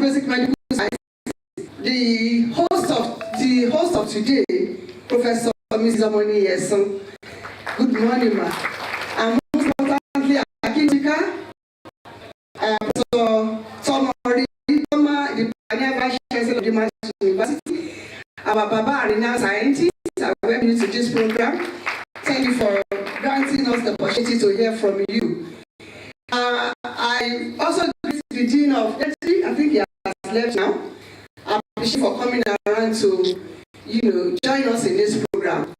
Basic Medical Science. The host of today, Professor Mrs. Omoni Yeson. Good morning, ma. And most importantly, Akindika, Professor Tomori, the Pioneer Vice Chancellor of the Master's University, our Baba renowned scientist, I welcome you to this program. Thank you for granting us the opportunity to hear from you. I also greet the Dean of History, I think he has left now. I appreciate you for coming around to, join us in this program.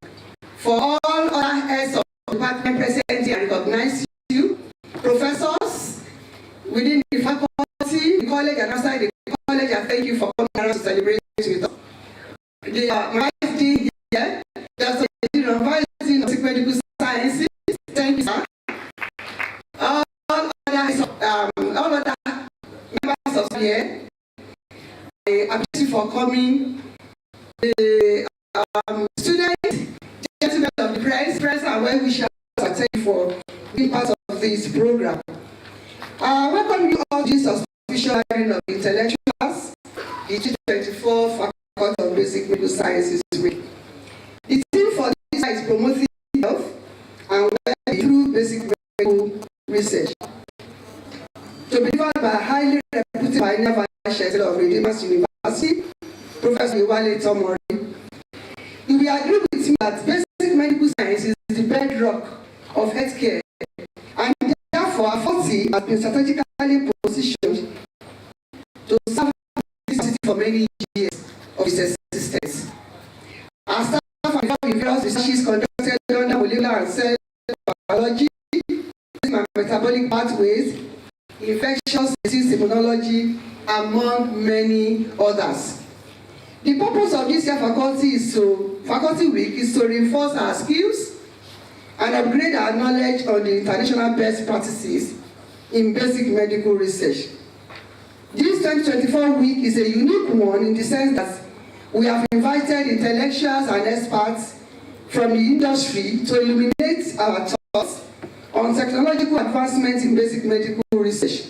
For all other heads of the department present here, I recognize you, professors within the faculty, the college, and outside the college, I thank you for coming around to celebrate with us. My Vice Dean here, Dr. Vice Dean of Medical Sciences, thank you, sir. All other members of here, I appreciate you for coming. The students, gentlemen of the press, and well-wishers, I thank you for being part of this program. Welcome you all to this official gathering of intellectuals, the 2024 Faculty of Basic Medical Sciences Week. The theme for this year is promoting health and well-being through basic medical research. To be delivered by a highly reputed pioneer vice chancellor of Redeemers University, Professor Iwale Tomori. You will agree with me that basic medical science is the bedrock of healthcare, and therefore our faculty has been strategically positioned to serve this city for many years of its existence. Our staff and various researches conducted under molecular and cell biology, metabolic pathways, infectious disease immunology, among many others. The purpose of this year's Faculty Week is to reinforce our skills and upgrade our knowledge on the international best practices in basic medical research. This 2024 week is a unique one in the sense that we have invited intellectuals and experts from the industry to illuminate our thoughts on technological advancements in basic medical research.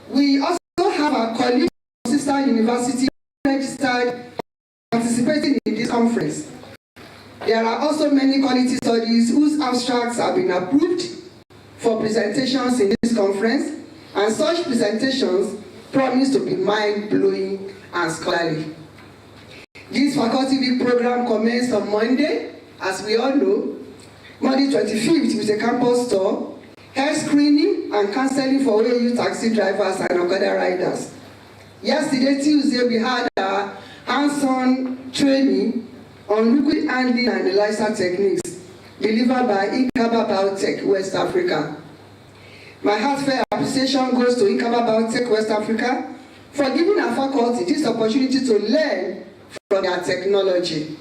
We also have our colleagues from sister university registered participating in this conference. There are also many quality studies whose abstracts have been approved for presentations in this conference, and such presentations promise to be mind-blowing and scholarly. This Faculty Week program commenced on Monday, as we all know, Monday 25th, with a campus tour, health screening and counseling for OAU taxi drivers and Okada riders. Yesterday, Tuesday, we had a hands-on training on liquid handling and ELISA techniques delivered by Inkaba Biotech, West Africa. My heartfelt appreciation goes to Inkaba Biotech, West Africa, for giving our faculty this opportunity to learn from their technology.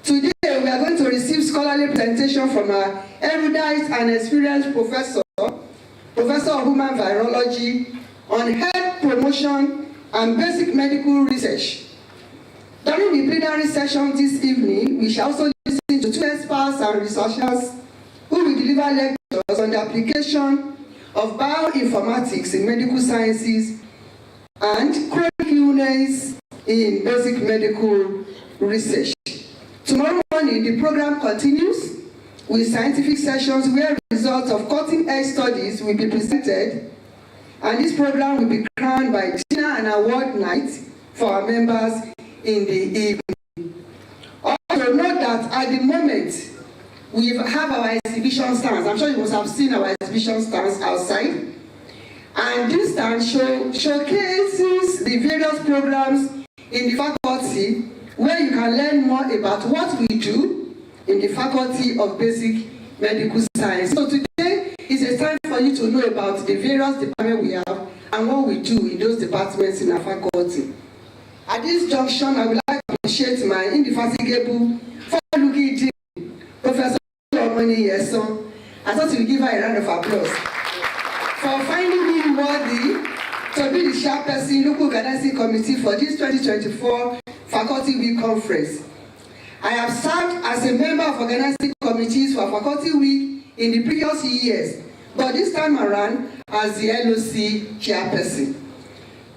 Today, we are going to receive scholarly presentation from our erudite and experienced professor of human virology on health promotion and basic medical research. During the plenary session this evening, we shall also listen to two experts and researchers who will deliver lectures on the application of bioinformatics in medical sciences and chronic illness in basic medical research. Tomorrow morning, the program continues with scientific sessions where results of cutting-edge studies will be presented, and this program will be crowned by dinner and award night for our members in the evening. Also note that at the moment, we have our exhibition stands. I'm sure you must have seen our exhibition stands outside. And this stand showcases the various programs in the faculty where you can learn more about what we do in the Faculty of Basic Medical Science. So today is a time for you to know about the various departments we have and what we do in those departments in our faculty. At this junction, I would like to appreciate my indefatigable forward-looking dean, Professor Omoni Yeson. I thought we would give her a round of applause for finding me worthy to be the chairperson local organizing committee for this 2024 Faculty Week Conference. I have served as a member of organizing committees for Faculty Week in the previous years, but this time around as the LOC chairperson.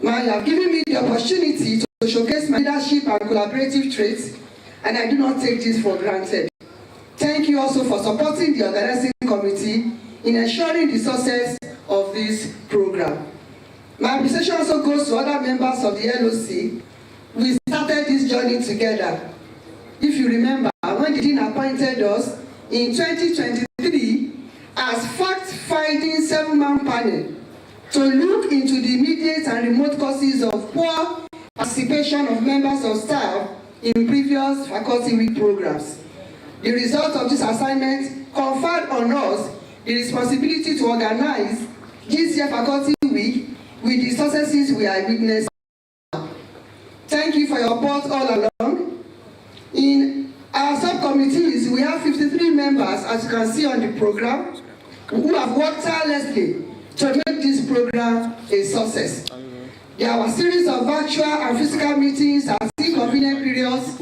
You have given me the opportunity to showcase my leadership and collaborative traits, and I do not take this for granted. Thank you also for supporting the organizing committee in ensuring the success of this program. My appreciation also goes to other members of the LOC. We started this journey together. If you remember, when the dean appointed us in 2023 as fact-finding 7-man panel to look into the immediate and remote causes of poor participation of members of staff in previous faculty week programs. The result of this assignment conferred on us the responsibility to organize this year's faculty week with the successes we are witnessing. Thank you for your support all along. In our subcommittees, we have 53 members, as you can see on the program, who have worked tirelessly to make this program a success. There were a series of virtual and physical meetings at inconvenient periods.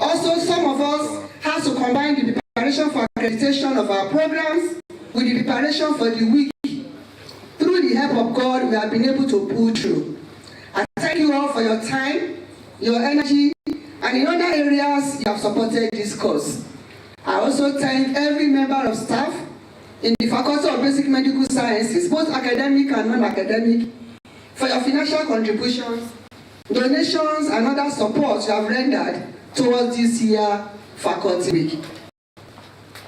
Also, some of us had to combine the preparation for accreditation of our programs with the preparation for the week. Through the help of God, we have been able to pull through. I thank you all for your time, your energy, and in other areas you have supported this cause. I also thank every member of staff in the Faculty of Basic Medical Sciences, both academic and non-academic, for your financial contributions, donations, and other support you have rendered towards this year Faculty Week.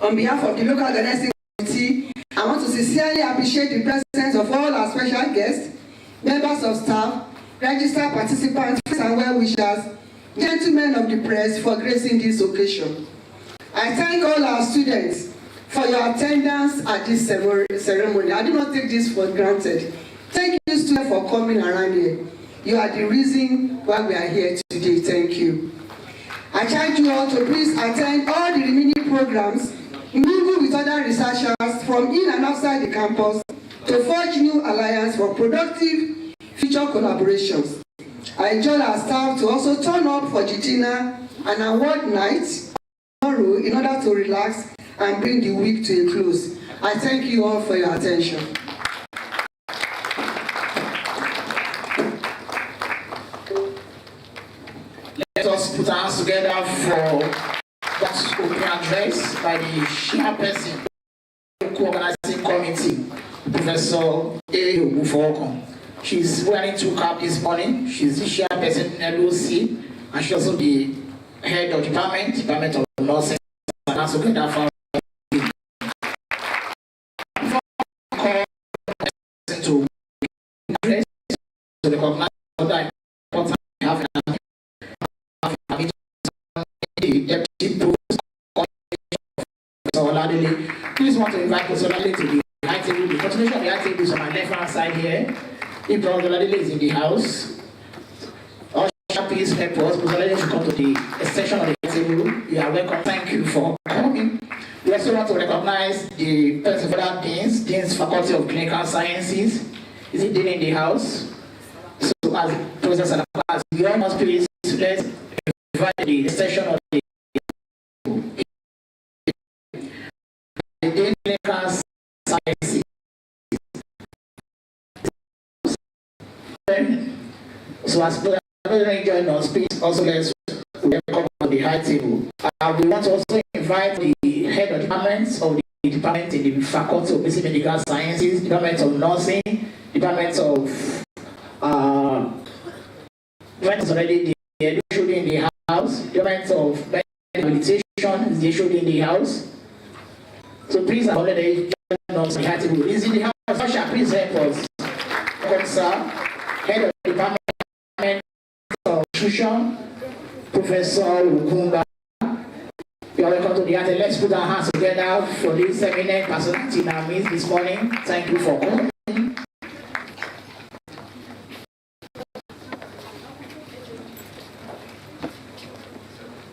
On behalf of the local organizing committee, I want to sincerely appreciate the presence of all our special guests, members of staff, registered participants, and well-wishers, gentlemen of the press for gracing this occasion. I thank all our students for your attendance at this ceremony. I do not take this for granted. Thank you, students, for coming around here. You are the reason why we are here today. Thank you. I charge you all to please attend all the remaining programs, mingle with other researchers from in and outside the campus to forge new alliances for productive future collaborations. I enjoy our staff to also turn up for the dinner and award night tomorrow in order to relax and bring the week to a close. I thank you all for your attention. Let us put our hands together for that opening address by the chairperson of the co-organizing committee, Professor Obafemi. She's wearing 2 caps this morning. She's the chairperson in LOC, and she's also the head of Department of Nursing, and also together for to address to recognize other important have the deputy provost please want to invite Professor Oladele to the high table. The continuation of the high table is on my left hand side here. If Professor Oladele is in the house, all please help us. Professor Oladele should come to the extension of the high table. You are welcome. Thank you for coming. We also want to recognize the Principal Deans, Faculty of Clinical Sciences. Is it Dean in the house? So as Professor Salafas, you all must please let's invite the extension of the Dean Clinical Sciences. So as President join us, please also let's welcome on the high table. We want to also invite the head of departments of the department in the Faculty of Basic Medical Sciences, Department of Nursing, Department of Department already the issued in the house, Department of Rehabilitation is issued in the house. So please already join us on the high table. Is in the house. Sasha, please help us. Sir, head of Department of Nutrition, Professor Ukumba. You are welcome to the other. Let's put our hands together for this eminent personality in our midst this morning. Thank you for coming.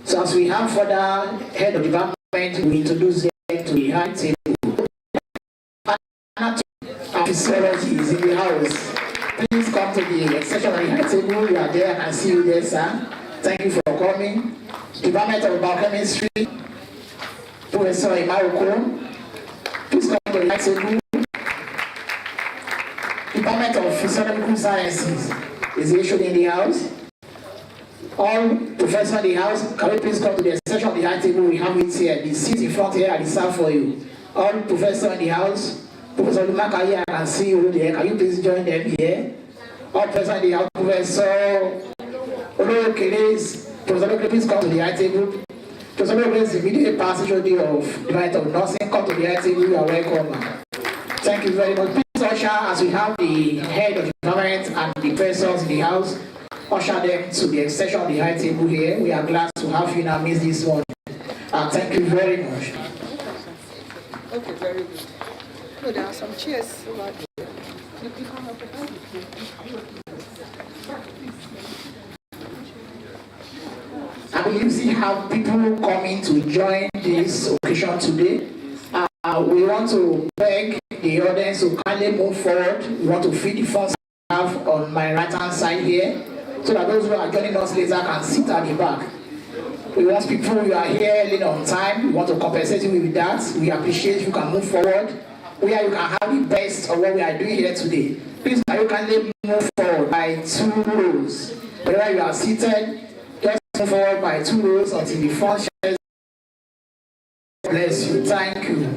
So as we have further head of department, we introduce them to the high table. Physiology is in the house. Please come to the section of the high table. You are there. I can see you there, sir. Thank you for coming. Department of Biochemistry, Professor Imaroko. Please come to the high table. Department of Physiological Sciences, Is he showing in the house? All professors in the house, can we please come to the section of the high table? We have it here. The seat in front here are reserved for you. All professors in the house, Professor Lumaka here, I can see you there. Can you please join them here? All professors in the house, Professor Olokeles, Professor Olokeles, please come to the high table. Professor Olokeles is the immediate passage of Department of Nursing. Come to the high table. You are welcome. Thank you very much. Please usher, as we have the head of the government and the professors in the house, usher them to the extension of the high table here. We are glad to have you in our midst this morning. Thank you very much. Okay, very good. No, there are some chairs over there. I believe we have people coming to join this occasion today. We want to beg the audience to kindly move forward. We want to fill the forms I have on my right hand side here, so that those who are joining us later can sit at the back. We want people who are here early on time. We want to compensate you with that. We appreciate you can move forward, where you can have the best of what we are doing here today. Please, can you kindly move forward by 2 rows. Wherever you are seated, just move forward by 2 rows until the front chairs. Bless you. Thank you.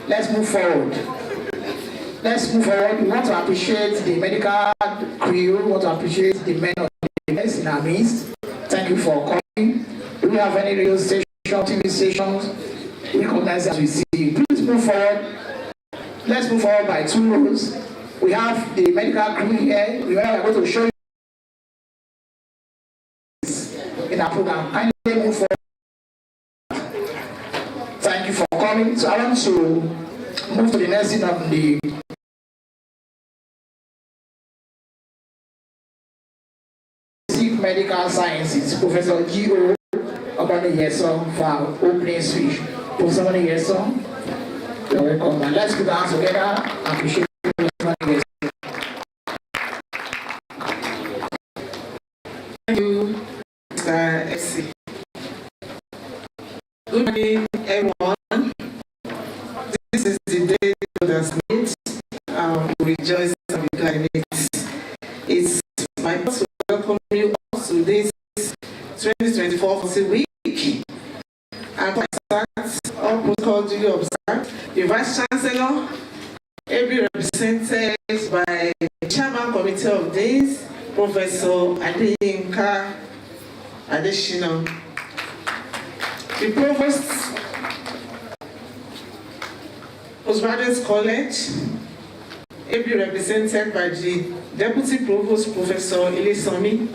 Let's move forward. Let's move forward. We want to appreciate the medical crew. We want to appreciate the men of the business in our midst. Thank you for coming. Do we have any radio station, TV stations? We recognize as we see you. Please move forward. Let's move forward by 2 rows. We have the medical crew here. We are going to show you in our program. Kindly move forward. Thank you for coming. So I want to move to the next thing of the basic medical sciences. Professor G.O. Obaneyeson for our opening speech. Professor Obaneyeson, you're welcome. And let's put our hands together and appreciate Professor Obaneyeson. Thank you, Mr. FC. Good morning, everyone. This is the day God has made. We rejoice and be glad in it. It's my pleasure to welcome you all to this 2024 week. And for start, all protocol duly observed. The Vice Chancellor, ably represented by the Chairman Committee of Deans, Professor Adeyinka Adeshina. The Provost, Postgraduate College, ably represented by the Deputy Provost, Professor Ile-Ife.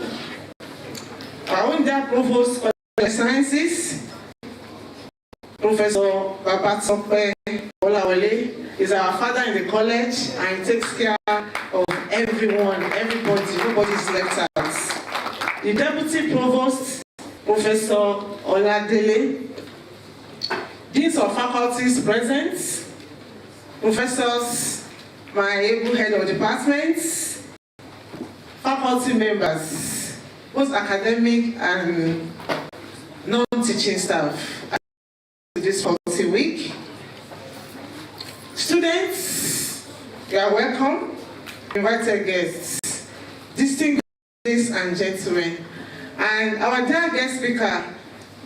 Our own dear Provost of Sciences, Professor Babatunde Olawale, is our father in the college and takes care of everyone, everybody, nobody is left out. The Deputy Provost, Professor Oladele, Deans of Faculties present, Professors, my able head of departments, faculty members, both academic and non-teaching staff. This faculty week. Students, you are welcome. Invited guests, distinguished ladies and gentlemen, and our dear guest speaker,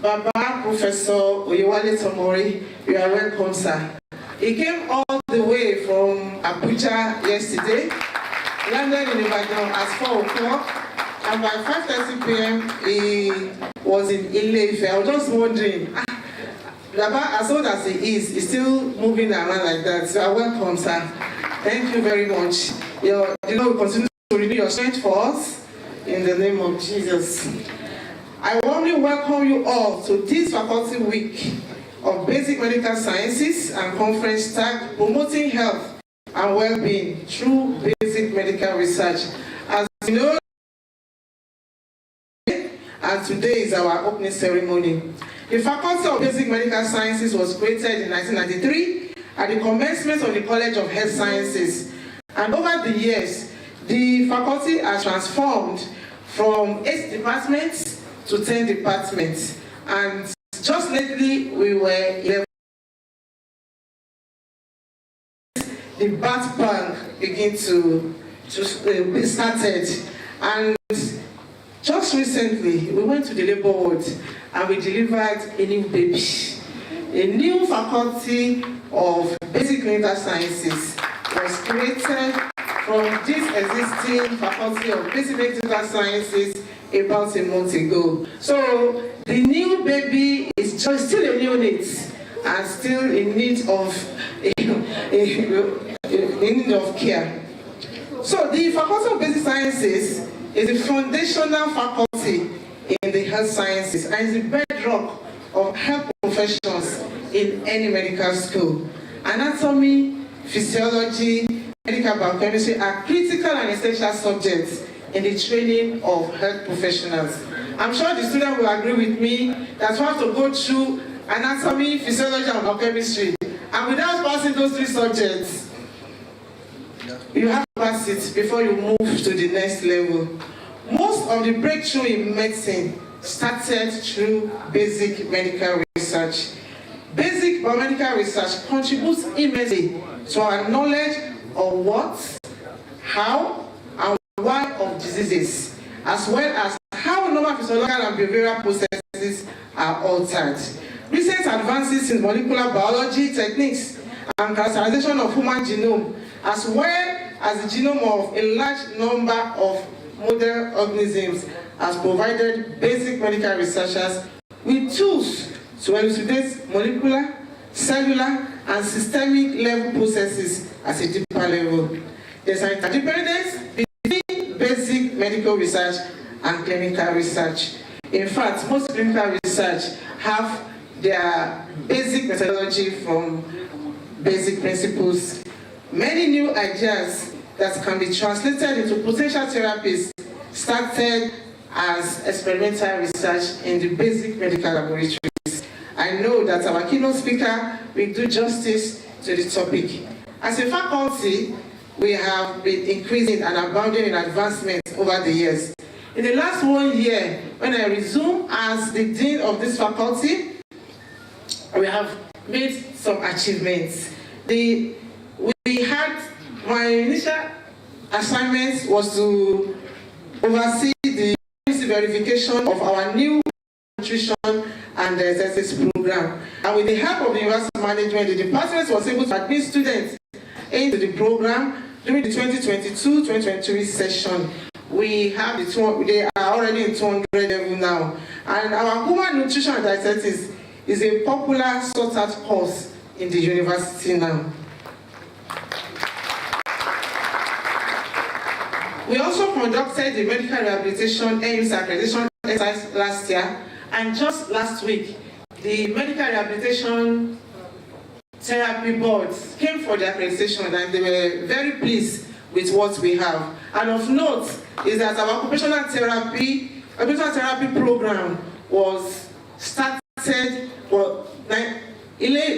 Baba Professor Oyewale Tomori, you are welcome, sir. He came all the way from Abuja yesterday, landed in Ibadan at 4 o'clock, and by 5:30 p.m. he was in Ile-Ife. I was just wondering, Baba, as old as he is, he's still moving around like that. So you are welcome, sir. Thank you very much. You know, we continue to renew your strength for us in the name of Jesus. I warmly welcome you all to this faculty week of Basic Medical Sciences and conference tagged Promoting Health and Well-being through Basic Medical Research. As you know, and today is our opening ceremony. The Faculty of Basic Medical Sciences was created in 1993 at the commencement of the College of Health Sciences. And over the years, the faculty has transformed from 8 departments to 10 departments. And just lately, we were 11. The bat bank began to to be started. And just recently, we went to the labor ward and we delivered a new baby. A new faculty of basic clinical sciences was created from this existing faculty of basic clinical sciences about a month ago. So the new baby is just still a neonate and still in need of care. So the Faculty of Basic Sciences is a foundational faculty in the health sciences and is the bedrock of health professions in any medical school. Anatomy, physiology, medical biochemistry are critical and essential subjects in the training of health professionals. I'm sure the student will agree with me that we have to go through anatomy, physiology, and biochemistry. And without passing those three subjects, you have to pass it before you move to the next level. Most of the breakthrough in medicine started through basic medical research. Basic biomedical research contributes immensely to our knowledge of what, how, and why of diseases, as well as how normal physiological and behavioral processes are altered. Recent advances in molecular biology techniques and characterization of human genome, as well as the genome of a large number of model organisms, has provided basic medical researchers with tools to elucidate molecular, cellular, and systemic level processes at a deeper level. There's an interdependence between basic medical research and clinical research. In fact, most clinical research have their basic methodology from basic principles. Many new ideas that can be translated into potential therapies started as experimental research in the basic medical laboratories. I know that our keynote speaker will do justice to the topic. As a faculty, we have been increasing and abounding in advancements over the years. In the last 1 year, when I resumed as the dean of this faculty, we have made some achievements. My initial assignment was to oversee the verification of our new nutrition and exercise program. And with the help of the university management, the department was able to admit students into the program during the 2022-2023 session. They are already in 200 level now. And our human nutrition and dietetics is a popular sought-out course in the university now. We also conducted the medical rehabilitation NUS accreditation exercise last year, and just last week, the medical rehabilitation therapy boards came for the accreditation, and they were very pleased with what we have. And of note is that our occupational therapy program was started.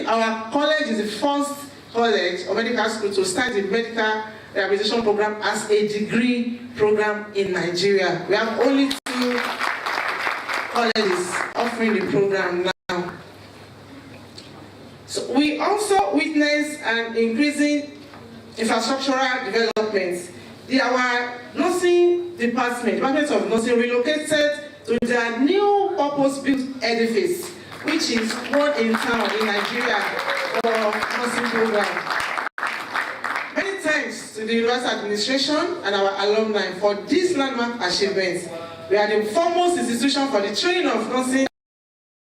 Our college is the first college or medical school to start the medical rehabilitation program as a degree program in Nigeria. We have only 2 colleges offering the program now. So we also witnessed an increasing infrastructural development. Our nursing department of nursing, relocated to their new purpose-built edifice, which is one in town in Nigeria for nursing program. Many thanks to the university administration and our alumni for this landmark achievement. We are the foremost institution for the training of nursing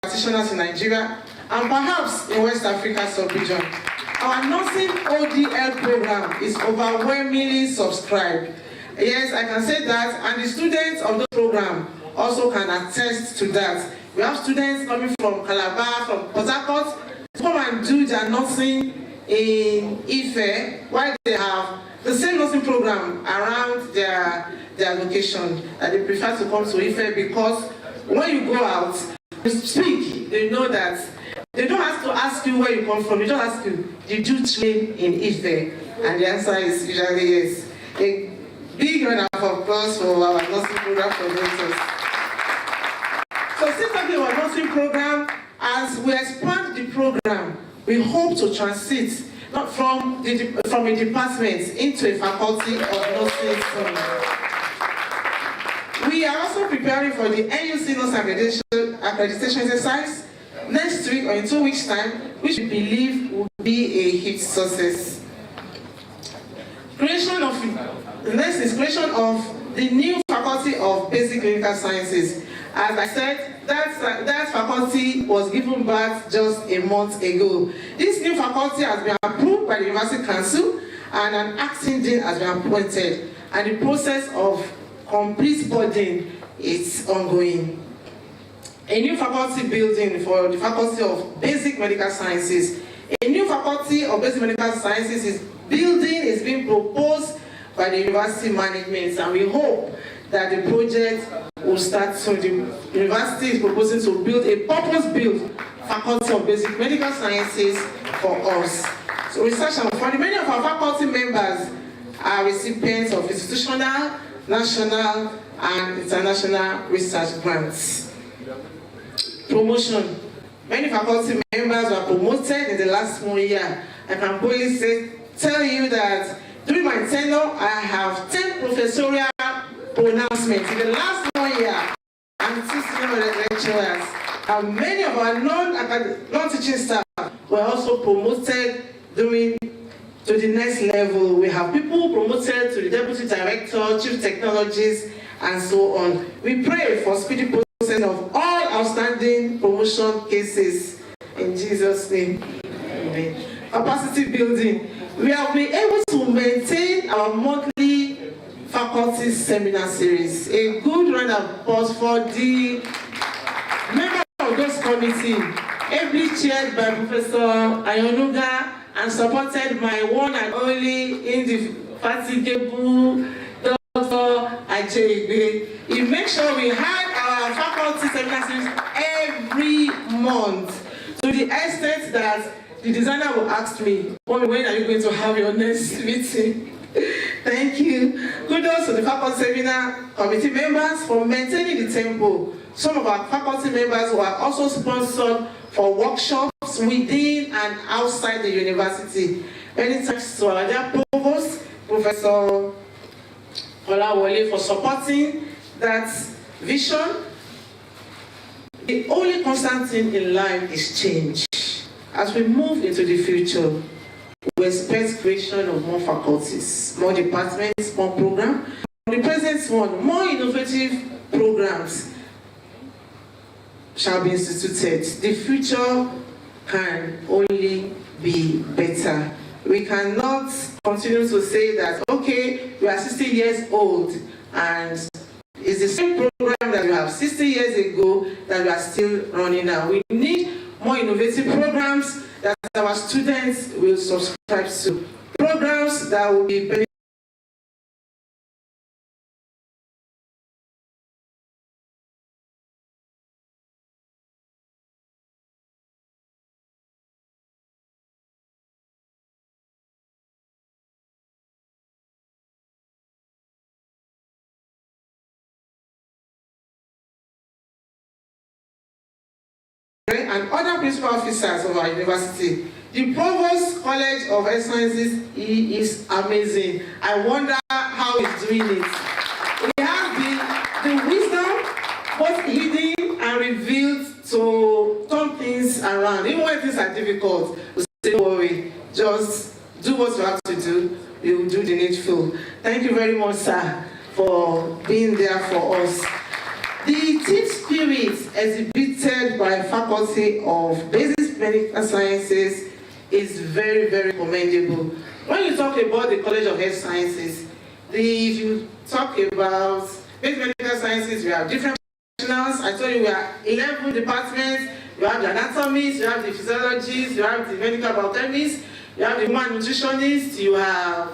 practitioners in Nigeria and perhaps in West Africa sub-region. Our nursing ODL program is overwhelmingly subscribed. Yes, I can say that, and the students of the program also can attest to that. We have students coming from Calabar, from Port Harcourt, to come and do their nursing in Ife, while they have the same nursing program around their location, and they prefer to come to Ife because when you go out, you speak, they know that they don't have to ask you where you come from. They don't ask you, did you train in Ife? And the answer is usually yes. A big round of applause for our nursing program coordinators. So since talking about nursing program, as we expand the program, we hope to transit from a department into a faculty of nursing soon. We are also preparing for the NUC Nurse accreditation exercise next week or in 2 weeks' time, which we believe will be a huge success. Creation of the new faculty of basic clinical sciences. As I said, that faculty was given birth just a month ago. This new faculty has been approved by the University Council and an acting dean has been appointed, and the process of complete budding is ongoing. A new faculty building for the Faculty of Basic Medical Sciences. A new faculty of Basic Medical Sciences is being proposed by the university management, and we hope that the project will start soon. The university is proposing to build a purpose-built Faculty of Basic Medical Sciences for us. So research and funding. Many of our faculty members are recipients of institutional, national, and international research grants. Promotion. Many faculty members were promoted in the last 1 year. I can boldly tell you that during my tenure, I have 10 professorial pronouncements in the last 1 year, and 6 lecturers. And many of our non-teaching staff were also promoted to the next level. We have people promoted to the deputy director, chief technologies, and so on. We pray for speedy process of all outstanding promotion cases in Jesus' name. Amen. Capacity building. We have been able to maintain our monthly faculty seminar series. A good round of applause for the members of those committee, ably chaired by Professor Ayonuga and supported by one and only indefatigable Dr. Ajayegbe. He makes sure we had our faculty seminar series every month, to the extent that the designer will ask me, when are you going to have your next meeting? Thank you. Kudos to the faculty seminar committee members for maintaining the tempo. Some of our faculty members were also sponsored for workshops within and outside the university. Many thanks to our dear provost, Professor Olawole, for supporting that vision. The only constant thing in life is change. As we move into the future, we expect creation of more faculties, more departments, more programs. From the present one, more innovative programs shall be instituted. The future can only be better. We cannot continue to say that, okay, we are 60 years old and it's the same program that we have 60 years ago that we are still running now. We need more innovative programs that our students will subscribe to. Programs that will be beneficial. And other principal officers of our university. The Provost College of Health Sciences, he is amazing. I wonder how he's doing it. He has the wisdom, both hidden and revealed, to turn things around. Even when things are difficult, we say, don't worry, just do what you have to do. You will do the needful. Thank you very much, sir, for being there for us. The team spirit exhibited by Faculty of Basic Medical Sciences is very, very commendable. When you talk about the College of Health Sciences, if you talk about Basic Medical Sciences, we have different professionals. I told you we are 11 departments. You have the anatomists, you have the physiologists, you have the medical biochemists, you have the human nutritionists, you have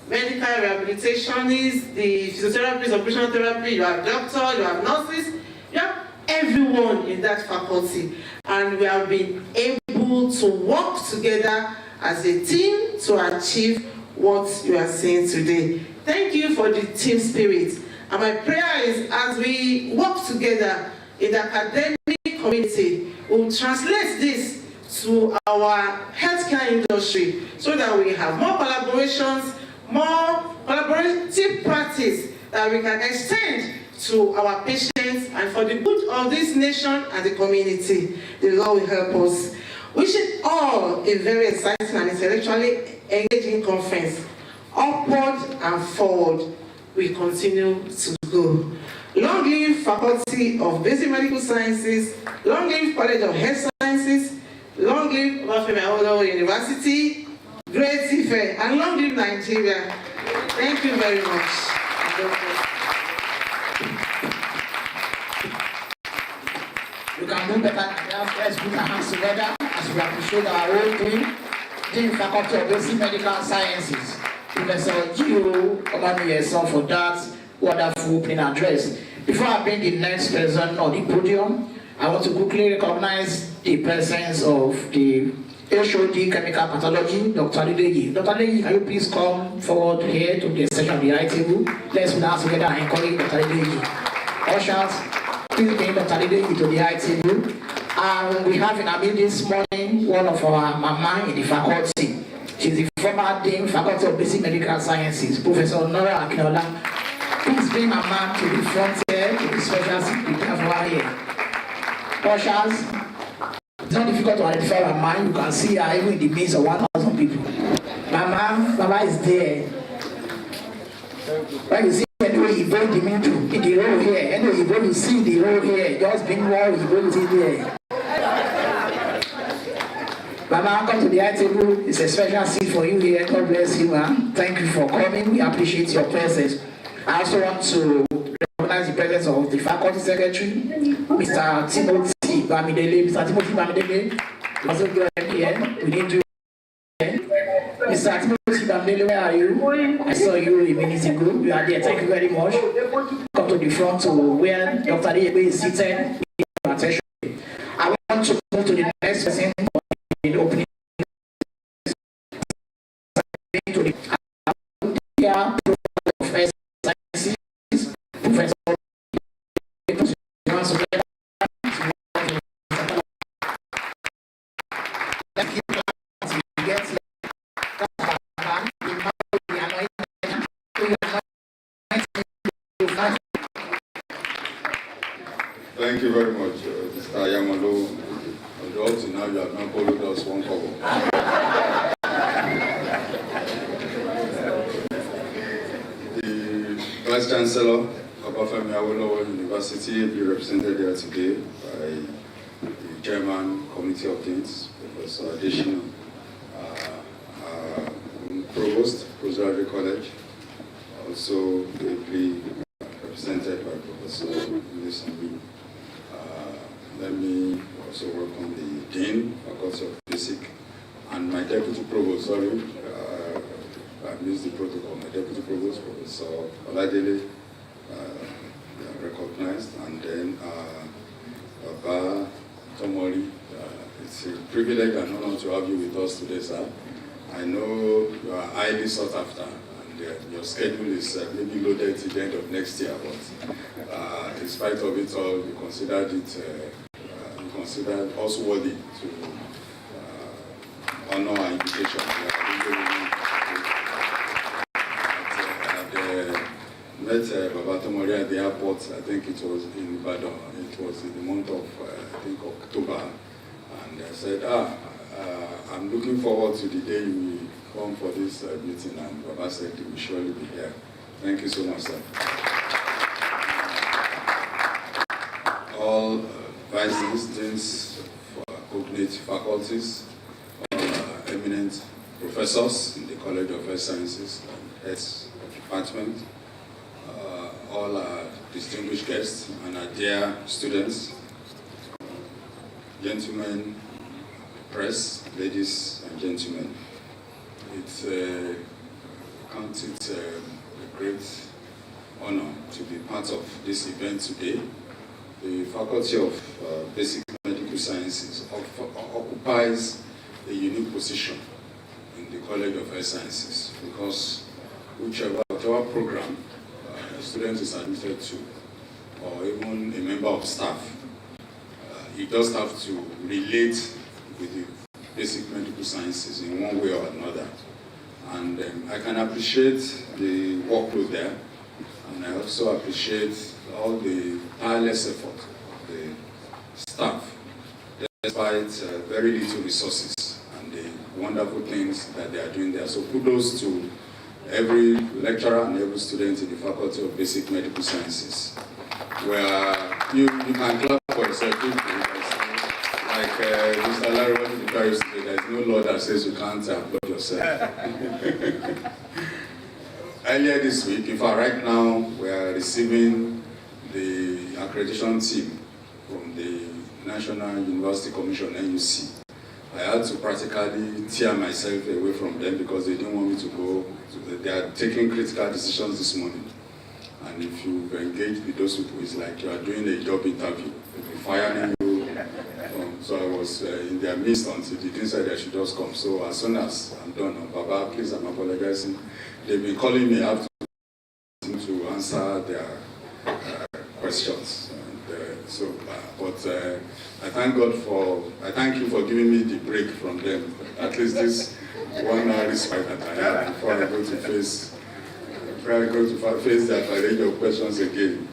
medical rehabilitationists, the physiotherapists, occupational therapy, you have doctors, you have nurses, you have everyone in that faculty. And we have been able to work together as a team to achieve what you are seeing today. Thank you for the team spirit. And my prayer is, as we work together in the academic community, we'll translate this to our healthcare industry so that we have more collaborations, more collaborative practice that we can extend to our patients and for the good of this nation and the community. The Lord will help us. Wishing all a very exciting and intellectually engaging conference. Upward and forward, we continue to go. Long live Faculty of Basic Medical Sciences, long live College of Health Sciences, long live Obafemi Awolowo University, Great Ife, and long live Nigeria. Thank you very much. We can do better than that. Let's put our hands together as we appreciate our own team, Dean Faculty of Basic Medical Sciences, Professor Gio Obamiyeson, for that wonderful opening address. Before I bring the next person on the podium, I want to quickly recognize the presence of the HOD Chemical Pathology, Dr. Ile-Ife. Dr. Ile-Ife, can you please come forward here to the section of the high table? Let's put our hands together and encourage Dr. Ile-Ife. Ushers, please bring Dr. Ile-Ife to the high table. And we have in our meeting this morning one of our mama in the faculty. She's the former Dean Faculty of Basic Medical Sciences, Professor Nora Akinola. Please bring mama to the front here to the special seat we have over here. Ushers, it's not difficult to identify mama. You can see her even in the midst of 1,000 people. Mama is there. When you see anyway, you go in the middle, in the row here. Anyway, you go to see the row here. Just bring one, you go to see there. Mama, come to the high table. It's a special seat for you here. God bless you, man. Thank you for coming. We appreciate your presence. I also want to recognize the presence of the faculty secretary, Mr. Timothy Bamidele. Mr. Timothy Bamidele, also go here. We need to. Mr. Timothy Bamidele, where are you? I saw you a minute ago. You are there. Thank you very much. Come to the front to where Dr. Ile-Ife is seated. Attention. I want to move to the next person in opening. To the Professor. Thank you very much, Mr. Yamalo. Although up to now you have not followed us one cover. The Vice Chancellor of Obafemi Awolowo University will be represented here today by the Chairman, Committee of Deans, Professor Additional, Provost, Postgraduate College, also ably represented by Professor Nisanbi. Let me also welcome the Dean, Faculty of Basic, and my Deputy Provost, sorry, I missed the protocol, my Deputy Provost, Professor Oladele, recognized, and then Baba Tomori. It's a privilege and honor to have you with us today, sir. I know you are highly sought after, and your schedule is maybe loaded to the end of next year, but in spite of it all, you considered also worthy to honor our invitation. Met Baba Tomori at the airport. I think it was in Ibadan. It was in the month of I think October, and I said, I'm looking forward to the day you will come for this meeting, and Baba said he will surely be here. Thank you so much, sir. All vices, deans, cognate faculties, eminent professors in the College of Health Sciences and Health Department, all our distinguished guests and our dear students, gentlemen, press, ladies and gentlemen. It's a great honor to be part of this event today. The Faculty of Basic Medical Sciences occupies a unique position in the College of Health Sciences because whichever program the student is admitted to, or even a member of staff, you just have to relate with the basic medical sciences in one way or another. And I can appreciate the workload there, and I also appreciate all the tireless effort of the staff, despite very little resources and the wonderful things that they are doing there. So kudos to every lecturer and every student in the Faculty of Basic Medical Sciences. Where you can clap for yourself, like Mr. Larry wanted to tell you today, there is no law that says you can't applaud yourself. Earlier this week, in fact right now, we are receiving the accreditation team from the National University Commission, NUC. I had to practically tear myself away from them because they didn't want me to go. They are taking critical decisions this morning. And if you've engaged with those people, it's like you are doing a job interview. They'll be firing you. So I was in their midst until they didn't say I should just come. So as soon as I'm done, Baba, please, I'm apologizing. They've been calling me up to answer their questions. I thank God I thank you for giving me the break from them. At least this 1 hour respite that I have before I go to face that range of questions again.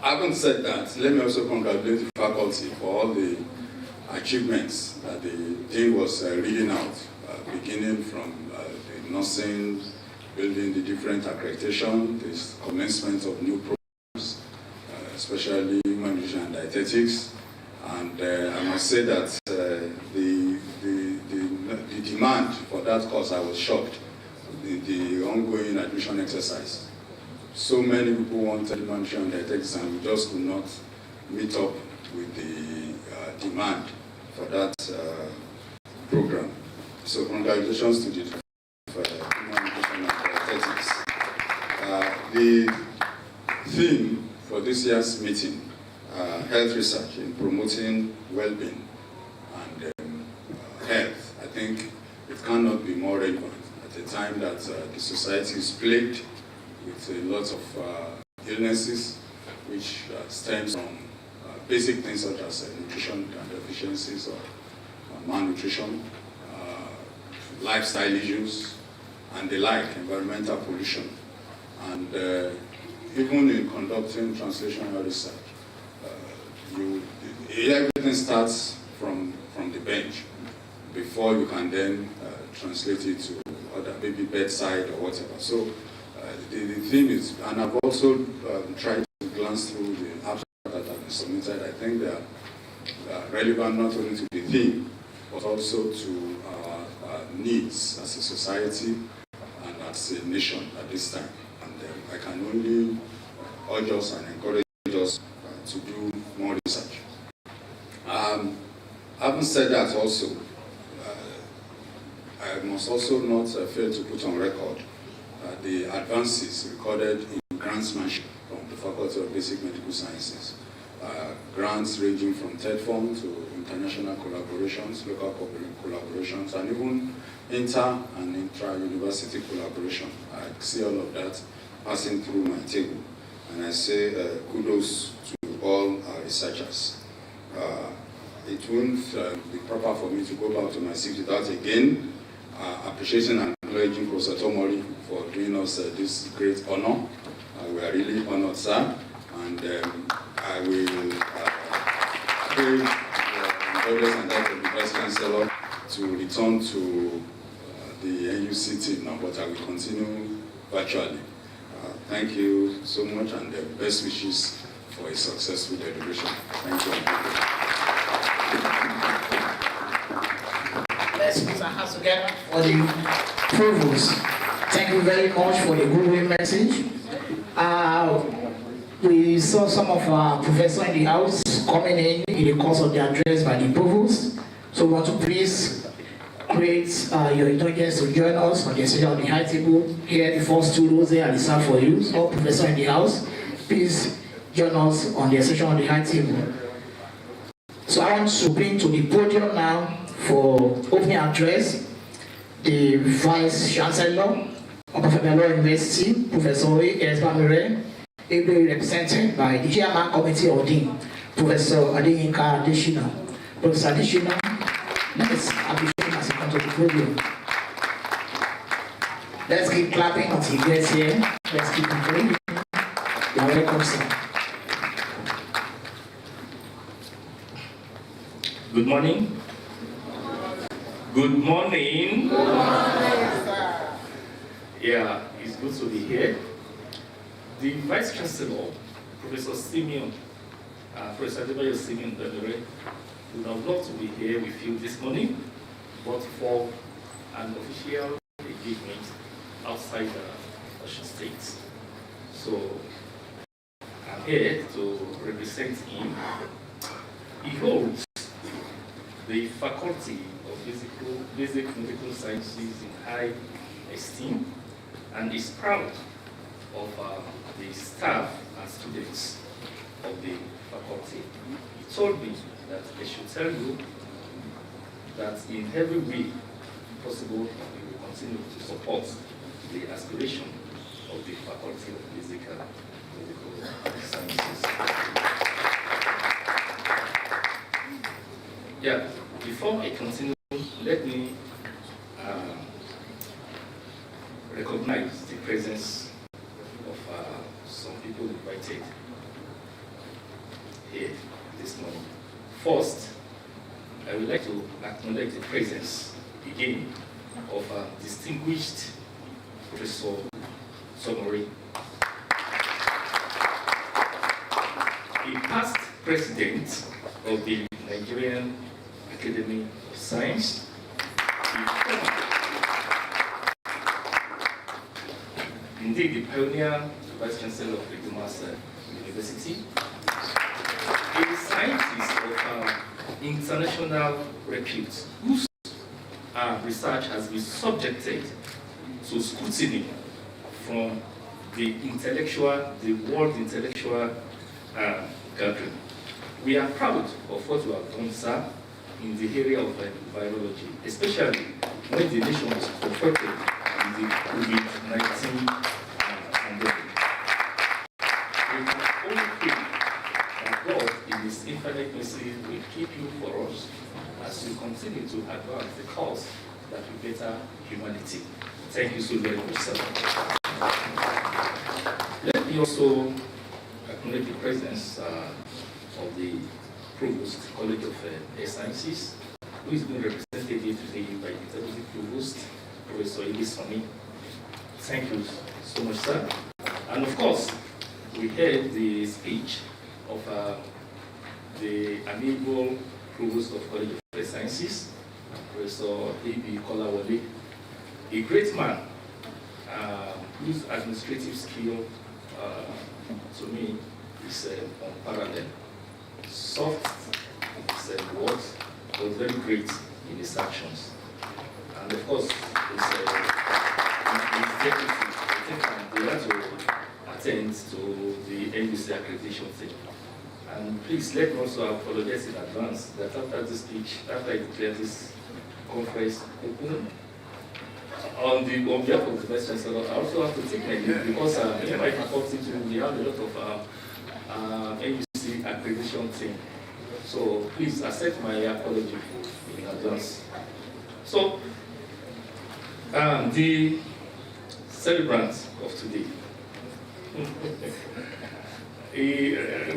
Having said that, let me also congratulate the faculty for all the achievements that the dean was reading out, beginning from the nursing, building the different accreditation, the commencement of new programs, especially human nutrition and dietetics. And I must say that the demand for that course, I was shocked. The ongoing admission exercise. So many people wanted human nutrition and dietetics, and we just could not meet up with the demand for that program. So congratulations to the human nutrition and dietetics. The theme for this year's meeting, health research in promoting well-being and health, I think it cannot be more relevant at a time that the society is plagued with lots of illnesses which stems from basic things such as nutrition and deficiencies or malnutrition, lifestyle issues, and the like, environmental pollution. And even in conducting translational research, everything starts from the bench before you can then translate it to other, maybe bedside or whatever. So the theme is, and I've also tried to glance through the abstracts that have been submitted. I think they are relevant not only to the theme, but also to our needs as a society and as a nation at this time. And I can only urge us and encourage us to do more research. Having said that also, I must also not fail to put on record the advances recorded in grantsmanship from the Faculty of Basic Medical Sciences. Grants ranging from third form to international collaborations, local collaborations, and even inter- and intra-university collaboration. I see all of that passing through my table. And I say kudos to all our researchers. It won't be proper for me to go back to my seat without again appreciating and acknowledging Professor Tomori for doing us this great honor. We are really honored, sir. And I will pray the orders and that of the Vice Chancellor to return to the NUC team now, but I will continue virtually. Thank you so much, and best wishes for a successful deliberation. Thank you. Let's put our hands together for the provost. Thank you very much for the goodwill message. We saw some of our professors in the house coming in the course of the address by the provost. So we want to please create your indulgence to join us on the session on the high table. Here, the first two rows there are reserved for you. So, professor in the house, please join us on the session on the high table. So I want to bring to the podium now for opening address the Vice Chancellor of Obafemi Awolowo University, Professor Esbamire, ably represented by the Chairman Committee of Dean, Professor Adeyinka Adeshina. Professor Additional, let's appreciate him as he comes to the podium. Let's keep clapping until he gets here. Let's keep encouraging him. You're welcome, sir. Good morning. Good morning. Good morning, sir. Yeah, it's good to be here. The Vice Chancellor, Professor Simeon, Professor Adebayo Simeon Bedere, would have loved to be here with you this morning, but for an official engagement outside Osun State. So I'm here to represent him. He holds the Faculty of Basic Medical Sciences in high esteem and is proud of the staff and students of the faculty. He told me that I should tell you that in every way possible, we will continue to support the aspiration of the Faculty of Basic Medical Sciences. Yeah, before I continue, let me recognize the presence of some people invited here this morning. First, I would like to acknowledge the presence again of distinguished Professor Somori, a past president of the Nigerian Academy of Science, indeed the pioneer Vice Chancellor of the University, a scientist of international repute whose research has been subjected to scrutiny from the world intellectual gathering. We are proud of what you have done, sir, in the area of virology, especially when the nation was confronted with the COVID-19 pandemic. We can only pray that God, in His infinite mercy, will keep you for us as you continue to advance the cause that will better humanity. Thank you so very much, sir. Let me also acknowledge the presence of the Provost, College of Air Sciences, who is being represented here today by the Deputy Provost, Professor Ile-Ife. Thank you so much, sir. And of course, we heard the speech of the amiable Provost of College of Air Sciences, Professor A.B. Kolawole, a great man whose administrative skill, to me, is unparalleled. Soft in his words, but very great in his actions. And of course, his deputy, they had to attend to the NUC accreditation thing. And please let me also apologize in advance that after this speech, after I declare this conference open, on behalf of the Vice Chancellor, I also have to take my leave because in my faculty we have a lot of NUC accreditation thing. So please accept my apology in advance. So the celebrant of today.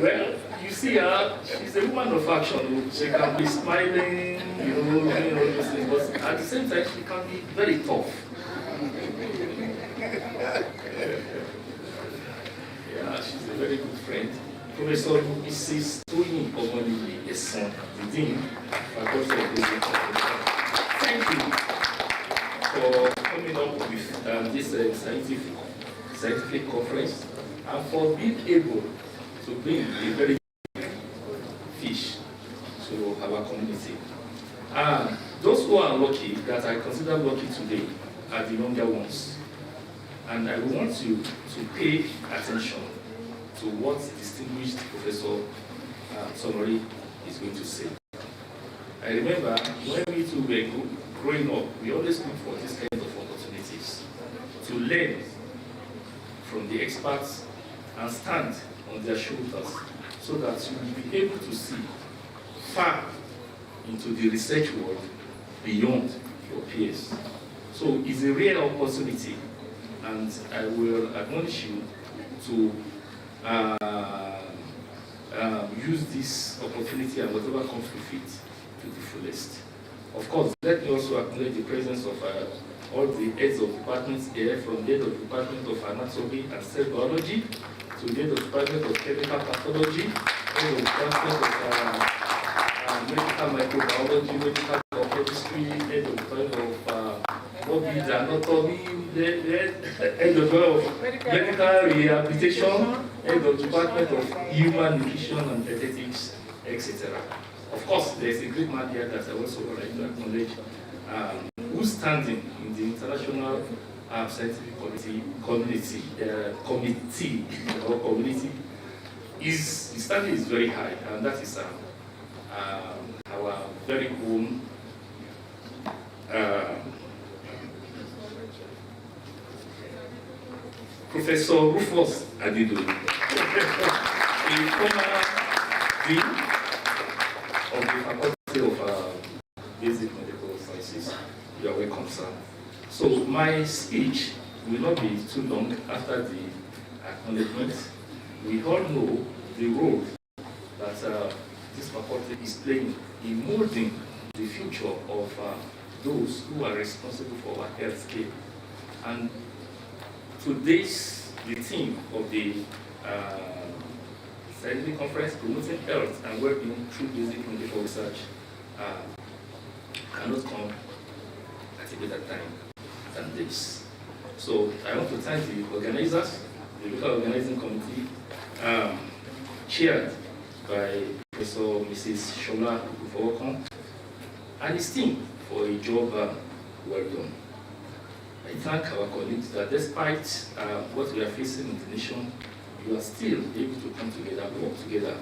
Well, you see her, she's a woman of action. She can be smiling, doing all those things, but at the same time, she can be very tough. Yeah, she's a very good friend. Professor Mrs. Toyin Omolili, the son, the dean, faculty of Basic. Thank you for coming up with this scientific conference and for being able to bring a very fish to our community. Those who are lucky, that I consider lucky today, are the younger ones. And I want you to pay attention to what distinguished Professor Somori is going to say. I remember when we two were growing up, we always look for this kind of opportunities to learn from the experts and stand on their shoulders so that you will be able to see far into the research world beyond your peers. So it's a rare opportunity, and I will admonish you to use this opportunity and whatever comes with it to the fullest. Of course, let me also acknowledge the presence of all the heads of departments here, from the head of the Department of Anatomy and Cell Biology to the head of the Department of Chemical Pathology, head of the Department of Medical Microbiology, Medical Chemistry, head of the Department of Morbid Anatomy, head of Medical Rehabilitation, head of the Department of Human Nutrition and Dietetics, etc. Of course, there is a great man here that I also would like to acknowledge, who's standing in the international scientific community. His standing is very high, and that is our very own Professor Rufus Adido, the former dean of the Faculty of Basic Medical Sciences. You are welcome, sir. So my speech will not be too long after the acknowledgement. We all know the role that this faculty is playing in molding the future of those who are responsible for our health care. And today's the theme of the scientific conference, promoting health and well-being through basic medical research, cannot come at a better time than this. So I want to thank the organizers, the local organizing committee, chaired by Professor Mrs. Shola Ufowokon, and his team for a job well done. I thank our colleagues that despite what we are facing in the nation, you are still able to come together, work together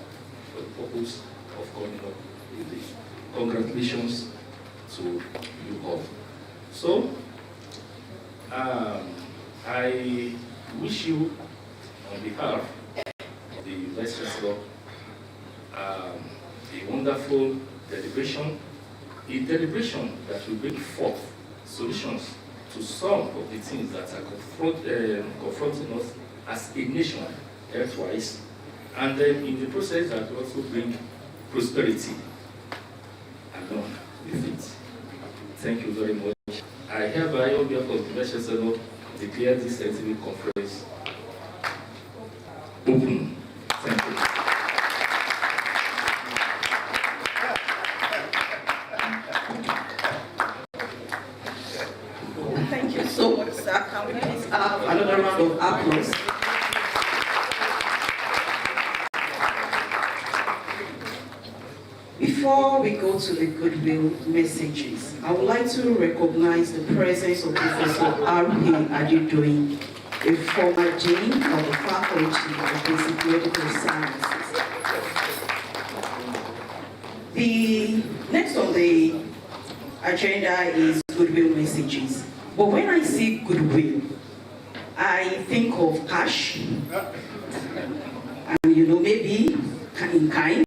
for the purpose of coming up with this. Congratulations to you all. So, I wish you, on behalf of the Vice Chancellor, a wonderful deliberation, a deliberation that will bring forth solutions to some of the things that are confronting us as a nation, health-wise, and then in the process that will also bring prosperity along with it. Thank you very much. I hereby, on behalf of the Vice Chancellor, declare this scientific conference open. Thank you. Thank you so much, sir. Can we please have another round of applause? Before we go to the goodwill messages, I would like to recognize the presence of Professor R.P. Adedoyin, a former dean of the Faculty of Basic Medical Sciences. The next on the agenda is goodwill messages. But when I see goodwill, I think of cash, and maybe in kind.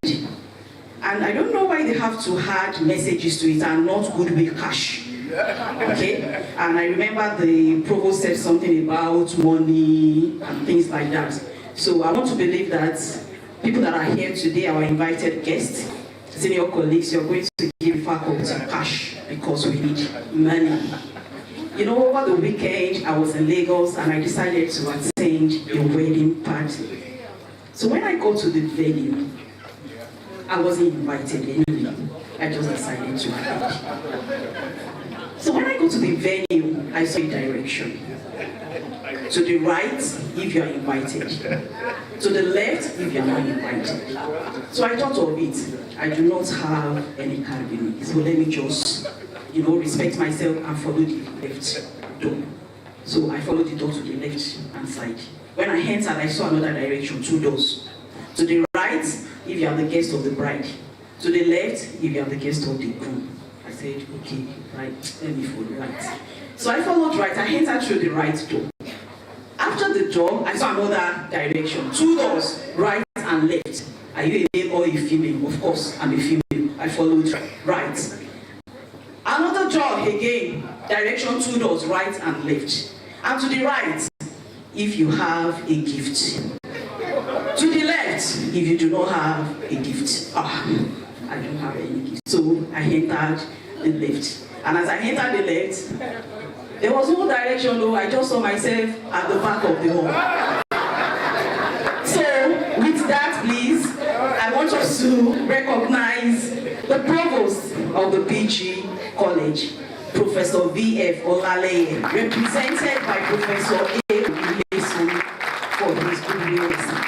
And I don't know why they have to add messages to it and not goodwill cash. Okay? And I remember the provost said something about money and things like that. So I want to believe that people that are here today, our invited guests, senior colleagues, you're going to give faculty cash because we need money. Over the weekend, I was in Lagos and I decided to attend a wedding party. So when I go to the venue, I wasn't invited anyway. I just decided to attend. So when I go to the venue, I saw a direction. To the right, if you are invited. To the left, if you are not invited. So I thought of it. I do not have any card with me. So let me just, respect myself and follow the left door. So I followed the door to the left hand side. When I entered, I saw another direction, 2 doors. To the right, if you are the guest of the bride. To the left, if you are the guest of the groom. I said, okay, right, let me follow right. So I followed right, I entered through the right door. After the door, I saw another direction, 2 doors, right and left. Are you a male or a female? Of course, I'm a female. I followed right. Another jog again, direction 2 doors, right and left. And to the right, if you have a gift. To the left, if you do not have a gift. I don't have any gift. So I entered the left. And as I entered the left, there was no direction though. I just saw myself at the back of the hall. So with that, please, I want us to recognize the provost of the PG College, Professor V.F. Olaleye, represented by Professor A. Ile-Ife for his goodwill message.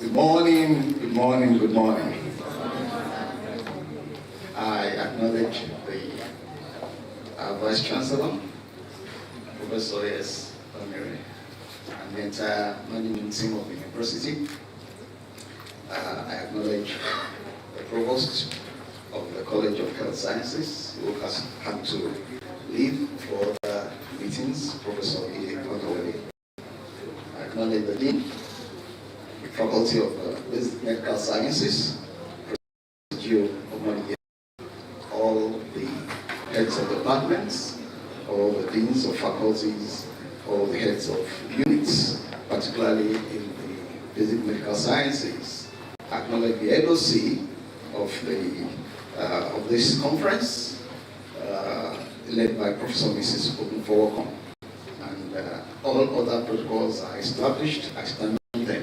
Good morning, good morning, good morning. I acknowledge the Vice Chancellor, Professor S. Onere, and the entire management team of the university. I acknowledge the Provost of the College of Health Sciences, who has had to leave for the meetings, Professor E. Onere. I acknowledge the Dean, the Faculty of Basic Medical Sciences, Professor Gio Omani, all the heads of departments, all the deans of faculties, all the heads of units, particularly in the basic medical sciences. Acknowledge the LOC of this conference, led by Professor Mrs. Ogunfowokan, and all other protocols are established. I stand on them.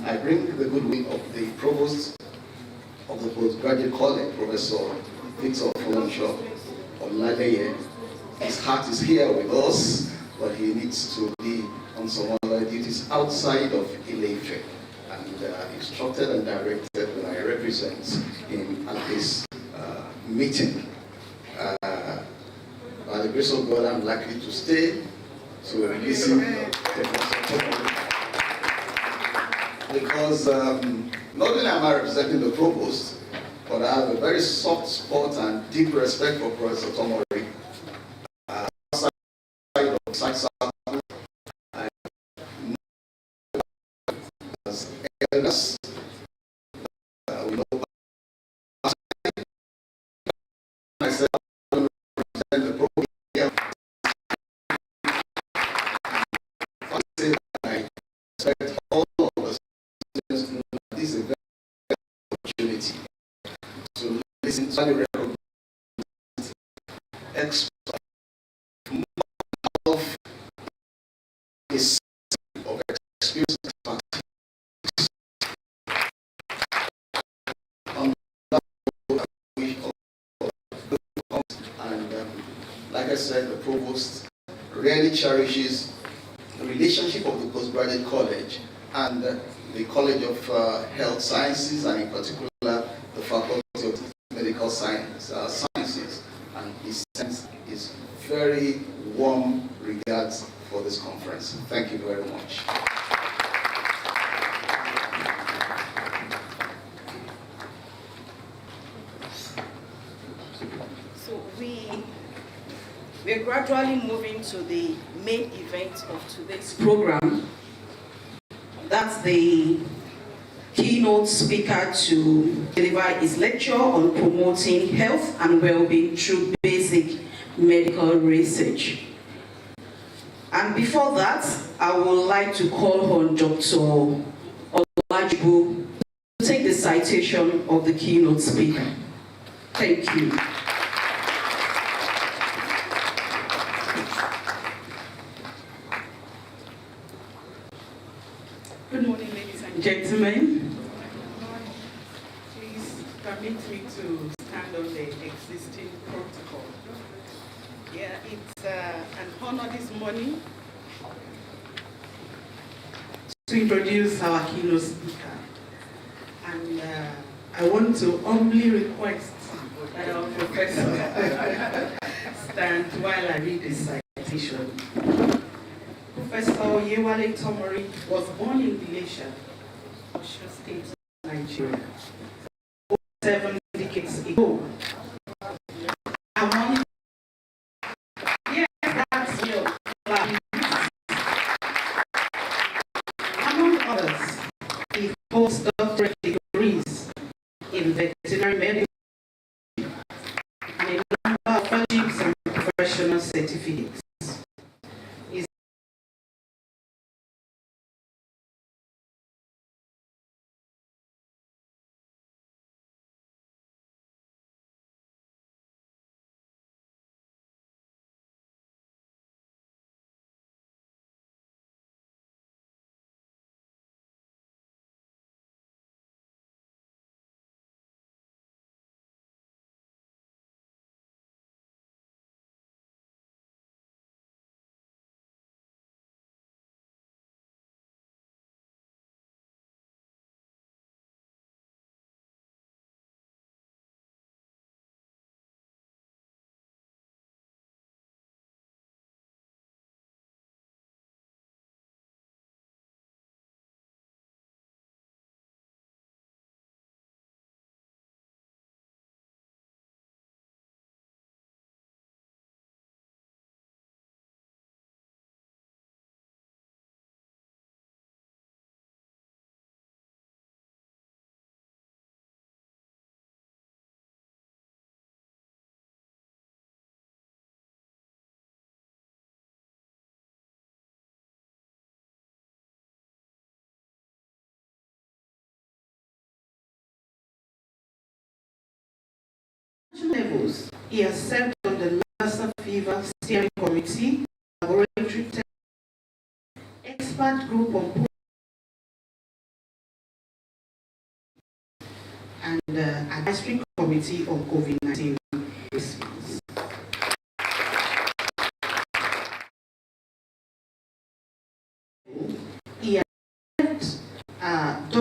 I bring the goodwill of the Provost of the Postgraduate College, Professor Victor Folonshaw Olaleye. His heart is here with us, but he needs to be on some other duties outside of Ile-Ife, and instructed and directed that I represent him at this meeting. By the grace of God, I'm likely to stay to listen to because not only am I representing the Provost, but I have a very soft spot and deep respect for Professor Tomori. Outside of science, as elders, we know myself represent the program. I expect all of the students to know that this is a very opportunity to listen to the recognized experts of this of experience on and like I said, the Provost really cherishes the relationship of the postgraduate college and the College of Health Sciences, and in particular the Faculty of Medical Sciences, and he sends his very warm regards for this conference. Thank you very much. So we're gradually moving to the main event of today's program. That's the keynote speaker to deliver his lecture on promoting health and well-being through basic medical research. And before that, I would like to call on Dr. Olajubu to take the citation of the keynote speaker. Thank you. Good morning, ladies and gentlemen. Please permit me to stand on the existing protocol. Yeah, it's an honor this morning to introduce our keynote speaker. And I want to humbly request that our professor stand while I read the citation. Professor Oyewale Tomori was born in Ile-Ife, Osun State, Nigeria, 7 decades ago. Among certificates. Levels. He has served on the Lassa Fever Steering Committee, Laboratory Expert Group on and Advisory Committee on COVID-19 response. He has served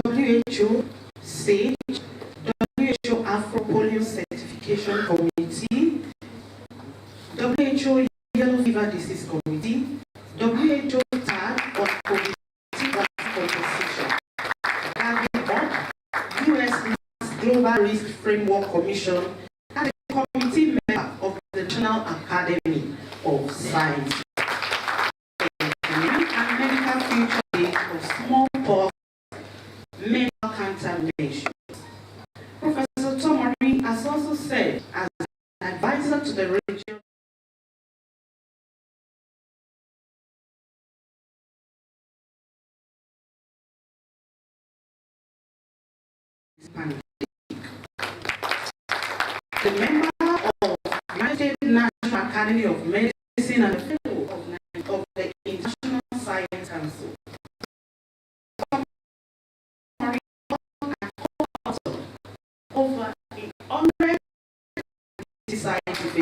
WHO, SAGE, WHO Afro-Polio Certification Committee, WHO Yellow Fever Disease Committee, WHO TAG on COVID-19 compensation, US Global Risk Framework Commission, and a committee member of the National Academy of Science and Medical Future Day of Smallpox Medical Countermeasures. Professor Tomori has also served as an advisor to the region pandemic. The member of United States National Academy of Medicine and the fellow of the International Science Council. Over 100 scientific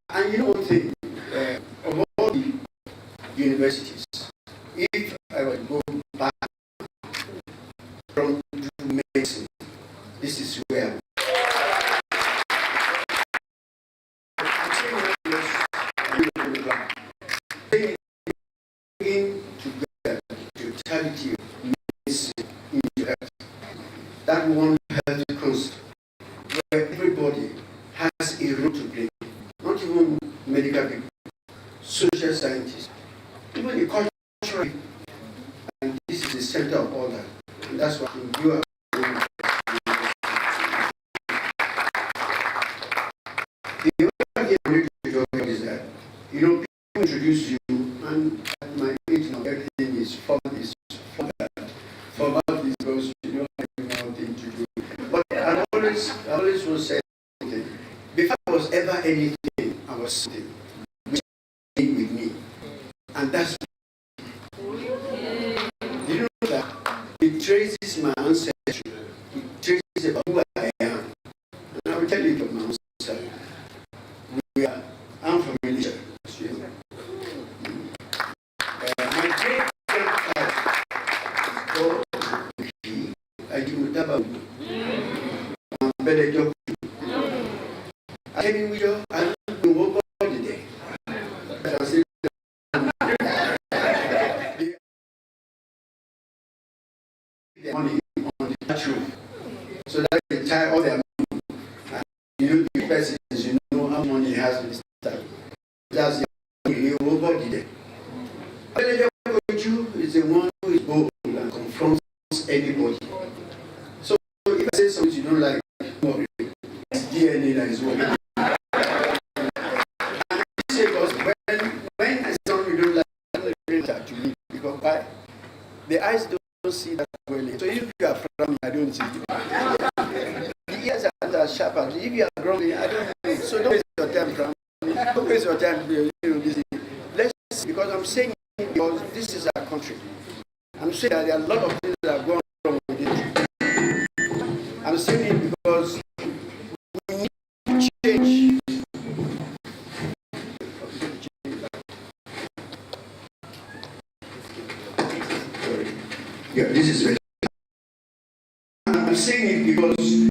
And you know one thing, of all the universities, if I were to go back from medicine, this is where bringing together the totality of medicine into health. That one health concept where everybody has a role to play. Not even medical people, social scientists, even the culture, and this is the center of all that. And that's what you are doing. The other thing I need to talk about is that, people introduce you, and at my age now, everything is formal because you don't have anything to do. But I always will say something. Before I was ever anything, I was something which came with me. And that's you know that it traces my ancestry. It traces about who I am. And I will tell you about my ancestry. I'm from Ile-Ife. My great grandfather, I do that. I came with you, I don't know what the day. The money on the bathroom, so that they tie all their money. And the person is, how much money he has in this time. That's the money he over the day. Is the one who is bold and confronts anybody. So if I say something you don't like, it's DNA that is working. And you say, because when I say something you don't like, to me, because the eyes don't see that well. So if you are frowning, I don't see it. The ears are as sharp as if you are grumbling, I don't know. So don't waste your time frowning. Don't waste your time busy. Because I'm saying it because this is our country. I'm saying that there are a lot of things that are going wrong with it. I'm saying it because we need to change. Yeah, this is very. I'm saying it because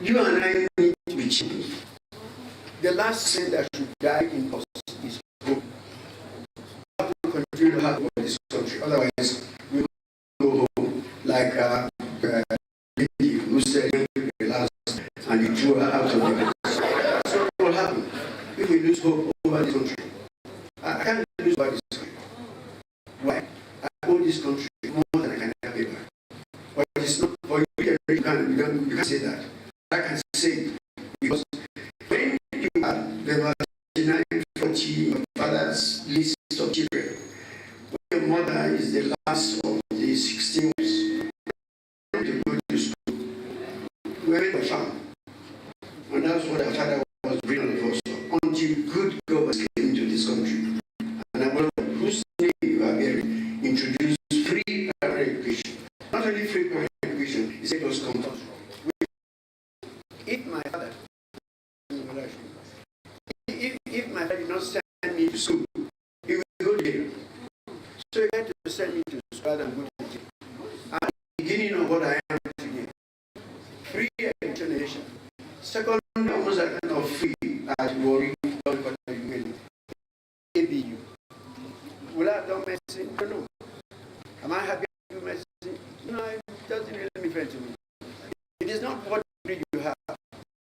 you and I need to be changed. The last thing that should die in us is hope. We have to continue to have this country. Otherwise, we will go home like lady who said the last and you threw her out of the house. That's what will happen if we lose hope over this country. I can't lose over this country. Why? I owe this country more than I can pay back. But it's not for you. You can't say that. I can say it because when you have the 40 your father's list of children, when your mother is the last of the 16 years, to go to school, we went to farm. And that's what our father was bringing us until good government came into this country. And I wonder whose name you are bearing introduced free primary education. Not only free primary education, he said it was compulsory. If my father did not send me to school, he would go to jail. So he had to send me to school and go to jail. I'm the beginning of what I am today. Free education. Second, almost a kind of free as worry. ABU. Will I have done medicine? No. Am I happy to do medicine? No, it doesn't really matter to me. It is not what you have.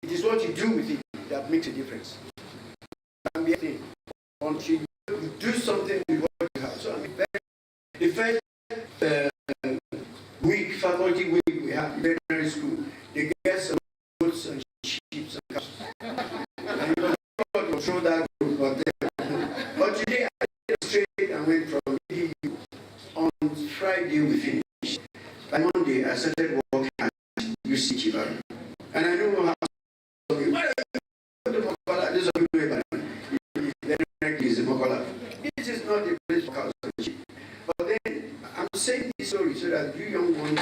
It is what you do with it that makes a difference. Until you do something with what you have. So the first week, faculty week we have in veterinary school, they get some goats and sheep and cows. And you don't control that group, but today I went straight and went from EDU. On Friday we finished. And Monday I started working at UC Chibaru. And I don't know how this is not the place for cows and sheep. But then I'm saying this story so that you young ones,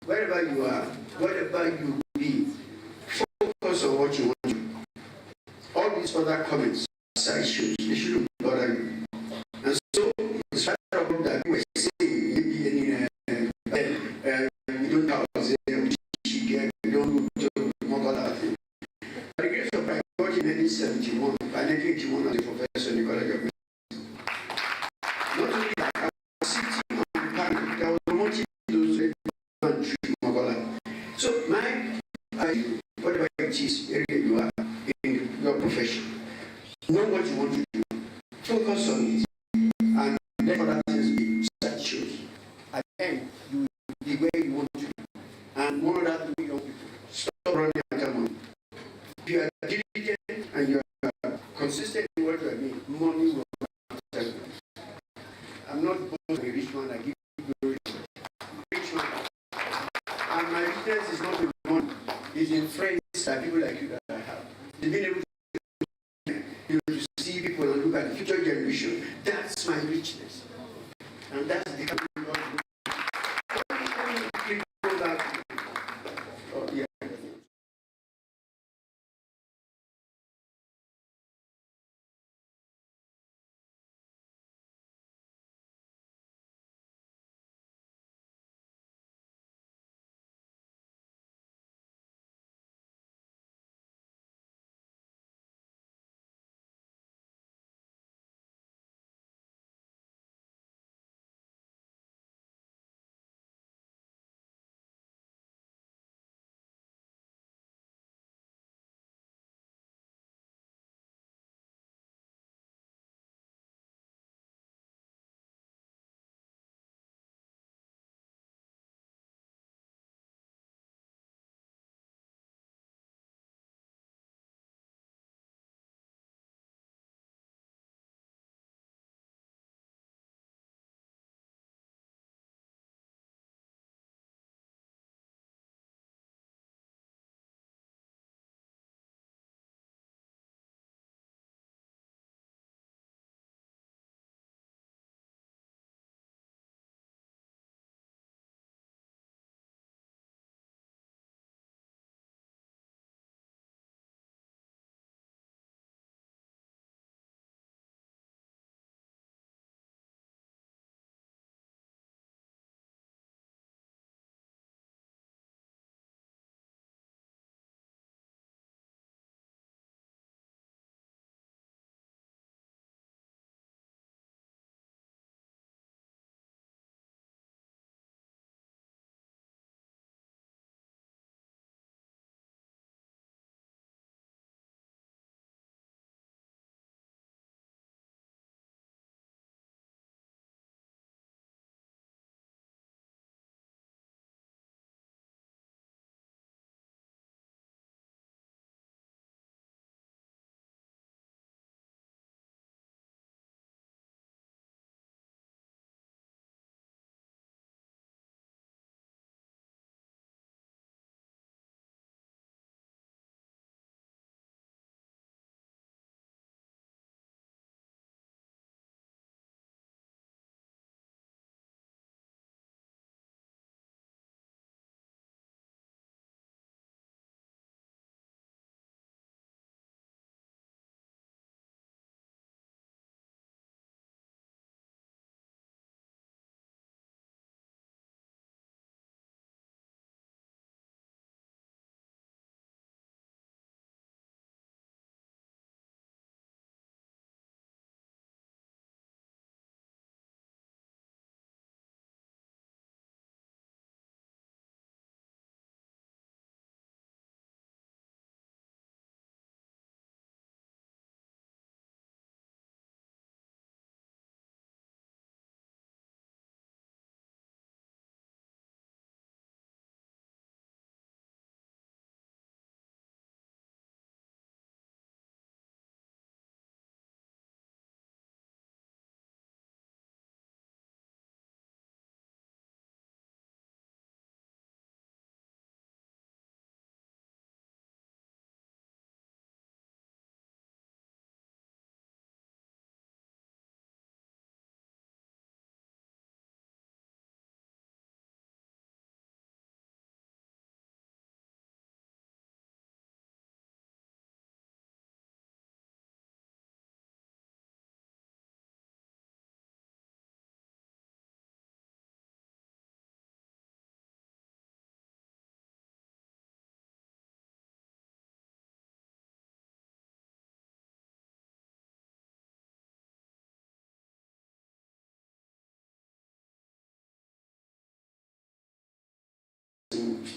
wherever you are, wherever you be, focus on what you want to do. All these other comments, side shows, they shouldn't bother you. And so it's right about that you were saying maybe we don't have we don't do more other things. By the grace of God, in 1971, by 1981 as a professor in the College of Medicine. Not only that, I was sitting on the panel that was promoting those and treat Mogola. So my, whatever it is, area you are in your profession, know what you want to do, focus on it, and let other things be side shows. At the end, you will be where you want to be. And one other thing, young people, stop running after money. If you are diligent and you are consistent in what you are doing, money will come. I'm not born a rich man, I give you glory. Rich man. And my richness is not in money, it's in friends and people like you that I have. They've been able to see people and look at the future generation. That's my richness. And that's the kind of people that, oh, yeah.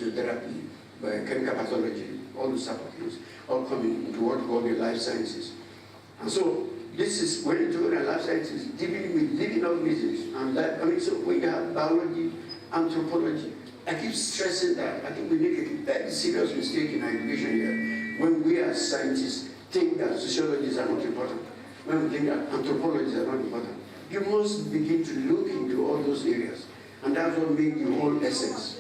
physiotherapy, chemical pathology, all those type of things, all coming into what we call the life sciences. And so this is when you talk about life sciences, dealing with living organisms and life. I mean, so when you have biology, anthropology, I keep stressing that. I think we make a very serious mistake in our education here when we as scientists think that sociologists are not important, when we think that anthropologists are not important. You must begin to look into all those areas, and that's what makes the whole essence.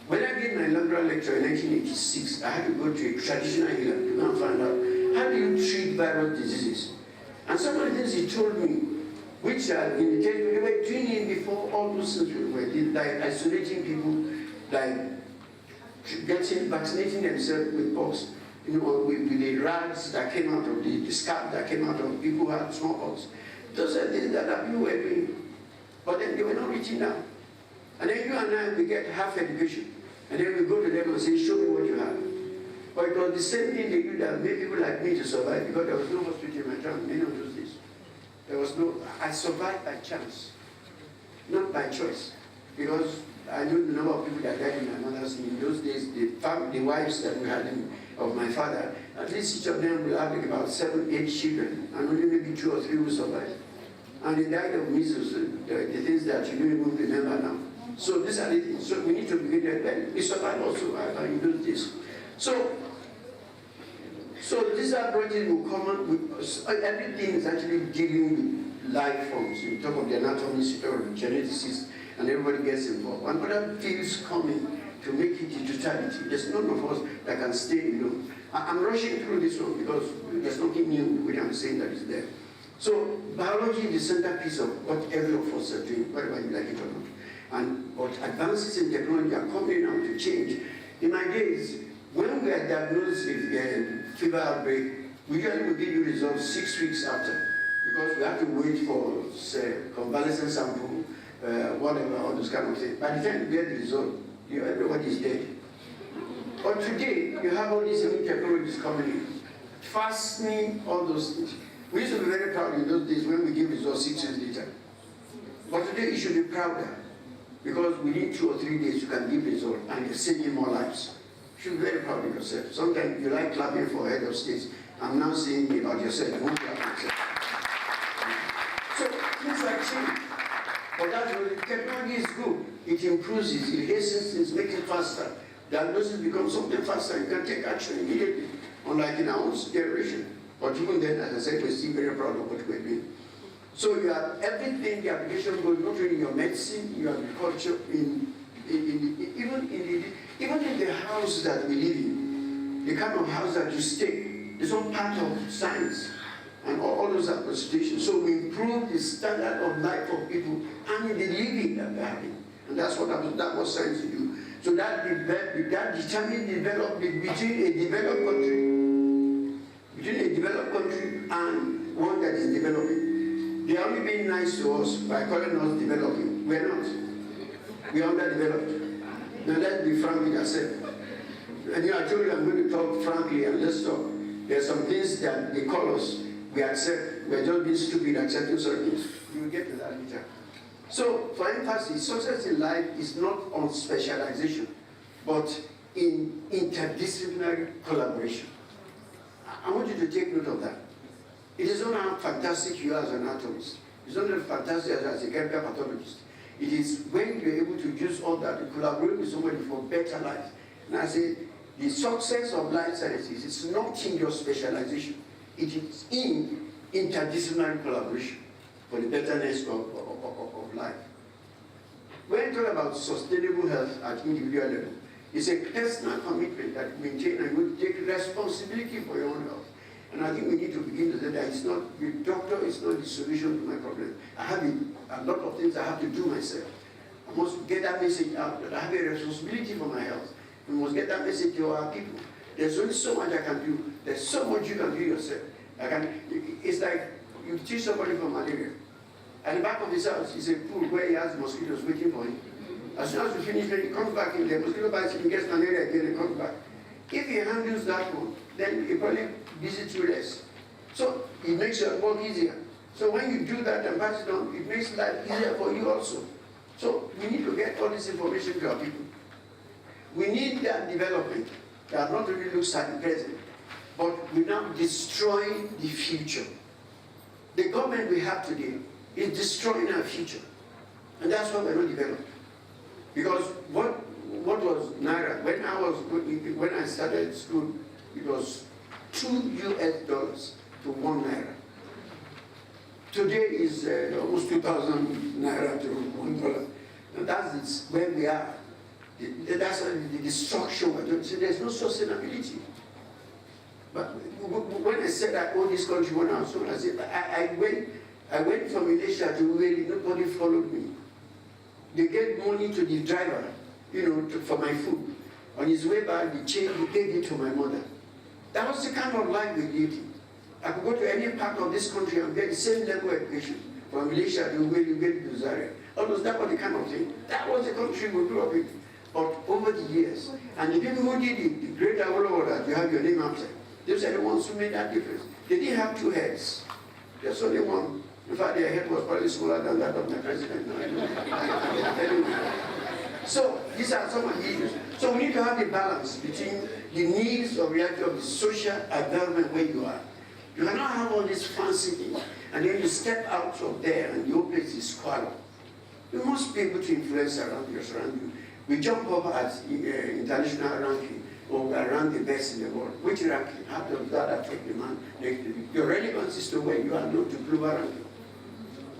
When I did my inaugural lecture in 1986, I had to go to a traditional healer to go and find out, how do you treat viral diseases? And some of the things he told me, which are indicated, they were doing it before all those things were did, like isolating people, like vaccinating themselves with pox, with the rags that came out of the scab that came out of people who had smallpox. Those are things that people were doing, but then they were not reaching out. And then you and I, we get half education, and then we go to them and say, show me what you have. But it was the same thing they do that made people like me to survive, because there was no hospital in my town many of those days. There was no, I survived by chance, not by choice. Because I know the number of people that died in my mother's in those days, the wives that we had of my father, at least each of them will have like about 7, 8 children, and only maybe 2 or 3 will survive. And they died of measles, the things that you don't even remember now. So these are the things. So we need to begin that. Well, we survived also in those days. So these approaches will come up with everything is actually dealing with life forms. You talk of the anatomist, you talk of the geneticist, and everybody gets involved. And other fields coming to make it in totality. There's none of us that can stay alone. I'm rushing through this one because there's nothing new when I'm saying that is there. So biology is the centerpiece of what every of us are doing, whether you like it or not. But advances in technology are coming now to change. In my days, when we are diagnosed with a fever outbreak, we usually will give you results 6 weeks after, because we have to wait for, say, convalescent sample, whatever, all those kind of things. By the time you get the result, everybody is dead. But today, you have all these new technologies coming in, fastening all those things. We used to be very proud in those days when we give results 6 years later. But today, you should be prouder, because within 2 or 3 days, you can give result and you're saving more lives. You should be very proud of yourself. Sometimes you like clapping for head of state. I'm now saying about yourself. You won't clap yourself. So things are changing. But that's really, technology is good. It improves it, it hastens things, makes it faster. Diagnosis becomes something faster. You can take action immediately, unlike in our own generation. But even then, as I said, we're still very proud of what we're doing. So you have everything, the application goes not only in your medicine, your agriculture, even in the house that we live in, the kind of house that you stay, is all part of science and all those situations. So we improve the standard of life of people and in the living that they're having. And that's what science do. So that determines development between a developed country and one that is developing. They are only being nice to us by calling us developing. We're not. We're underdeveloped. Now let's be frank with ourselves. And I told you I'm going to talk frankly and let's talk. There are some things that they call us, we accept. We're just being stupid accepting certain things. You will get to that later. So, for emphasis, success in life is not on specialization, but in interdisciplinary collaboration. I want you to take note of that. It is not how fantastic you are as an anatomist. It's not as fantastic as a chemical pathologist. It is when you're able to use all that to collaborate with somebody for better life. And I say, the success of life sciences is not in your specialization. It is in interdisciplinary collaboration for the betterness of life. When you talk about sustainable health at individual level, it's a personal commitment that you maintain and you take responsibility for your own health. And I think we need to begin to say that it's not, the doctor is not the solution to my problem. I have a lot of things I have to do myself. I must get that message out that I have a responsibility for my health. We must get that message to our people. There's only so much I can do. There's so much you can do yourself. It's like you teach somebody for malaria. At the back of his house is a pool where he has mosquitoes waiting for him. As soon as you finish, when he comes back in there, mosquito bites him, he gets malaria again, and comes back. If he handles that one, then he probably visits you less. So it makes your work easier. So when you do that and pass it on, it makes life easier for you also. So we need to get all this information to our people. We need that development that not only looks at the present, but we now destroy the future. The government we have today is destroying our future. And that's why we're not developed. Because what was Naira? When I started school, it was $2 US to 1 Naira. Today is almost 2,000 Naira to $1. And that's where we are. That's the destruction we're doing. So there's no sustainability. But when I said I own this country when I was young, I said I went from Ile-Ife to Uweli, nobody followed me. They gave money to the driver, for my food. On his way back, he gave it to my mother. That was the kind of life we lived. I could go to any part of this country and get the same level of education. From Ile-Ife to Uweli, to Zaria. That was the kind of thing. That was the country we grew up in. But over the years, and the people who did it, the great Awolowo that you have your name after, those are the ones who made that difference. They didn't have two heads. There's only one. In fact, their head was probably smaller than that of my president. So these are some of the issues. So we need to have a balance between the needs of reality of the social environment where you are. You cannot have all these fancy things, and then you step out of there and your place is squalor. You must be able to influence around you. We jump up at international ranking or around the best in the world. Which ranking? How does that affect the man next to you? Your relevance is to where you are, not to global ranking.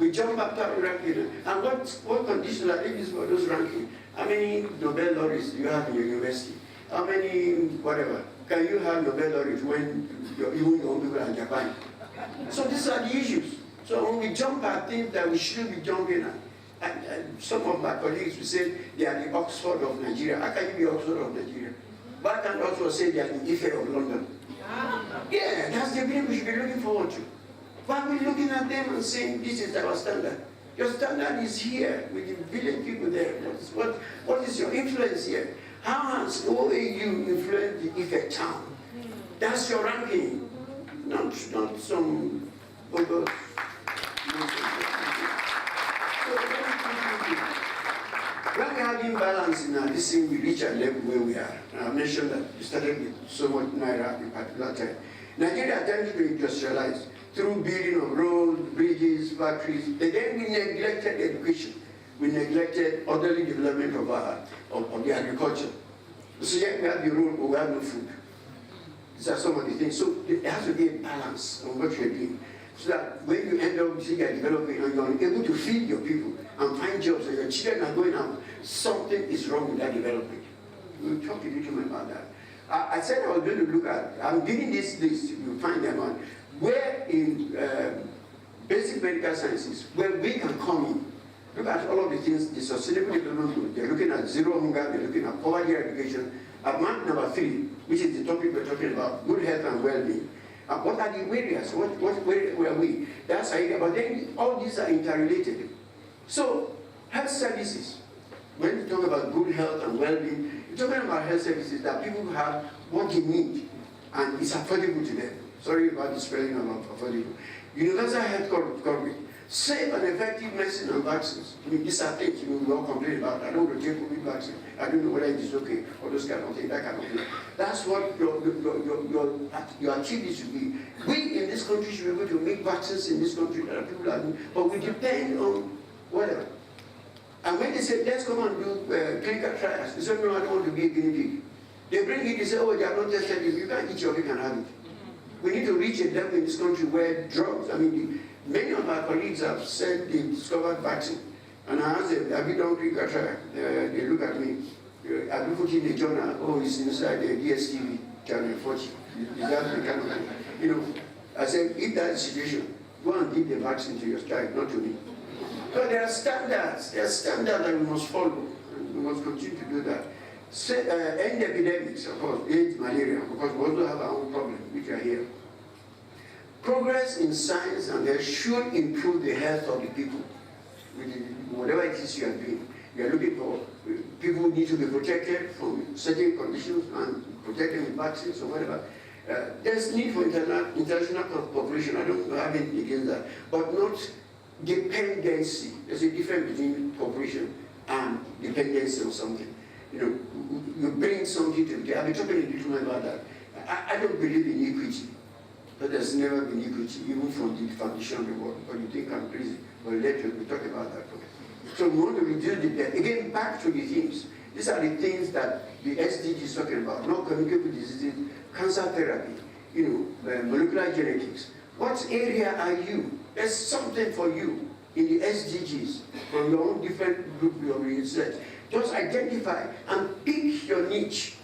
We jump up that ranking, and what conditions are they used for those rankings? How many Nobel laureates do you have in your university? How many, whatever, can you have Nobel laureates when even your own people are in Japan? So these are the issues. So when we jump at things that we shouldn't be jumping at, and some of my colleagues will say they are the Oxford of Nigeria. How can you be Oxford of Nigeria? But I can also say they are the Ile-Ife of London. Yeah, that's the thing we should be looking forward to. Why are we looking at them and saying this is our standard? Your standard is here with the village people there. What is your influence here? How has OAU influenced the Ife town? That's your ranking, not some other. When we have imbalance in this thing, we reach a level where we are. And I mentioned that we started with so much Naira in particular time. Nigeria attempted to industrialize through building of roads, bridges, factories. Then we neglected education. We neglected orderly development of the agriculture. So yet we have the road, but we have no food. These are some of the things. So there has to be a balance on what you're doing. So that when you end up seeing a development and you're able to feed your people and find jobs and your children are going out, something is wrong with that development. We'll talk a little bit about that. I said I was going to look at, I'm giving this list, you'll find them on, where in basic medical sciences, where we can come in, look at all of the things, the sustainable development goals. They're looking at zero hunger, they're looking at poverty eradication. At mark number 3, which is the topic we're talking about, good health and well-being. What are the areas? Where are we? That's idea. But then all these are interrelated. So health services, when you talk about good health and well-being, you're talking about health services that people have what they need and it's affordable to them. Sorry about the spelling of affordable. Universal health coverage, safe and effective medicine and vaccines. I mean, these are things we all complain about. I don't want to take COVID vaccine. I don't know whether it is okay, or those kind of things, that kind of thing. That's what your activity should be. We in this country should be able to make vaccines in this country that people are doing, but we depend on whatever. And when they say, let's come and do clinical trials, they say, no, I don't want to be a guinea pig. They bring it, they say, oh, they have not tested it. You can't eat your cake and have it. We need to reach a level in this country where drugs, many of our colleagues have said they discovered vaccine. And I ask them, have you done clinical trial? They look at me. Have you put in the journal? Oh, it's inside the DSTV channel 40. Is that the kind of thing? I said, if that's the situation, go and give the vaccine to your child, not to me. So there are standards. There are standards that we must follow. And we must continue to do that. End epidemics, of course, AIDS, malaria, because we also have our own problem, which are here. Progress in science and health should improve the health of the people. Whatever it is you are doing, you are looking for people who need to be protected from certain conditions and protected with vaccines or whatever. There's need for international cooperation. I don't have anything against that, but not dependency. There's a difference between cooperation and dependency on something. you bring something to the, I've been talking a little more about that. I don't believe in equity, but there's never been equity, even from the foundation of the world. But you think I'm crazy, but later we'll talk about that. So we want to reduce the debt. Again, back to the themes. These are the things that the SDG is talking about, non-communicable diseases, cancer therapy, molecular genetics. What area are you? There's something for you in the SDGs from your own different group of research. Just identify and pick your niche.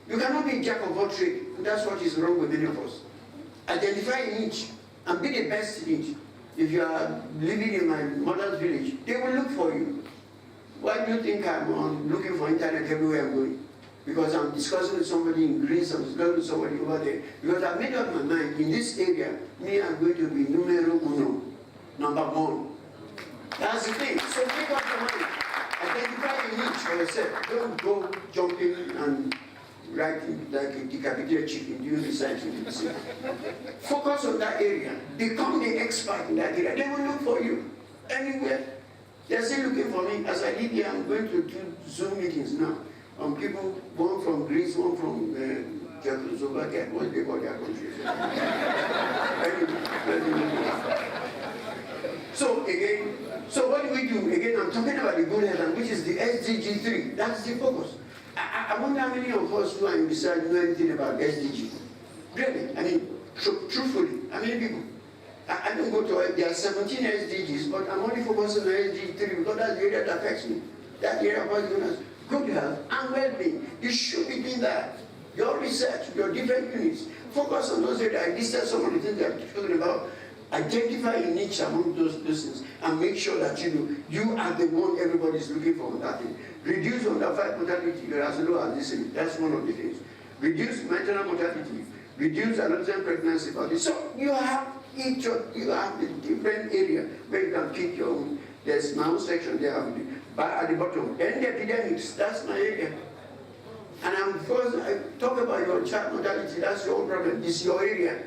You cannot be a jack of all trades. That's what is wrong with many of us. Identify a niche and be the best in it. If you are living in my mother's village, they will look for you. Why do you think I'm looking for internet everywhere I'm going? Because I'm discussing with somebody in Greece, I'm discussing with somebody over there. Because I've made up my mind, in this area, me, I'm going to be numero uno, number one. That's the thing. So make up your mind. Identify a niche for yourself. Don't go jumping and writing like a decapitated chicken, doing research in the city. Focus on that area. Become the expert in that area. They will look for you anywhere. They're still looking for me. As I live here, I'm going to do Zoom meetings now. People, one from Greece, one from Czechoslovakia, what they call their country. So what do we do? Again, I'm talking about the good health, which is the SDG 3. That's the focus. I wonder how many of us who are in research know anything about SDG. Really? I mean, truthfully, how many people? I don't go to it. There are 17 SDGs, but I'm only focusing on SDG 3 because that's the area that affects me. That area about good health and well-being. You should be doing that. Your research, your different units, focus on those areas. I listed some of the things that I'm talking about. Identify a niche among those things and make sure that you are the one everybody is looking for on that thing. Reduce under 5 mortality as low as this thing. That's one of the things. Reduce maternal mortality. Reduce adolescent pregnancy. So you have the different area where you can pick your own. There's my own section there at the bottom. Then the epidemics, that's my area. And I'm first, I talk about your child mortality, that's your own problem, this is your area.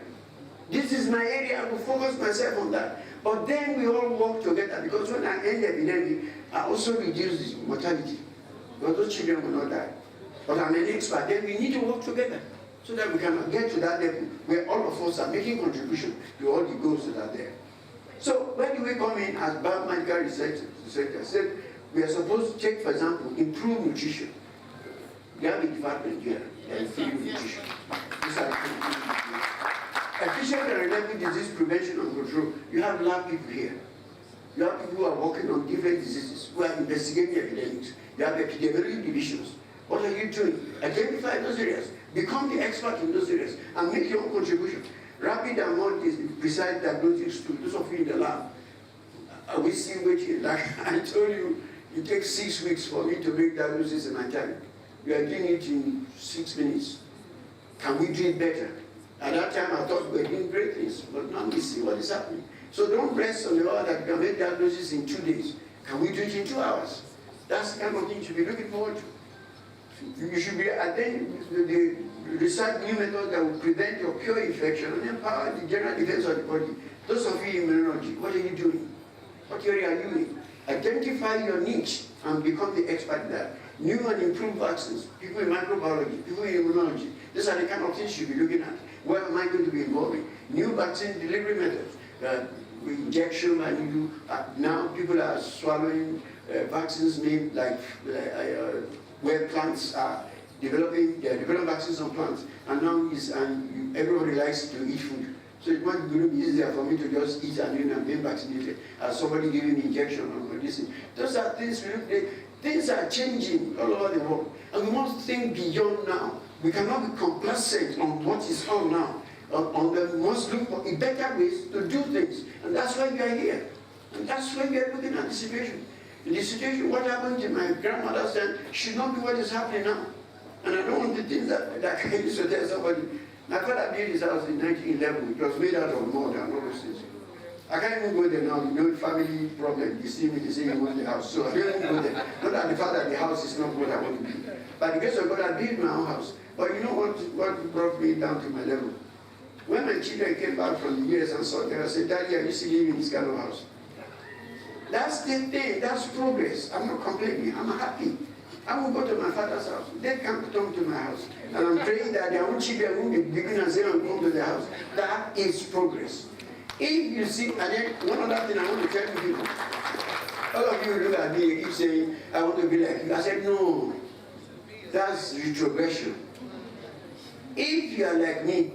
This is my area, I will focus myself on that. But then we all work together because when I end the epidemic, I also reduce the mortality. Because those children will not die. But I'm an expert, then we need to work together so that we can get to that level where all of us are making contribution to all the goals that are there. So where do we come in as biomedical research? I said we are supposed to take, for example, improve nutrition. We have a department here that improve nutrition. These are efficient and reliable disease prevention and control. You have lab people here. You have people who are working on different diseases, who are investigating epidemics. You have epidemiology divisions. What are you doing? Identify those areas. Become the expert in those areas and make your own contribution. Rapid and more precise diagnostics to those of you in the lab. Are we still waiting? Like I told you, it takes 6 weeks for me to make diagnosis in my time. We are doing it in 6 minutes. Can we do it better? At that time, I thought we were doing great things, but now we see what is happening. So don't rest on the law that we can make diagnosis in 2 days. Can we do it in 2 hours? That's the kind of thing you should be looking forward to. You should be attending the research new methods that will prevent or cure infection and empower the general defense of the body. Those of you in immunology, what are you doing? What area are you in? Identify your niche and become the expert in that. New and improved vaccines, people in microbiology, people in immunology. These are the kind of things you should be looking at. Where am I going to be involving? New vaccine delivery methods. Injection, now people are swallowing vaccines made like where plants are developing, they are developing vaccines on plants, and now everybody likes to eat food. So it might be easier for me to just eat and drink and being vaccinated as somebody giving me injection or medicine. Those are things things are changing all over the world, and we must think beyond now. We cannot be complacent on what is on now. We must look for better ways to do things, and that's why we are here. And that's why we are looking at the situation. In the situation, what happened to my grandmother said should not be what is happening now. And I don't want the things that I used to tell somebody. My father built his house in 1911. It was made out of mud and all those things. I can't even go there now. You know, family problem. You see me, they say you want the house. So I don't even go there. Not that the fact that the house is not what I want to be. By the grace of God, I built my own house. But you know what brought me down to my level? When my children came back from the US and saw them, I said, Daddy, are you still living in this kind of house? That's the thing. That's progress. I'm not complaining. I'm happy. I will go to my father's house. They can't come to my house. And I'm praying that their own children won't begin and say, I'm going to the house. That is progress. If you see, and then one other thing I want to tell you people, all of you look at me and keep saying, I want to be like you. I said, no, that's retrogression. If you are like me,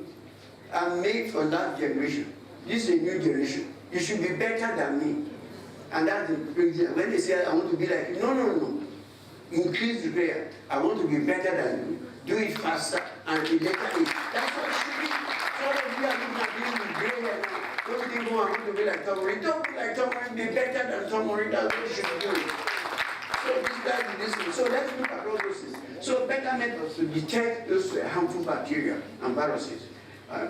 I'm made for that generation. This is a new generation. You should be better than me. And that's the reason. When they say, I want to be like you, no. Increase the prayer. I want to be better than you. Do it faster and be better. That's what it should be. So all of you are looking at me with gray hair now. Don't think, oh, I want to be like Tomori. Don't be like Tomori. Be better than Tomori. That's what you should do. So this thing. So let's look at all those things. So better methods to detect those harmful bacteria and viruses.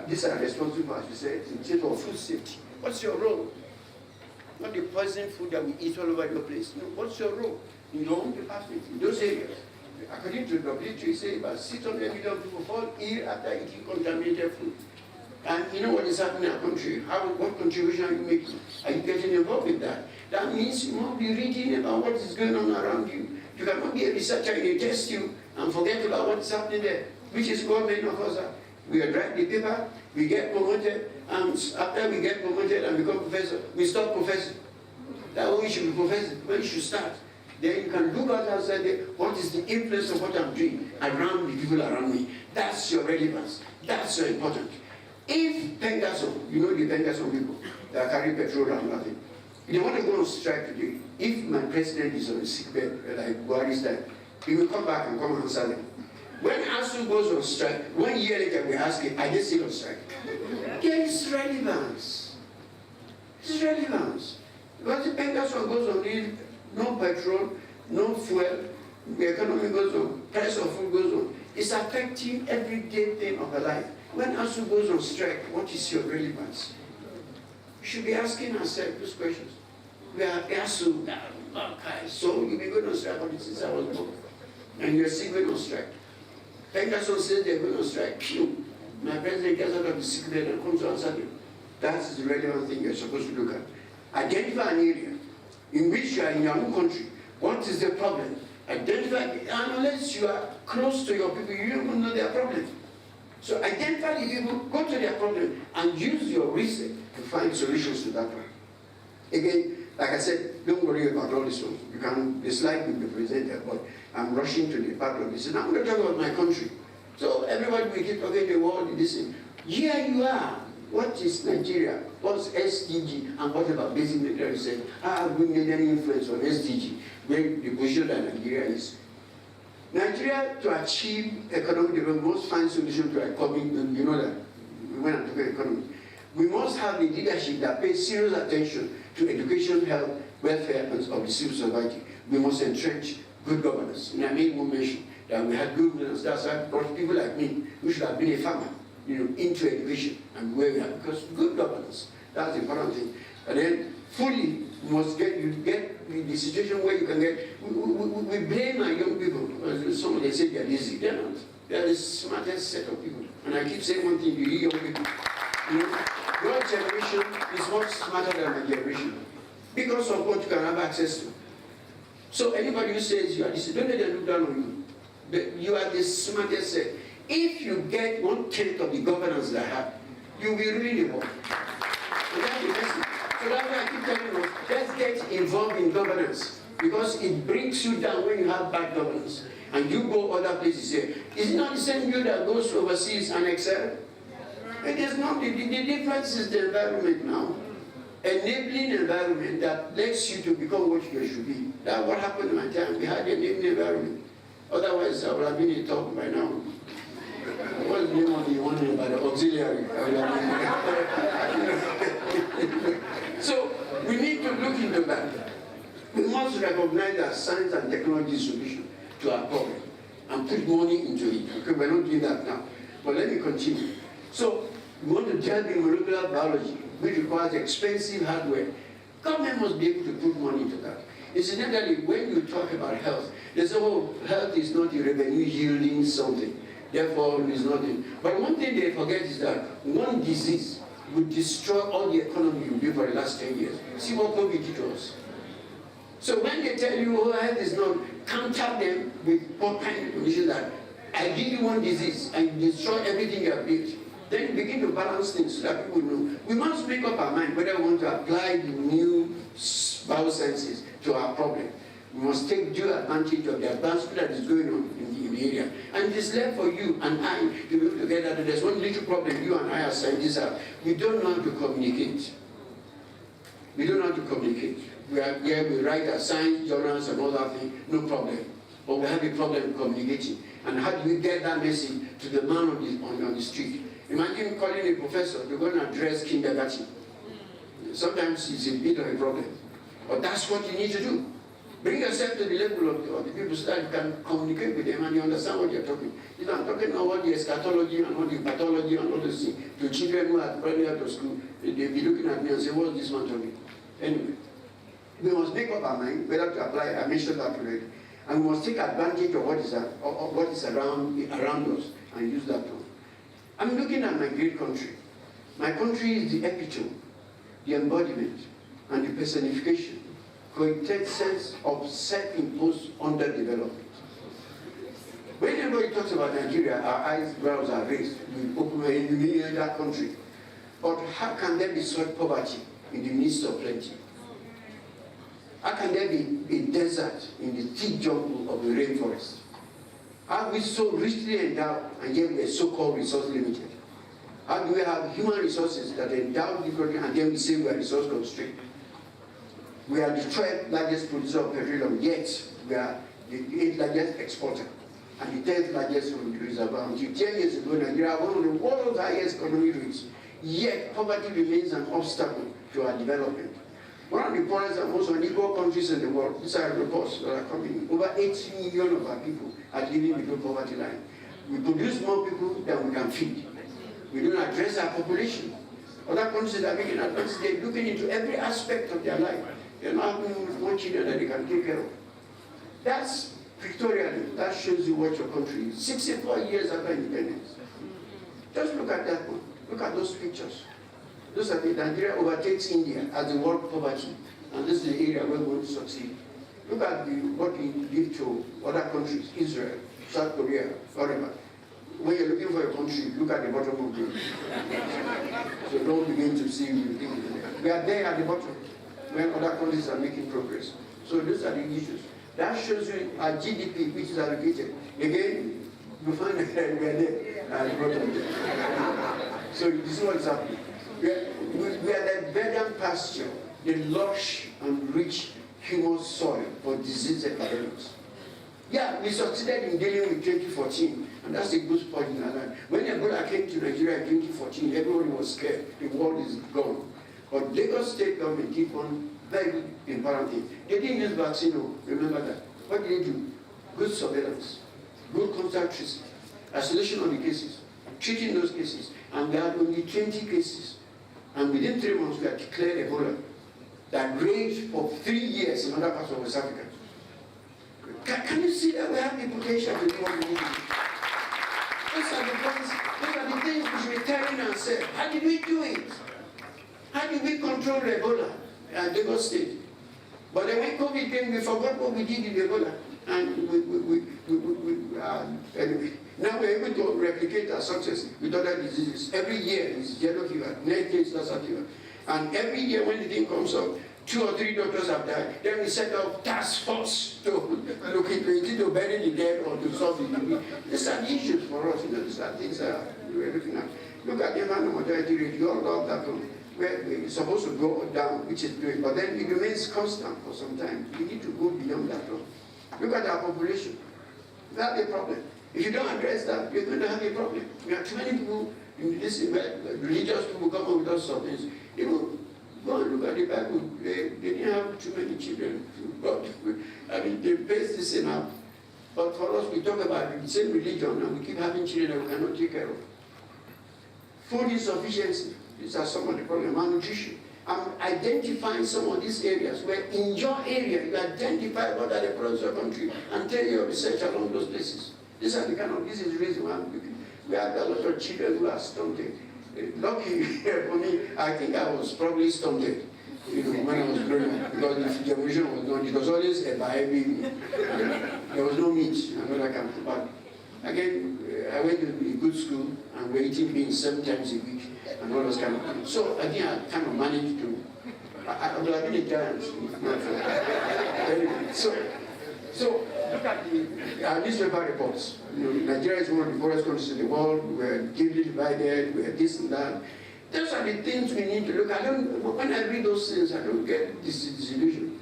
These are responsible, as we said, in terms of food safety. What's your role? Not the poison food that we eat all over the place. No, what's your role in your own department, in those areas? According to WHO, it says about 600 million people fall ill after eating contaminated food. And you know what is happening in our country? What contribution are you making? Are you getting involved with that? That means you must be reading about what is going on around you. You cannot be a researcher in a test tube and forget about what is happening there, which is what many of us are. We write the paper, we get promoted, and after we get promoted and become professor, we stop professing. That's when we should be professing, when you should start. Then you can look out outside there, what is the influence of what I'm doing around the people around me. That's your relevance. That's your important. If Pengason, you know the Pengason people that carry petrol and nothing, they want to go on strike today. If my president is on a sick bed, like Buhari's time, he will come back and come and answer them. When ASU goes on strike, 1 year later we ask him, are they still on strike? There is relevance. It's relevance. Because the Pengason goes on, no petrol, no fuel, the economy goes on, price of food goes on. It's affecting everyday thing of the life. When ASU goes on strike, what is your relevance? We should be asking ourselves those questions. We are ASU, so you'll be going on strike since I was born. And you're still going on strike. Pengason says they're going on strike. Phew. My president gets out of the sick bed and comes to answer them. That's the relevant thing you're supposed to look at. Identify an area in which you are in your own country. What is the problem? Identify, and unless you are close to your people, you don't know their problem. So identify the people, go to their problem, and use your research to find solutions to that problem. Again, like I said, don't worry about all this ones. You can, the slide will be presented, but I'm rushing to the part of this. And I'm going to talk about my country. So everybody will keep talking the world, this thing. Here you are. What is Nigeria? What's SDG? And what about basic military research? How have we made any influence on SDG? Where the position that Nigeria is? Nigeria, to achieve economic development, must find solution to economic, you know that, when I'm talking economy. We must have a leadership that pays serious attention to education, health, welfare of the civil society. We must entrench good governance. And I made one mention that we had good governance. That's why brought people like me, who should have been a farmer, into education and where we are, because good governance, that's the important thing. And then fully you must get the situation where you can get, we blame our young people. Some of them say they're lazy. They're not. They're the smartest set of people. And I keep saying one thing, you young people, your generation is much smarter than my generation because of what you can have access to. So anybody who says you are this, don't let them look down on you. But you are the smartest set. If you get 1/10 of the governance that I have, you will really work. So that's the message. So that's why I keep telling you, let's get involved in governance, because it brings you down when you have bad governance. And you go other places here. Is it not the same you that goes overseas and excel? It is not. The difference is the environment now. Enabling environment that lets you to become what you should be. That's what happened in my time. We had an enabling environment. Otherwise, I would have been a top by now. What's the name of the one by the auxiliary? So we need to look into that. We must recognize that science and technology is solution to our problem and put money into it. Okay, we're not doing that now. But let me continue. So we want to delve in molecular biology, which requires expensive hardware. Government must be able to put money into that. Incidentally, when you talk about health, they say, oh, health is not a revenue yielding something. Therefore, it's nothing. But one thing they forget is that one disease would destroy all the economy you built for the last 10 years. See what COVID did to us. So when they tell you, oh, health is not, counter them with all kind of conditions that I give you one disease and you destroy everything you have built. Then you begin to balance things so that people know. We must make up our mind whether we want to apply the new biosciences to our problem. We must take due advantage of the advancement that is going on in the area. And it is left for you and I to be able to get that. There's one little problem you and I as scientists have. We don't know how to communicate. We don't know how to communicate. We write our science journals and all that thing, no problem. But we have a problem communicating. And how do we get that message to the man on the street? Imagine calling a professor to go and address kindergarten. Sometimes it's a bit of a problem. But that's what you need to do. Bring yourself to the level of the people so that you can communicate with them and you understand what you're talking. You know, I'm talking about the eschatology and all the pathology and all those things. To children who are probably out of school, they'll be looking at me and say, what's this man talking? Anyway, we must make up our mind whether to apply. I mentioned that already. And we must take advantage of what is around us and use that tool. I'm looking at my great country. My country is the epitome, the embodiment, and the personification, quintessence of self-imposed underdevelopment. When everybody talks about Nigeria, our eyebrows are raised. We open that country. But how can there be such poverty in the midst of plenty? How can there be a desert in the thick jungle of the rainforest? How are we so richly endowed and yet we are so-called resource limited? How do we have human resources that endow the country and then we say we are resource constrained? We are the 12th largest producer of petroleum, yet we are the 8th largest exporter and the 10th largest from the reservoir. Until 10 years ago, Nigeria was one of the world's highest economic rates, yet poverty remains an obstacle to our development. One of the poorest and most unequal countries in the world, these are reports that are coming in. Over 8 million of our people are living below poverty line. We produce more people than we can feed. We don't address our population. Other countries are making advances. They're looking into every aspect of their life. They're not having more children that they can take care of. That's pictorially, that shows you what your country is. 64 years after independence. Just look at that one. Look at those pictures. Those are the Nigeria overtakes India as the world poverty, and this is the area where we want to succeed. Look at what we give to other countries, Israel, South Korea, whatever. When you're looking for a country, look at the bottom of the so don't begin to see we are there at the bottom when other countries are making progress. So those are the issues. That shows you our GDP, which is allocated. Again, you find that we are there at the bottom. So this is what is happening. We are the verdant pasture, the lush and rich humus soil for disease epidemics. Yeah, we succeeded in dealing with 2014, and that's a good spot in our life. When Ebola came to Nigeria in 2014, everybody was scared. The world is gone. But Lagos State government did one very important thing. They didn't use vaccine, remember that. What did they do? Good surveillance, good contact tracing, isolation of the cases, treating those cases, and we had only 20 cases. And within 3 months, we had declared Ebola that raged for 3 years in other parts of West Africa. Can you see that we have the potential to do what we need to do? Those are the things we should be telling ourselves. How did we do it? How did we control Ebola at Lagos State? But then when COVID came, we forgot what we did in Ebola. And anyway, now we're able to replicate our success with other diseases. Every year is yellow fever, next year is Lassa fever. And every year when the thing comes up, 2 or 3 doctors have died. Then we set up task force to look into it, to bury the dead or to solve the disease. These are the issues for us. These are things that we're looking at. Look at the amount of mortality rate. You all love that one. Where it's supposed to go down, which is doing, but then it remains constant for some time. We need to go beyond that one. Look at our population. We have a problem. If you don't address that, you're going to have a problem. We have too many people in this religious people come up with us some things. People go and look at the Bible. They didn't have too many children. But I mean, they base this in up. But for us, we talk about the same religion and we keep having children that we cannot take care of. Food insufficiency. These are some of the problems. Malnutrition. I'm identifying some of these areas where in your area you identify what are the problems of your country and tell your research along those places. This is the reason why I'm looking. We have a lot of children who are stunted. Lucky for me, I think I was probably stunted. when I was growing up, because the generation was not, it was always a baby. There was no meat and all that kind of thing. But again, I went to a good school and we're eating beans 7 times a week and all those kind of things. So I think I kind of managed to, although I've been a giant, anyway, so look at our newspaper reports. Nigeria is one of the poorest countries in the world. We're deeply divided. We're this and that. Those are the things we need to look at. When I read those things, I don't get disillusion.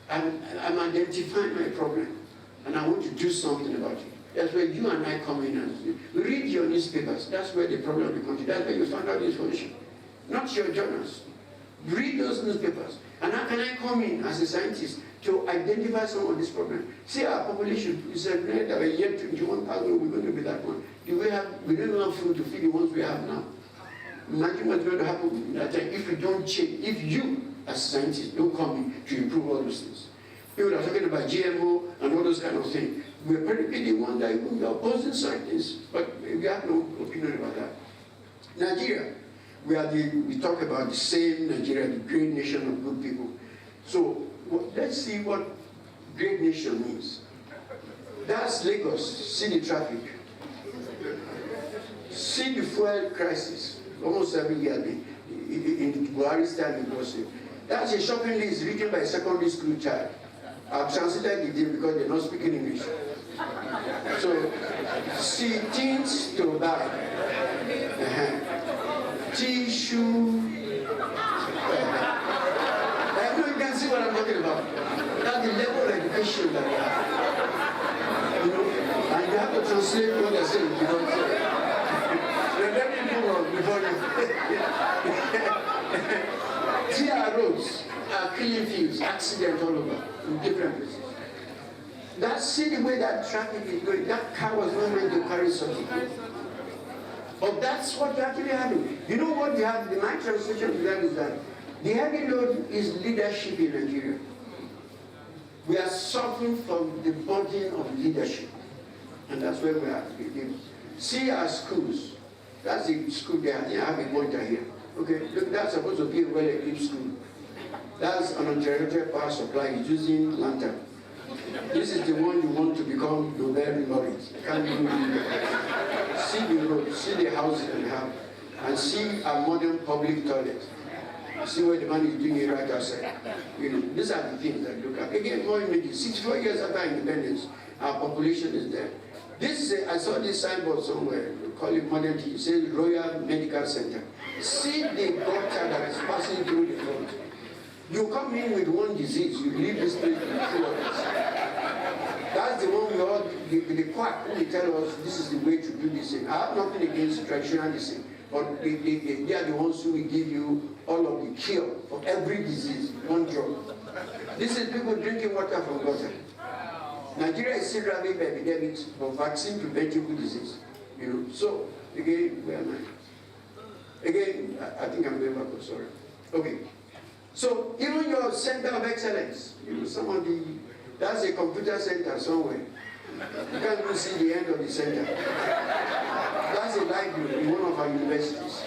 I'm identifying my problem, and I want to do something about it. That's where you and I come in and read your newspapers. That's where the problem of the country. That's where you find out the information, not your journals. Read those newspapers. And how can I come in as a scientist to identify some of this problem? See our population. You said that we're yet 21,000, we're going to be that one. We don't even have food to feed the ones we have now. Imagine what's going to happen in that time if we don't change, if you as scientists don't come in to improve all those things. People are talking about GMO and all those kind of things. We're probably the one that we are opposing scientists, but we have no opinion about that. Nigeria. We talk about the same Nigeria, the great nation of good people. So let's see what great nation means. That's Lagos. See the traffic. See the fuel crisis. Almost every year in Buhari's time it was. That's a shopping list written by a secondary school child. I've translated it because they're not speaking English. So see things to buy. Tissue. I know you can see what I'm talking about. That's the level of education that we have. And you have to translate what they're saying because they're very poor before you. See our roads are killing fields, accidents all over in different places. See the way that traffic is going. That car was not meant to carry such a thing. But that's what you're actually having. You know what you have? My translation to that is that the heavy load is leadership in Nigeria. We are suffering from the burden of leadership. And that's where we are. See our schools. That's the school there. I have a pointer here. Okay, look, that's supposed to be a well-equipped school. That's an uninterrupted power supply. It's using lantern. This is the one you want to become Nobel laureate. Can't do it. See the road, see the houses we have, and see a modern public toilet. See what the man is doing it right outside. These are the things that look at. Again, more immediately, 64 years after independence, our population is there. I saw this signboard somewhere, we call it modern tea. It says Royal Medical Center. See the doctor that is passing through the front. You come in with one disease, you leave this place with 2 others. That's the one we all, the quack who tell us this is the way to do this thing. I have nothing against traditionalism, but they are the ones who will give you all of the cure for every disease, one drug. This is people drinking water from gutter. Nigeria is still ravaged by epidemics of vaccine preventable disease. So again, where am I? Again, I think I'm going back. Sorry. Okay. So even your center of excellence, that's a computer center somewhere. You can't even see the end of the center. That's a library in one of our universities.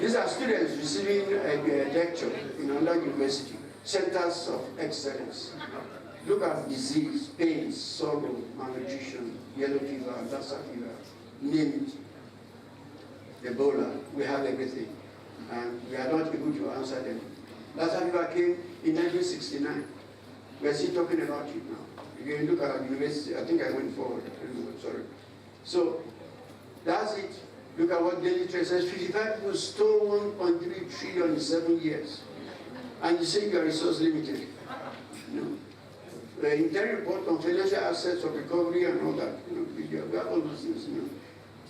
These are students receiving a lecture in another university. Centers of excellence. Look at disease, pain, sorrow, malnutrition, yellow fever, Lassa fever, name it. Ebola, we have everything. And we are not able to answer them. Lassa fever came in 1969. We are still talking about it now. You can look at our university. I think I went forward. Sorry. So that's it. Look at what Daily Trade says. 55 people stole 1.3 trillion in 7 years. And you say you are resource limited. The interim report on financial assets of recovery and all that. We have all those things.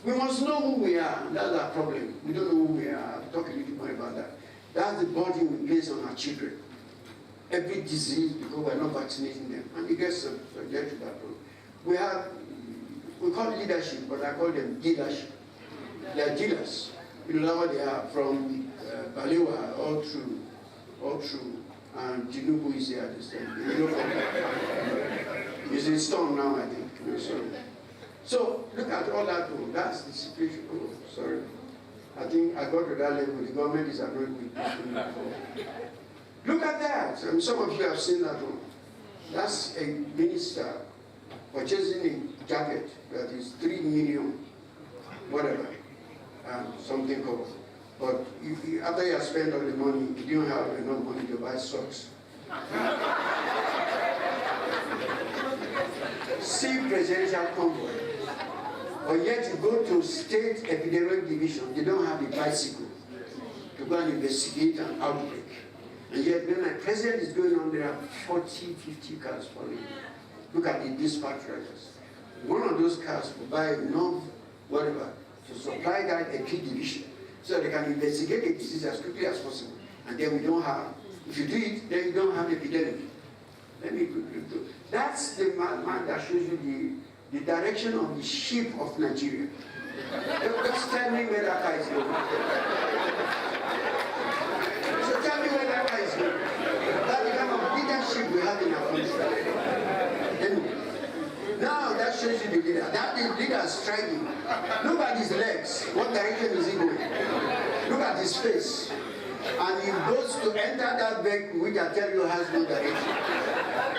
We must know who we are. That's our problem. We don't know who we are. I'll talk a little more about that. That's the burden we place on our children. Every disease because we're not vaccinating them. And it gets subject to that problem. We call it leadership, but I call them dealership. They are dealers. That's what they are from Balewa all through. And Tinubu is here this time. He's in storm now, I think. So look at all that. That's the situation. Oh, sorry. I think I got to that level. The government is annoyed with people. Look at that. And some of you have seen that one. That's a minister purchasing a jacket that is 3 million, whatever, and something covered. But after you have spent all the money, you don't have enough money to buy socks. See presidential convoy. But yet you go to state epidemic division, they don't have a bicycle to go and investigate an outbreak. And yet when my president is going on, there are 40, 50 cars following. Look at the dispatch drivers. One of those cars will buy enough, whatever, to supply that EP division so they can investigate the disease as quickly as possible. And then we don't have, if you do it, then you don't have epidemic. Let me quickly. That's the man that shows you the direction of the ship of Nigeria. Just tell me where that guy is going. So tell me where that guy is going. That's the kind of leadership we have in our country. Now that shows you the leader. That the leader is striding. Look at his legs. What direction is he going? Look at his face. And he goes to enter that vehicle which I tell you has no direction.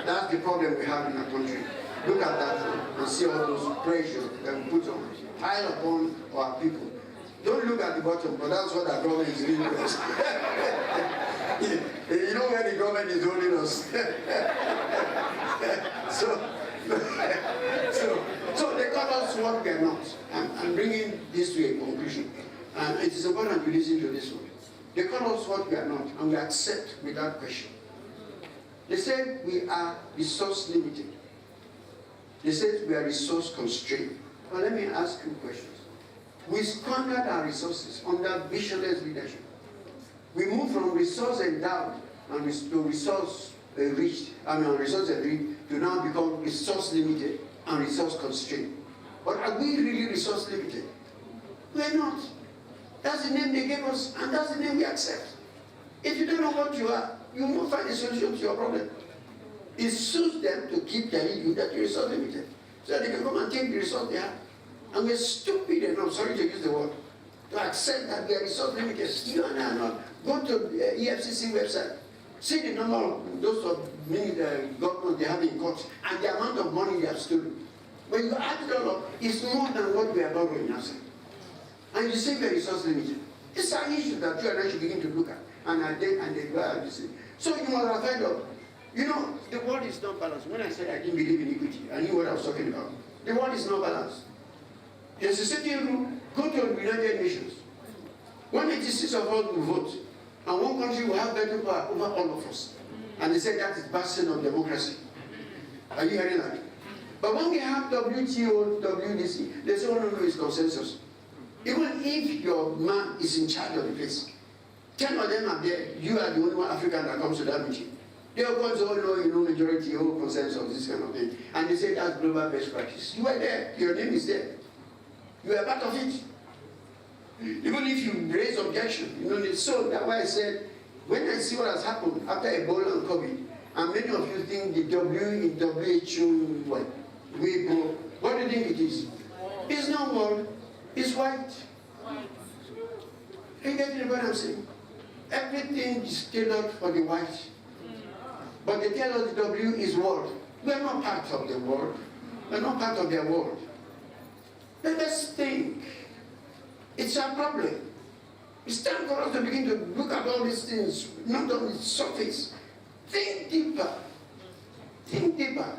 That's the problem we have in our country. Look at that and see all those pressure that we put on, pile upon our people. Don't look at the bottom, but that's what our government is doing to us. You know where the government is holding us. So they call us what we are not. I'm bringing this to a conclusion. And it is important to listen to this one. They call us what we are not, and we accept without question. They said we are resource limited. They said we are resource constrained. But let me ask you questions. We squandered our resources under visionless leadership. We moved from resource endowed and to resource enriched, resource enriched to now become resource limited and resource constrained. But are we really resource limited? We are not. That's the name they gave us, and that's the name we accept. If you don't know what you are, you won't find a solution to your problem. It suits them to keep telling you that you're resource limited, so they can come and take the resource they have. And we're stupid enough, sorry to use the word, to accept that we are resource limited. You and I are not. Go to the EFCC website, see the number of those of government they have in court, and the amount of money they have stolen. When you add it all up, it's more than what we are borrowing outside. And you say we are resource limited. It's an issue that you and I should begin to look at. And they go out and say. So you must have heard of, you know, the world is not balanced. When I said I didn't believe in equity, I knew what I was talking about. The world is not balanced. There's a certain rule, go to the United Nations. 186 of us will vote, and one country will have better power over all of us. And they said that is bastion of democracy. Are you hearing that? But when we have WTO, WDC, they say, oh no, it's consensus. Even if your man is in charge of the place, 10 of them are there, you are the only one African that comes to that meeting. They all go to, oh no, you know, majority, oh, consensus, this kind of thing. And they say that's global best practice. You are there, your name is there. You are part of it. Even if you raise objection, you know, so that's why I said, when I see what has happened after Ebola and COVID, and many of you think the W in WHO, what do you think it is? It's not world, it's white. Are you getting what I'm saying? Everything is tailored for the white. But they tell us the W is world. We are not part of the world. We are not part of their world. Let us think. It's our problem. It's time for us to begin to look at all these things, not on the surface. Think deeper. Think deeper.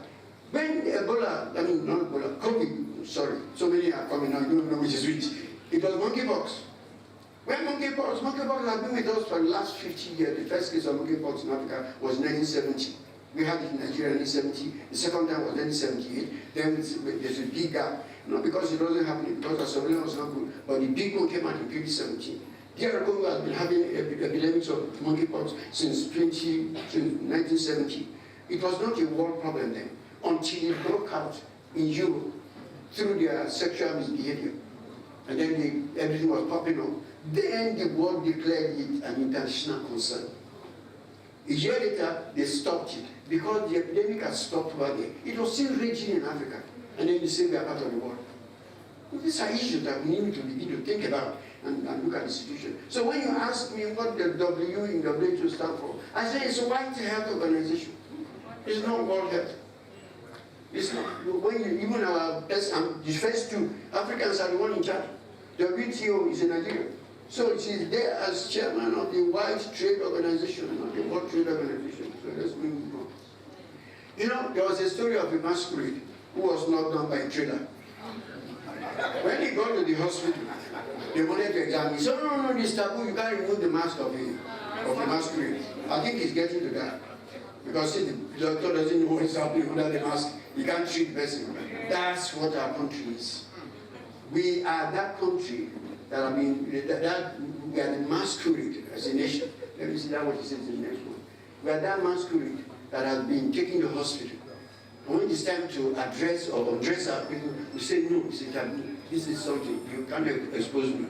When Ebola, not Ebola, COVID, sorry, so many are coming now, you don't know which is which. It was monkeypox. When monkeypox has been with us for the last 50 years. The first case of monkeypox in Africa was 1970. We had it in Nigeria in 1970. The second time was 1978. Then there's a big gap. Not because it wasn't happening, because the surveillance was not good, but the big one came out in 2017. DR Congo has been having epidemics of monkeypox since 1970. It was not a world problem then, until it broke out in Europe through their sexual misbehavior. And then everything was popping up. Then the world declared it an international concern. A year later, they stopped it because the epidemic had stopped over there. It was still raging in Africa. And then they say we are part of the world. These are issues that we need to begin to think about and look at the situation. So when you ask me what the W in WHO stands for, I say it's a White Health Organization. It's not World Health. It's not. When you, even our best, the first two, Africans are the one in charge. The WTO is in Nigeria. So she is there as chairman of the World Trade Organization, not the World Trade Organization. So let's move on. You know, there was a story of a masquerade who was knocked down by a trader. When he got to the hospital, they wanted to examine him. He said, no, this taboo, you can't remove the mask of the masquerade. I think he's getting to that. Because see, the doctor doesn't know what's happening under the mask. He can't treat the person. That's what our country is. We are that country that we are the masquerade as a nation. Let me see that what he says in the next one. We are that masquerade that has been taken to hospital. And when it's time to address or undress our people, we say no, it's a taboo. This is something, you can't expose me.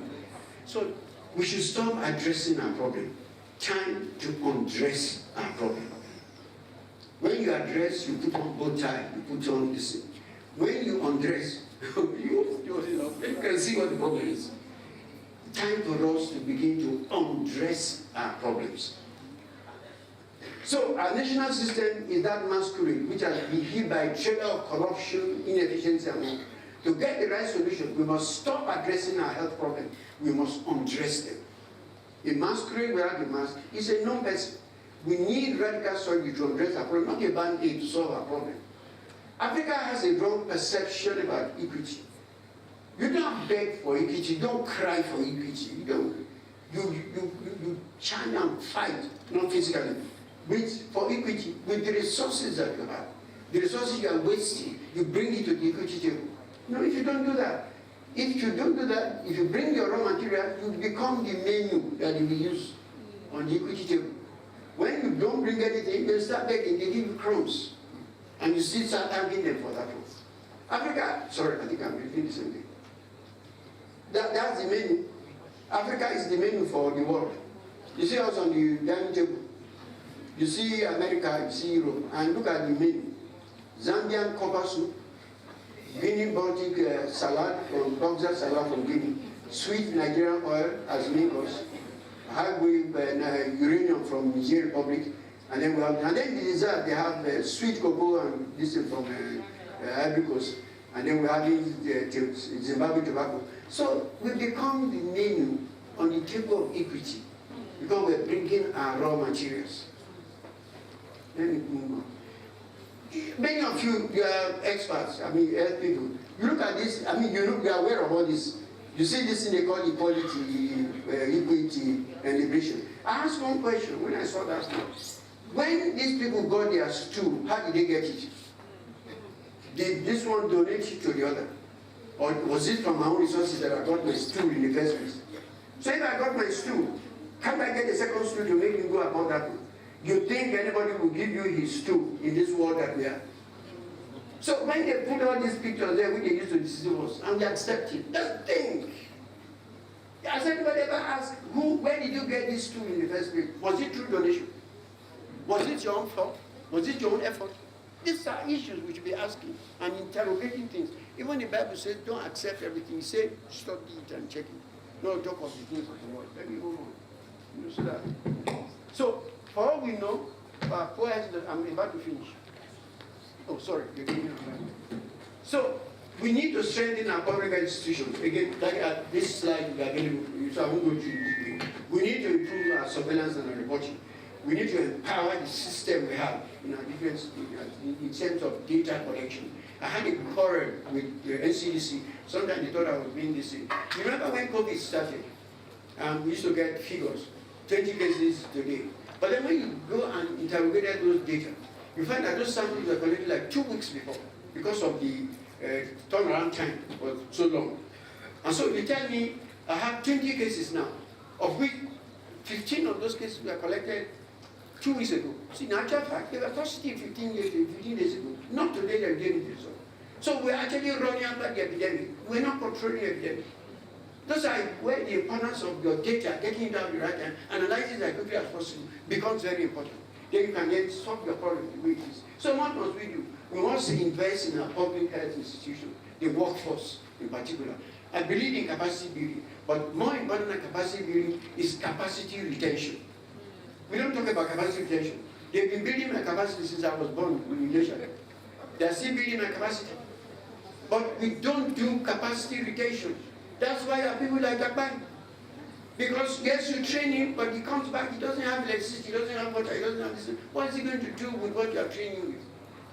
So we should stop addressing our problem. Time to undress our problem. When you address, you put on bow tie, you put on this thing. When you undress, you can see what the problem is. Time for us to begin to undress our problems. So our national system is that masquerade which has been hit by a trailer of corruption, inefficiency, and work. To get the right solution, we must stop addressing our health problem. We must undress them. A masquerade without a mask is a known person. We need radical surgery to address our problem, not a band-aid to solve our problem. Africa has a wrong perception about equity. You don't beg for equity, you don't cry for equity, you chant and fight, not physically, for equity, with the resources that you have. The resources you are wasting, you bring it to the equity table. No, if you don't do that, if you bring your raw material, you become the menu that you will use on the equity table. When you don't bring anything, they start begging, they give you crumbs. And you still start thanking them for that. Africa, sorry, I think I'm repeating the same thing. That's the menu. Africa is the menu for the world. You see us on the dining table. You see America, you see Europe, and look at the menu. Zambian copper soup, Guinea Baltic salad from Boxer salad from Guinea, sweet Nigerian oil as main course, high-grade uranium from Niger Republic, and then the dessert they have sweet cocoa and this is from Ivory Coast, and then we have Zimbabwe tobacco. So we become the menu on the table of equity because we're bringing our raw materials. Let me move on. Many of you are experts, health people. You look at this, you are aware of all this. You see this thing they call equality, equity, and liberation. I asked one question when I saw that stuff. When these people got their stool, how did they get it? Did this one donate it to the other? Or was it from my own resources that I got my stool in the first place? So if I got my stool, can't I get a second stool to make me go about that one? You think anybody will give you his stool in this world that we are? So when they put all these pictures there, which they used to deceive us, and they accept it, just think. Has anybody ever asked, where did you get this stool in the first place? Was it through donation? Was it your own fault? Was it your own effort? These are issues we should be asking and interrogating things. Even the Bible says, don't accept everything. Say, study it and check it. No talk of the things of the world. Let me move on. You see that? So, for all we know, I'm about to finish. Oh, sorry. So, we need to strengthen our public institutions. Again, like at this slide, we are getting, so I won't go through it. We need to improve our surveillance and our reporting. We need to empower the system we have in our different in terms of data collection. I had a quarrel with the NCDC. Sometimes they thought I was being this thing. You remember when COVID started? We used to get figures, 20 cases today. But then when you go and interrogate those data, you find that those samples were collected like 2 weeks before because of the turnaround time was so long. And so you tell me I have 20 cases now, of which 15 of those cases were collected 2 weeks ago. See, in actual fact, they were positive 15 days ago. Not today they're getting the result. So we're actually running after the epidemic. We're not controlling the epidemic. Those are where the importance of your data, getting it down the right time, analyzing it as quickly as possible, becomes very important. Then you can then solve your problem the way it is. So what must we do? We must invest in our public health institution, the workforce. in particular. I believe in capacity building, but more important than capacity building is capacity retention. We don't talk about capacity retention. They've been building my capacity since I was born in Malaysia. They're still building my capacity. But we don't do capacity retention. That's why there are people like Akbar. Because yes, you train him, but he comes back, he doesn't have electricity, he doesn't have water, he doesn't have this. What is he going to do with what you are training with?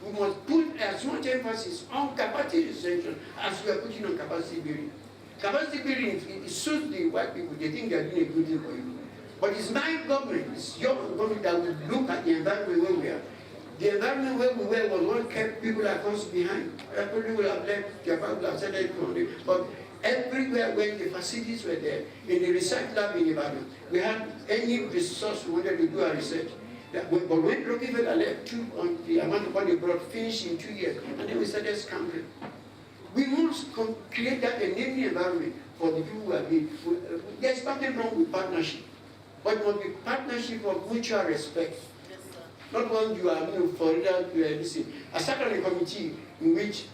We must put as much emphasis on capacity retention as we are putting on capacity building. Capacity building, it suits the white people, they think they are doing a good thing for you. But it's my government, it's your government that will look at the environment where we are. The environment where we were was what kept people like us behind. People will have left, Japan will have said that, but everywhere when the facilities were there, in the research lab in Ibadan, we had any resource we wanted to do our research. But when Rockefeller left, on the amount of what they brought finished in 2 years, and then we started scampering. We must create that enabling environment for the people who are being. There's nothing wrong with partnership, but it must be partnership of mutual respect. Not one you are, for that you are listening. I sat on a committee in which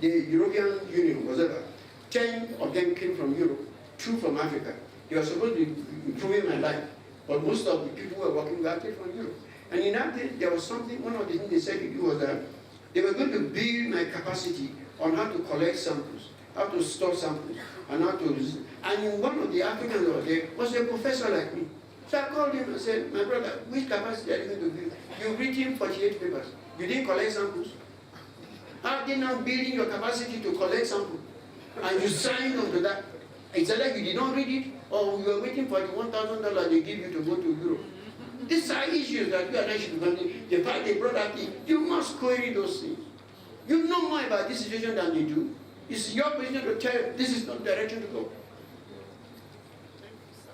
the European Union was ever. 10 of them came from Europe, 2 from Africa. They were supposed to be improving my life, but most of the people who were working were actually from Europe. And in that day, there was something, one of the things they said to do was that they were going to build my capacity on how to collect samples, how to store samples, and how to. And in one of the Africans over there was a professor like me. So I called him and said, my brother, which capacity are you going to build? You've written 48 papers. You didn't collect samples. How are they now building your capacity to collect samples? And you signed on to that. It's like you did not read it, or you were waiting for the $1,000 they give you to go to Europe. These are issues that you and I should be handling. The fact they brought that in, you must query those things. You know more about this situation than they do. It's your position to tell you this is not the direction to go.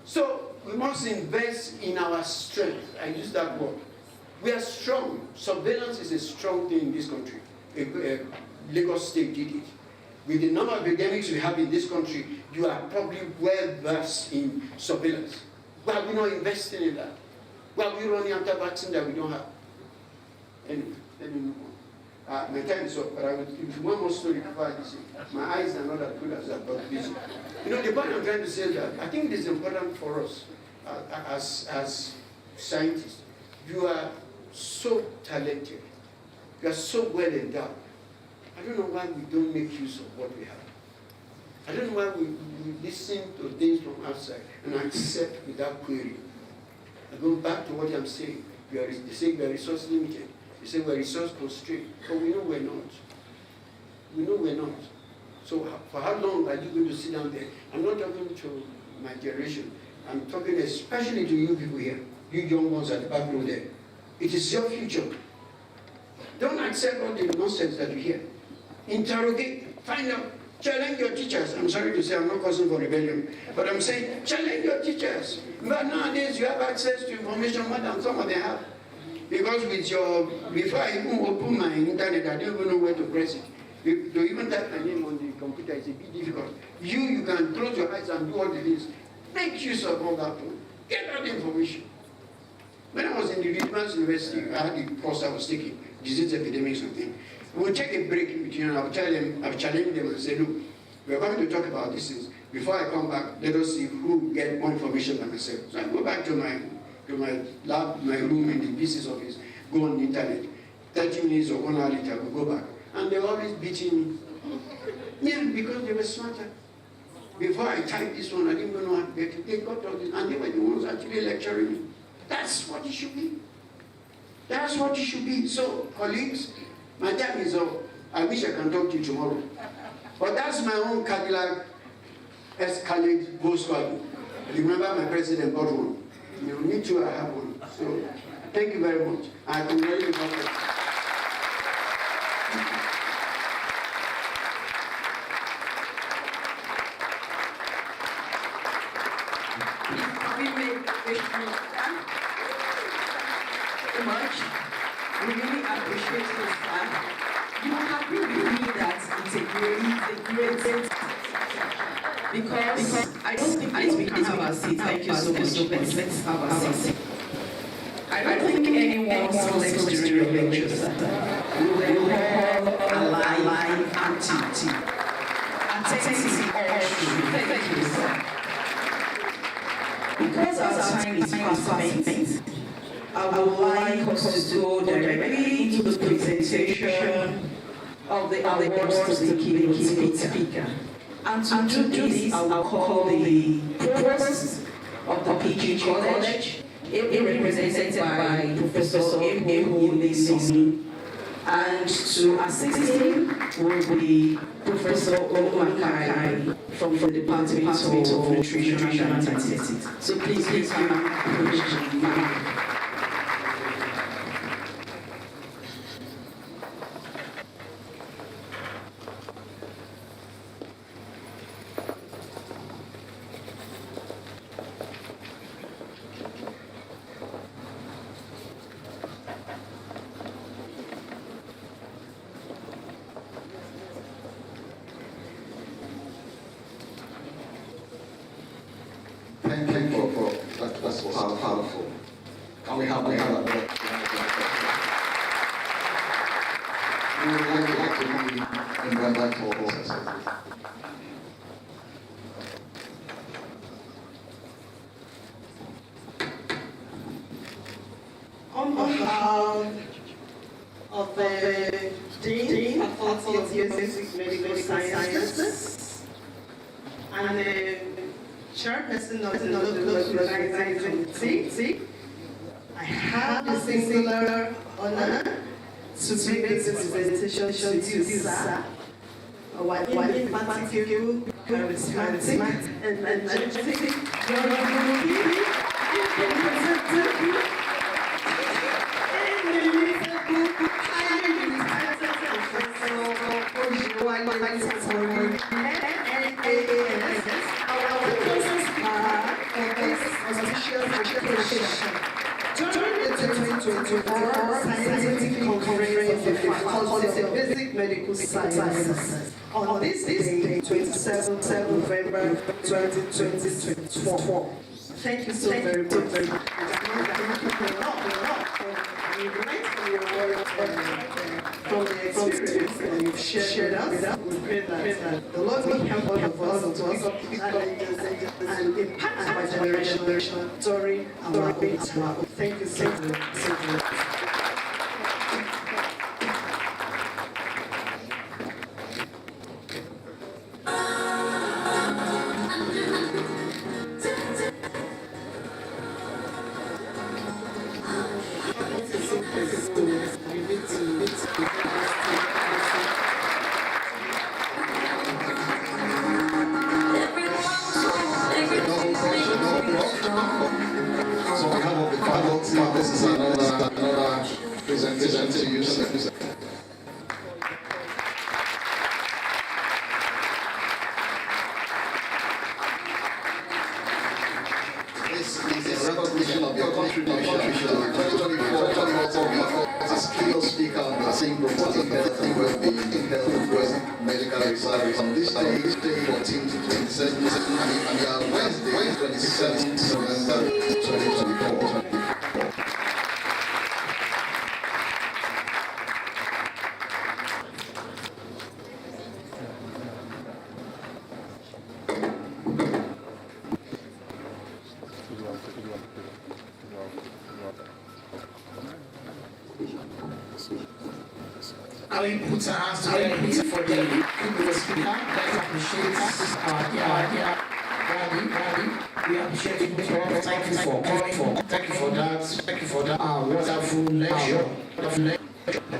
So we must invest in our strength. I use that word. We are strong. Surveillance is a strong thing in this country. Lagos State did it. With the number of academics we have in this country, you are probably well versed in surveillance. Why are we not investing in that? Why are we running after vaccine that we don't have? Anyway, let me move on. My time is up, but I will give you one more story before I listen. My eyes are not as good as I've got busy. The point I'm trying to say is that I think it is important for us as scientists. You are so talented. You are so well endowed. I don't know why we don't make use of what we have. I don't know why we listen to things from outside and accept without query. I go back to what I'm saying. They say we are resource limited. They say we are resource constrained. But we know we're not. We know we're not. So for how long are you going to sit down there? I'm not talking to my generation. I'm talking especially to you people here. You young ones at the back row there. It is your future. Don't accept all the nonsense that you hear. Interrogate, find out, challenge your teachers. I'm sorry to say I'm not causing for rebellion, but I'm saying challenge your teachers. But nowadays you have access to information more than some of them have. Because before I even open my internet, I don't even know where to press it. To even type my name on the computer is a bit difficult. You can close your eyes and do all the things. Make use of all that. Get that information. When I was in the University University, I had the course I was taking, disease epidemics and things. We'll take a break in between and I'll challenge them and say, look, we're going to talk about these things. Before I come back, let us see who get more information than myself. So I go back to my lab, my room in the business office, go on the internet. 30 minutes or 1 hour later, we'll go back. And they're always beating me. Yeah, because they were smarter. Before I typed this one, I didn't even know how to get it. They got all this, and they were the ones actually lecturing me. That's what it should be. That's what it should be. So, colleagues, my time is up. I wish I can talk to you tomorrow. But that's my own Cadillac Escalade Volkswagen. Remember my president bought one. You need to, I have one. So, thank you very much. I congratulate you. We really appreciate this. You agree with me that it's a great because I don't think we can have our seat. Thank you so much. Let's have our seat. I don't think anyone selects during your lectures. We will have a live activity. attentive all through. Thank you, sir. Because our time is fast spent, I would like us to go directly into the presentation of the awards to the keynote speaker. And to do this, I will call the provost of the PG College, represented by Professor Ehu, and to assist him will be Professor Omakai from the Department of Nutrition and Statistics. So please come and approach. Thank you for that was powerful. Can we have that? We would like to be invite for processes. On behalf of the Dean of Faculty of Basic Medical Sciences and the Chairperson of the Local Organizing Committee, I have the singular honor to make this presentation to you, sir. Our indefatigable, charismatic, and energetic during the 2024 Scientific Conference of the Faculty of Basic Medical Sciences on this day, 27th November 2024. Thank you so very much. From the experience that you've shared with us, we pray that the Lord will help all of us to also pick up and impact our generation during our life. Thank you so much. This is another presentation to you. This is a recognition of your contribution to the 2024 keynote speaker on the same proposing health well-being, health medical service on this day, 14 to 27, and Wednesday, 27th November 2024. Can we put our hands together for the speaker? Let's appreciate we appreciate you. Thank you for coming. Thank you for that. Thank you for that wonderful lecture.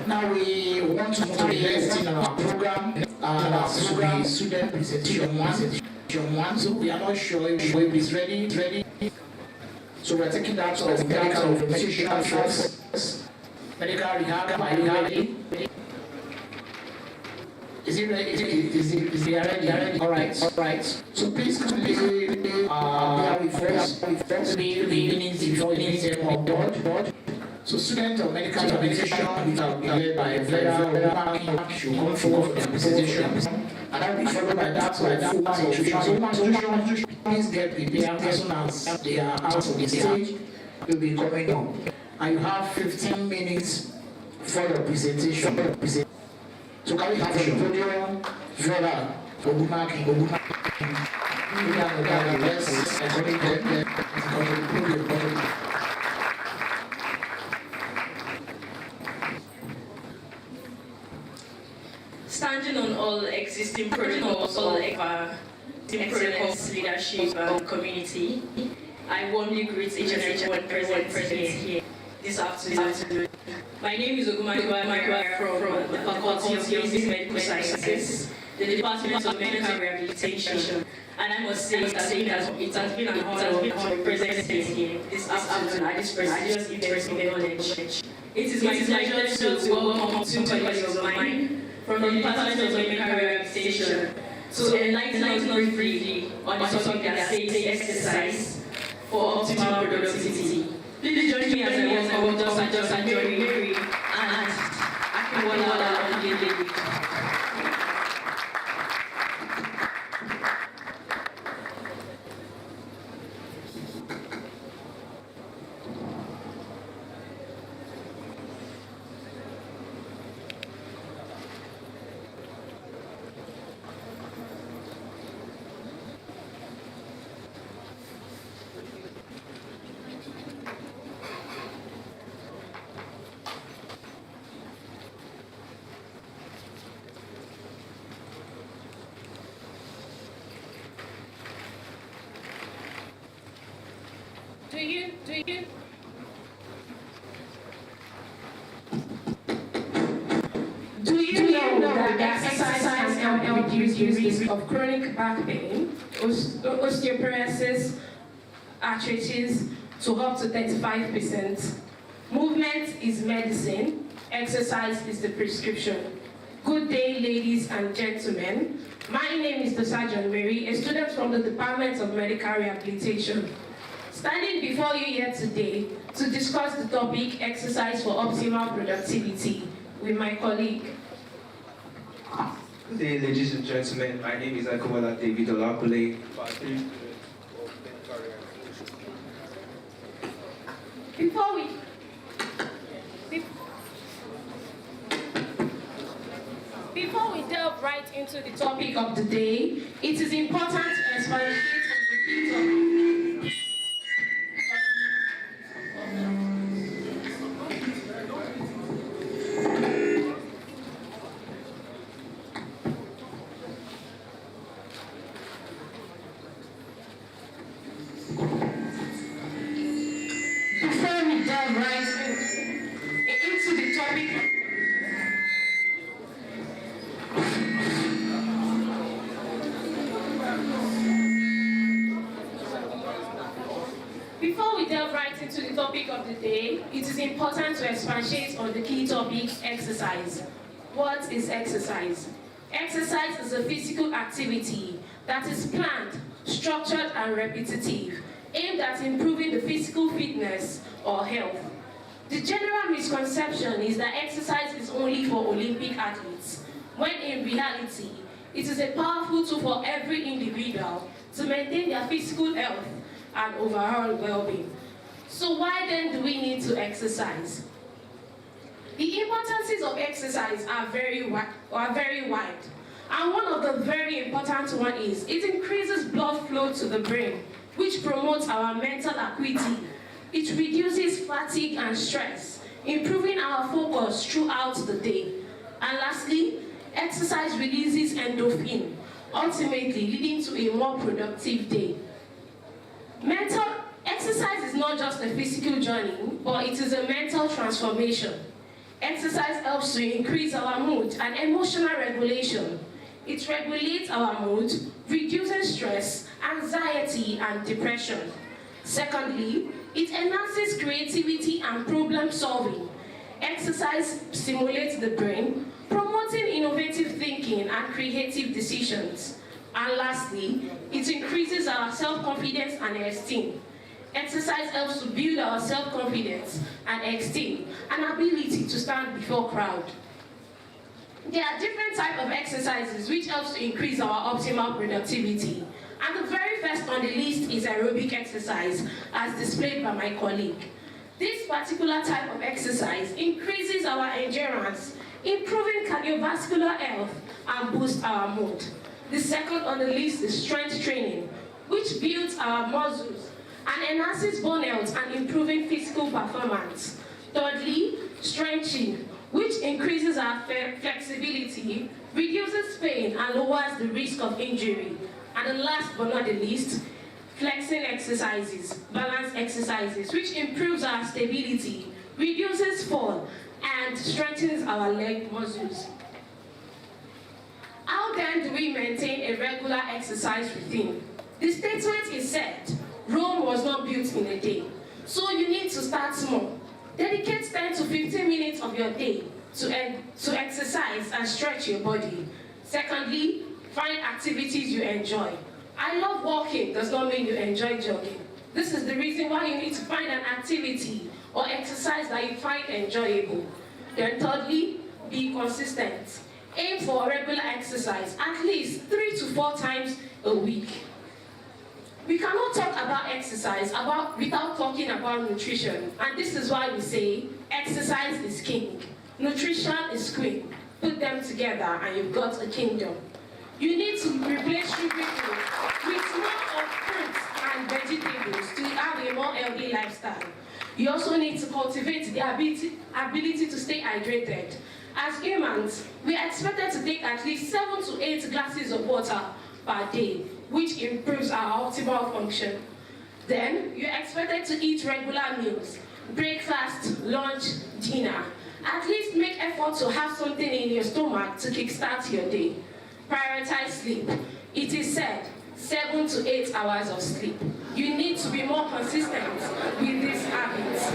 Now we want to move to the next thing on our program. That's the student presentation one. So we are not sure if it's ready. So we're taking that of medical information first. Medical rehab. Is it ready? Is it ready? All right. So please come bear with us. The beginnings before the meeting of board. So students of medical communication will be led by a very should come forward for their presentation. And that will be followed by that full nutrition. So nutrition, please get prepared as soon as they are out of the stage. You'll be coming up. And you have 15 minutes for your presentation. So can we have the podium, Vera? Standing on all existing protocols, all excellence, leadership, and community, I warmly greet each and every one present here this afternoon. My name is Obafemi Awolowo from the Faculty of Basic Medical Sciences, the Department of Medical Rehabilitation, and I must say that it has been an honor to be present here this afternoon at this prestigious event of knowledge. It is my pleasure to welcome two colleagues of mine from the Department of Medical Rehabilitation to enlighten us briefly on the topic that says exercise for optimal productivity. Please join me as I welcome Dr. Mary and Akinwala Oyelede. Do you know that exercise can help reduce the risk of chronic back pain, osteoporosis, arthritis to up to 35%? Movement is medicine, exercise is the prescription. Good day, ladies and gentlemen. My name is Dr. Mary, a student from the Department of Medical Rehabilitation. Standing before you here today to discuss the topic exercise for optimal productivity with my colleague. Good day, ladies and gentlemen. My name is Akinwala David Olapole. Before we delve right into the topic of the day, it is important to expatiate on the key topic. Before we delve right into the topic, of the day, it is important to expatiate on the key topic, exercise. What is exercise? Exercise is a physical activity that is planned, structured, and repetitive, aimed at improving the physical fitness or health. The general misconception is that exercise is only for Olympic athletes, when in reality, it is a powerful tool for every individual to maintain their physical health and overall well-being. So why then do we need to exercise? The importances of exercise are very wide. And one of the very important one is it increases blood flow to the brain, which promotes our mental acuity. It reduces fatigue and stress, improving our focus throughout the day. And lastly, exercise releases endorphin, ultimately leading to a more productive day. Exercise is not just a physical journey, but it is a mental transformation. Exercise helps to increase our mood and emotional regulation. It regulates our mood, reduces stress, anxiety, and depression. Secondly, it enhances creativity and problem solving. Exercise stimulates the brain, promoting innovative thinking and creative decisions. And lastly, it increases our self-confidence and esteem. Exercise helps to build our self-confidence and esteem, and ability to stand before crowd. There are different types of exercises which helps to increase our optimal productivity. And the very first on the list is aerobic exercise, as displayed by my colleague. This particular type of exercise increases our endurance, improving cardiovascular health, and boosts our mood. The second on the list is strength training, which builds our muscles and enhances bone health and improving physical performance. Thirdly, stretching, which increases our flexibility, reduces pain, and lowers the risk of injury. And the last but not the least, flexing exercises, balance exercises, which improves our stability, reduces fall, and strengthens our leg muscles. How then do we maintain a regular exercise routine? The statement is said, Rome was not built in a day. So you need to start small. Dedicate 10 to 15 minutes of your day to exercise and stretch your body. Secondly, find activities you enjoy. I love walking does not mean you enjoy jogging. This is the reason why you need to find an activity or exercise that you find enjoyable. Then thirdly, be consistent. Aim for regular exercise at least 3 to 4 times a week. We cannot talk about exercise without talking about nutrition, and this is why we say exercise is king, nutrition is queen. Put them together and you've got a kingdom. You need to replace sugar with more of fruits and vegetables to have a more healthy lifestyle. You also need to cultivate the ability to stay hydrated. As humans, we are expected to take at least 7 to 8 glasses of water per day, which improves our optimal function. Then, you're expected to eat regular meals, breakfast, lunch, dinner. At least make effort to have something in your stomach to kickstart your day. Prioritize sleep. It is said, 7 to 8 hours of sleep. You need to be more consistent with these habits.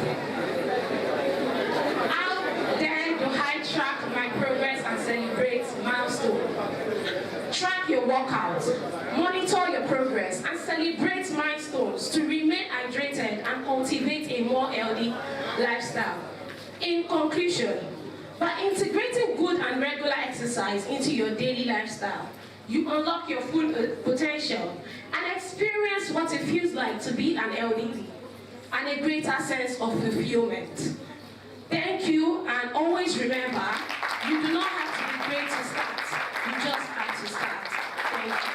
How then do I track my progress and celebrate milestones? Track your workouts, monitor your progress, and celebrate milestones to remain hydrated and cultivate a more healthy lifestyle. In conclusion, by integrating good and regular exercise into your daily lifestyle, you unlock your full potential and experience what it feels like to be an healthy and a greater sense of fulfillment. Thank you, and always remember, you do not have to be great to start. You just have to start. Thank you.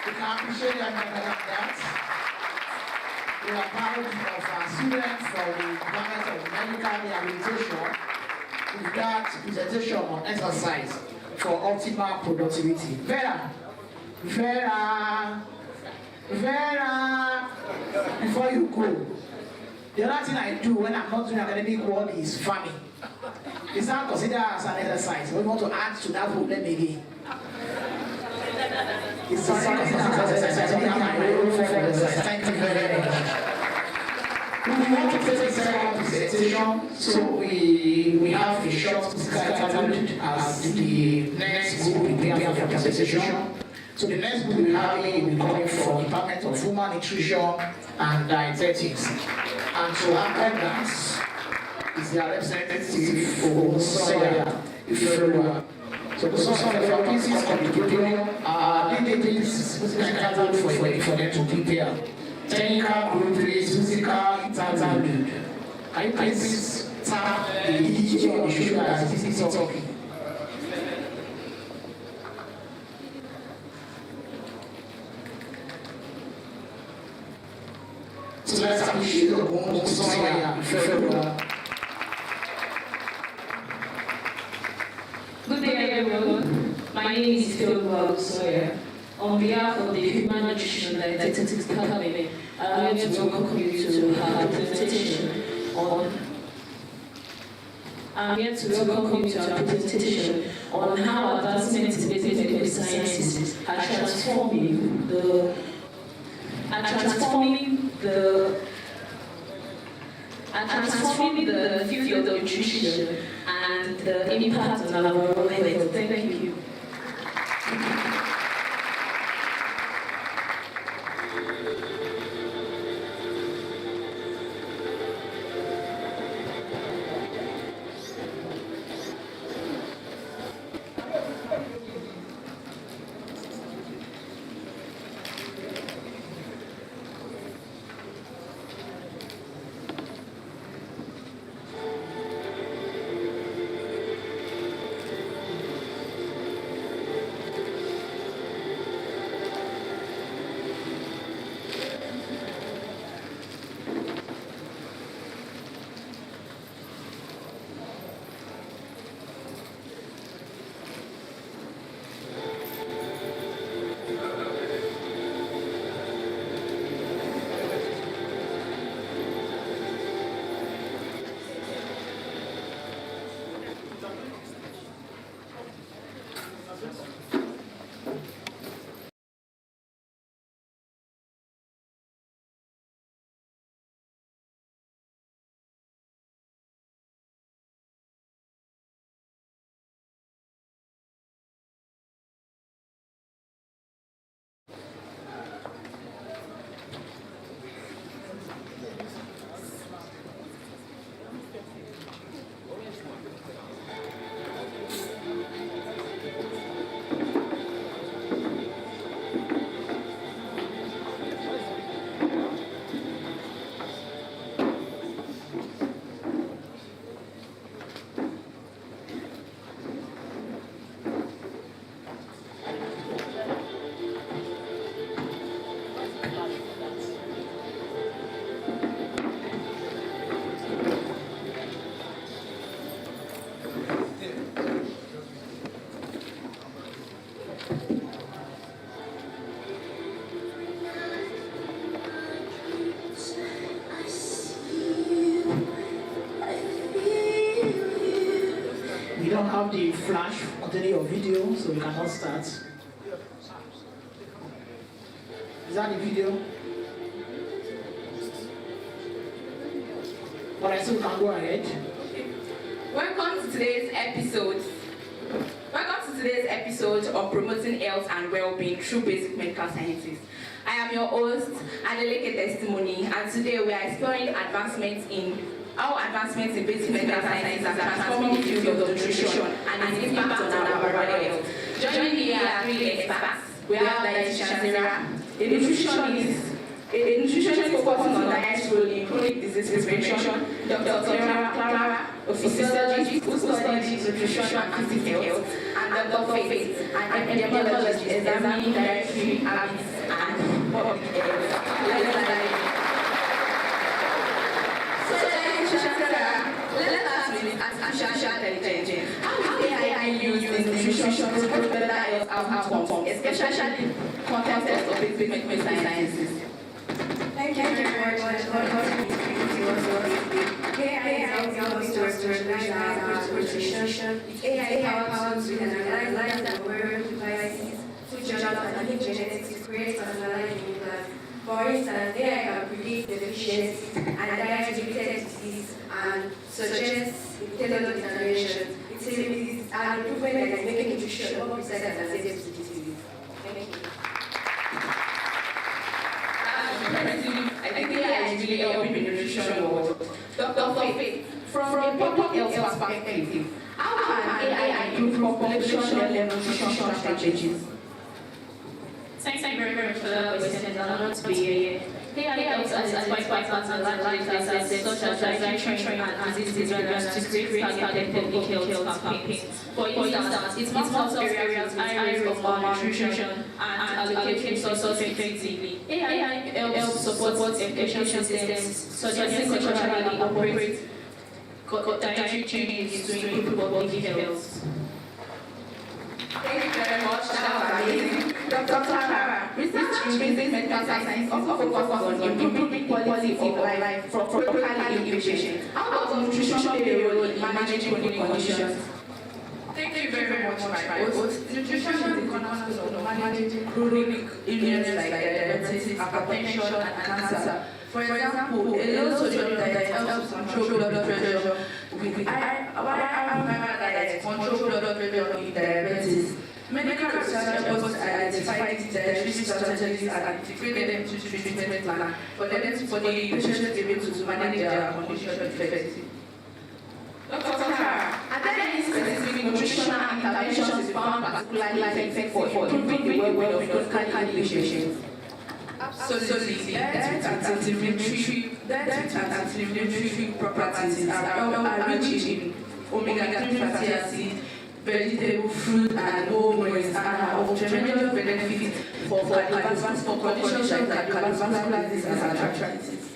We can appreciate that that. We are proud of our students from the Department of Medical Rehabilitation with that presentation on exercise for optimal productivity. Vera, before you go, the other thing I do when I'm not doing academic work is farming. It's not considered as an exercise. We want to add to that problem again. It's not considered as an exercise. Thank you very much. We want to take a second presentation, so we have a short interlude as the next book we prepare for the presentation. So the next book we have will be coming from the Department of Human Nutrition and Dietetics. And to accompany us is their representative for Soya, Ifeoluwa. So the Soya pieces of the podium are ladies for them to prepare. Technical group is musical interlude. Can you please tap the DJ on the shoulder as this is talking? So let's appreciate the one Soya, Ifeoluwa. Good day, everyone. My name is Ifeoluwa. On behalf of the Human Nutrition and Dietetics Department, I'm here to welcome you to our presentation on how advancement in basic medical sciences are transforming the field of nutrition and the impact on our overall health. Thank you. the flash containing your video, so we cannot start. Is that the video? Alright, so we can go ahead. Welcome to today's episode of promoting health and well-being through basic medical sciences. I am your host, Ile-Ife Testimony, and today we are exploring advancements in basic medical sciences are transforming the field of nutrition and its impact on our overall health. Joining me here are three experts. We have dietitian Sarah, a nutritionist focusing on diet role in chronic disease prevention, Dr. Clara, a physiologist who studies nutrition and physical health, and Dr. Faith, an epidemiologist examining dietary habits and public health. So, dietitian Sarah, let us begin with artificial intelligence. How is AI used in nutrition to promote better health outcomes, especially in the context of basic medical sciences? Thank you very much for AI helps us to revolutionize our nutrition. AI helps to analyze and wearable devices, food jobs, and genetics to create personalized meal plans. For instance, AI can predict deficiencies and diet-related disease and suggest tailored interventions. It's an improvement that is making nutrition more precise and safe to disease. Thank you. I think AI is really helping the nutrition world. Dr. Faith, from a public health perspective, how can AI improve population-level nutrition strategies? Thank you very much for that question. I'm not to be here. AI helps identify patterns and data sets such as dietary training and disease awareness to create targeted public health campaigns. For instance, it maps areas of malnutrition and allocates resources effectively. AI helps support education systems such as culturally appropriate dietary changes to improve public health. Thank you very much. That was amazing. Dr. Clara, research in basic medical science also focuses on improving quality of life for locally ill patients. How does nutrition play a role in managing chronic conditions? Thank you very much, my host. Nutrition is the cornerstone of managing chronic illnesses like diabetes, hypertension, and cancer. For example, a low sodium diet helps control blood pressure. With high diet control blood pressure in diabetes. Medical research helps us identify these dietary strategies and integrate them into treatment plan for the patient to be able to manage their condition effectively. Dr. Clara, are there any specific nutritional interventions you found particularly effective for improving the well-being of locally ill patients? Absolutely. Diet with anti-inflammatory properties are rich in omega-3 fatty acids, vegetable, fruit, and whole grains, and are of tremendous benefit for conditions like cardiovascular disease and arthritis.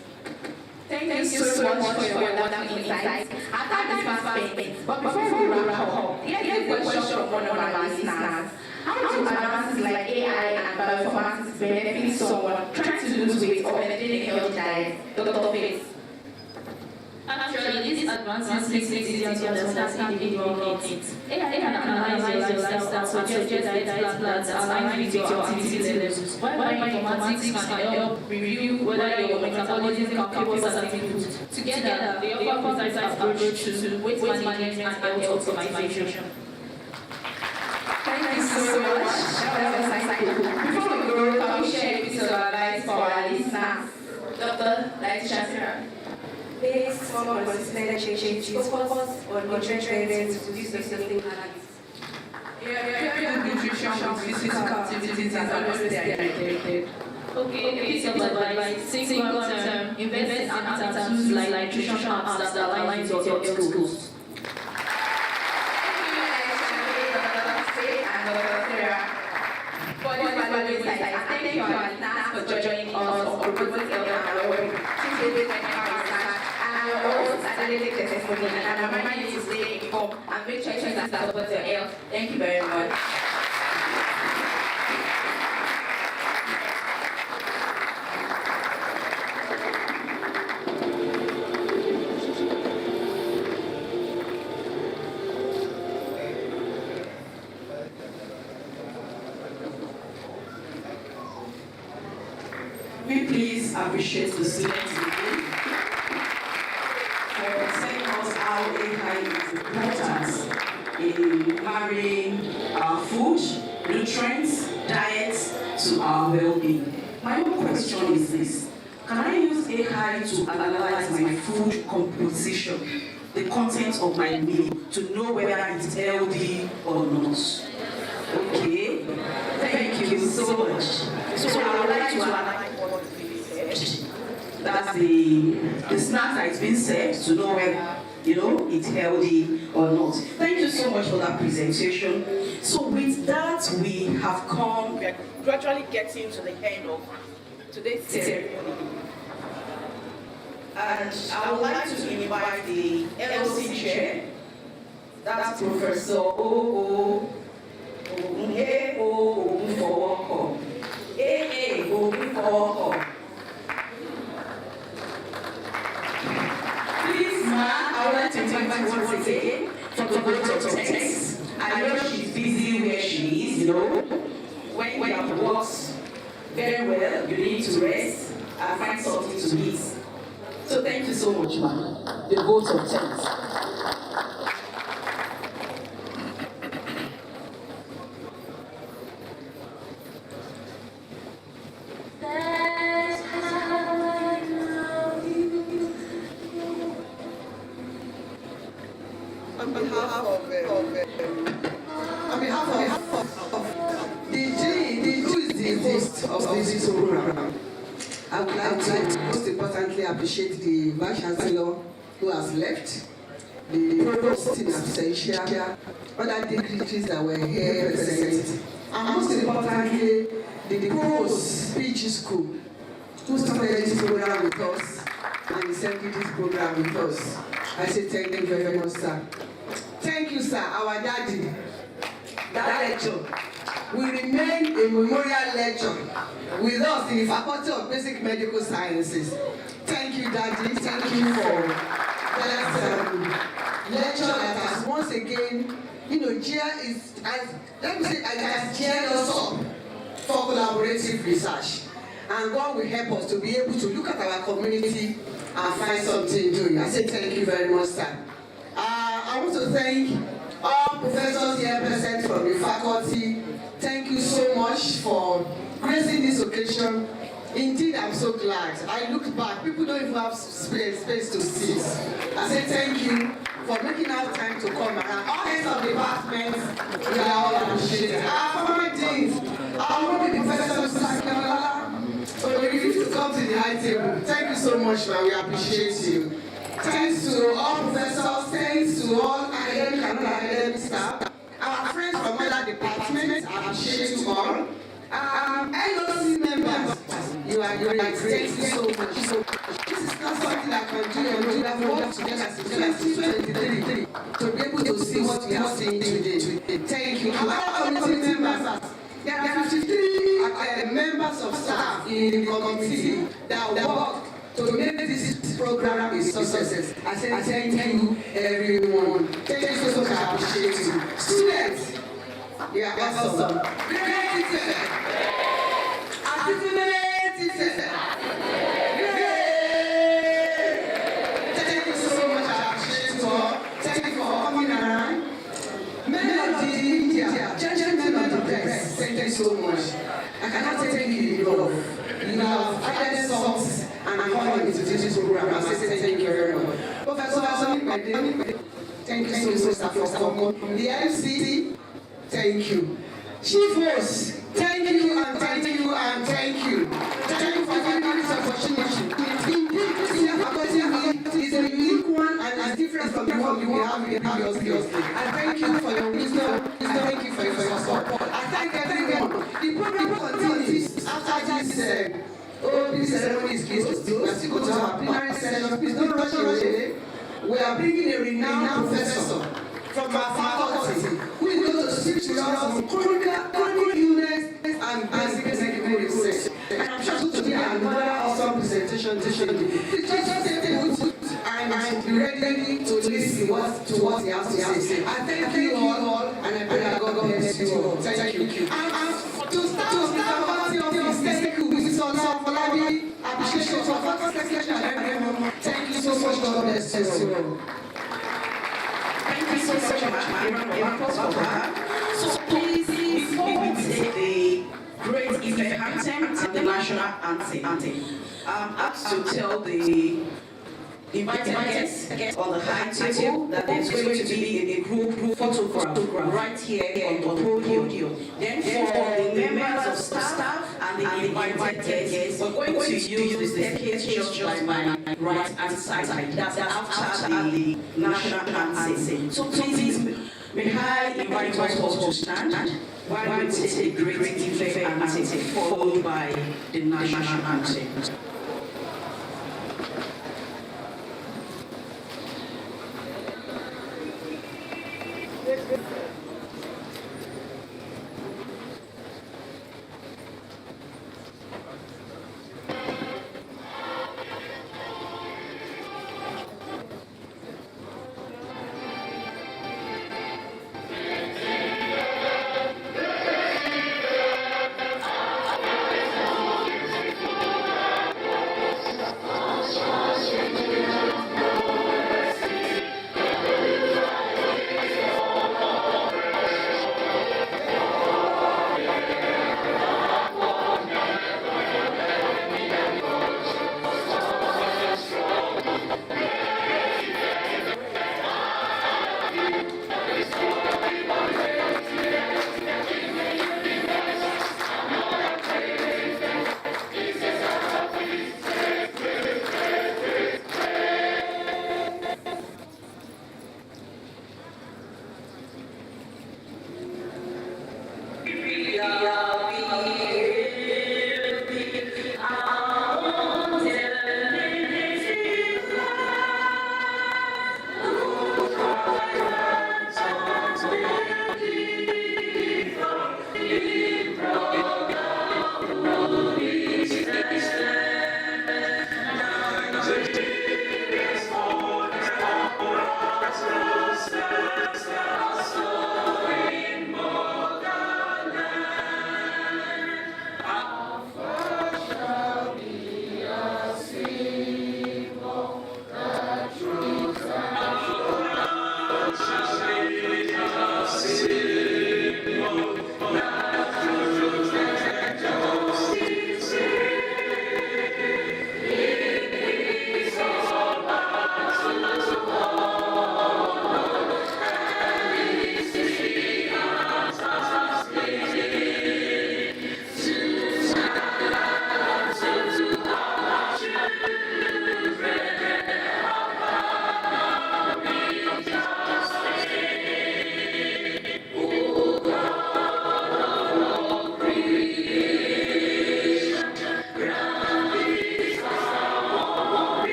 Thank you so much for your wonderful insights. Our time is fast spent, but before we wrap up, here's a question from one of our listeners. How do advances like AI and bioinformatics benefit someone trying to lose weight or maintain a healthy diet? Dr. Faith. Actually, these advances make it easier to understand individual needs. AI can analyze your lifestyle and suggest diet plans that align with your activity levels, while bioinformatics can help review whether your metabolism can cope with certain foods. Together, they offer precise approach to weight management and health optimization. Thank you so much. That was insightful. Before we go, can we share a piece of advice for our listeners? Dr. Sarah. Based on consistent changes, focus on nutrient to reduce existing habits. Good nutrition with physical activities is always dehydrated. Okay, a piece of advice. Think long-term, invest in apps and tools like nutrition apps that align with your health goals. Thank you, Alina, for joining us for promoting health and well-being. And your host, Ile-Ife Testimony, and I'm reminding you to stay informed and make choices that support your health. Thank you very much. we please appreciate the students again for telling us how AI is important in marrying our food, nutrients, diets to our well-being. My own question is this: can I use AI to analyze my food composition, the content of my meal, to know whether it's healthy or not? Okay, thank you so much. So I would like to analyze what is being served. That's the snack that is being served, to know whether it's healthy or not. Thank you so much for that presentation. So with that, we are gradually getting to the end of today's ceremony. And I would like to invite the LC chair, that's Professor O.O. Ogunfowoko. A.A. Ogunfowoko. Please, ma'am, I would like to invite you once again for the vote of text. I know she's busy where she is, When you have worked very well, you need to rest and find something to eat. So thank you so much, ma'am. The vote of text. On behalf of the host of this program, I would like to most importantly appreciate the Vice Chancellor who has left, the Provost in absentia, other dignitaries that were here present, and most importantly, the Provost PG School who started this program with us and is ending this program with us. I say thank you very much, sir. Thank you, sir. Our daddy, that lecture will remain a memorial lecture with us in the Faculty of Basic Medical Sciences. Thank you, daddy. Thank you for that lecture that has once again, it has cheered us up for collaborative research. And God will help us to be able to look at our community and find something doing. I say thank you very much, sir. I want to thank all professors here present from the faculty. Thank you so much for gracing this occasion. Indeed, I'm so glad. I looked back, people don't even have space to sit. I say thank you for making out time to come around. All heads of departments, we are all appreciated. Our former deans, our former professors, so we refuse to come to the high table. Thank you so much, man. We appreciate you. Thanks to all professors, thanks to all academic and non-academic staff, our friends from other departments, I appreciate you all. LOC members, you are great. Thank you so much. This is not something I can do. We have worked together since 2023 to be able to see what we are seeing today. Thank you. Our committee members, there are 53 members of staff in the committee that work to make this program a success. I say thank you, everyone. Thank you so much. I appreciate you. Students, you are awesome. Great teacher. Assistant teacher. Thank you so much. I appreciate you all. Thank you for coming around. Men of the media, gentlemen of the press, thank you so much. I cannot thank you enough. You have added songs and honor into this program. I say thank you very much. Professor, thank you so much for coming. The MC, thank you. Chief host, thank you and thank you and thank you. Thank you for giving me this opportunity. Indeed, this opportunity is a unique one and is different from the one we have in the previous years. I thank you for your wisdom. I thank you for your support. I thank everyone. The program continues after this. This ceremony is closed. We are still going to have a plenary session. Please don't rush away. We are bringing a renowned professor from our faculty who is going to speak to us on chronic illness and basic medical research. And I'm sure to be another awesome presentation. Please just stay put and be ready to listen to what he has to say. I thank you all, and I pray that God bless you all. Thank you. And to start the faculty office, thank you, Mrs. Olafolabi. support section and everyone. Thank you so much. God bless you. Thank you so much, ma'am. A applause for her. So please, before we take the great Ile-Ife anthem and the national anthem, I'm asked to tell the invited guests on the high table that there's going to be a group photograph right here on the podium. Then for the members of staff and the invited guests, we're going to use the staircase just by my right hand side. That's after the national anthem. So please, may I invite us all to stand while we take the great Ile-Ife anthem followed by the national anthem.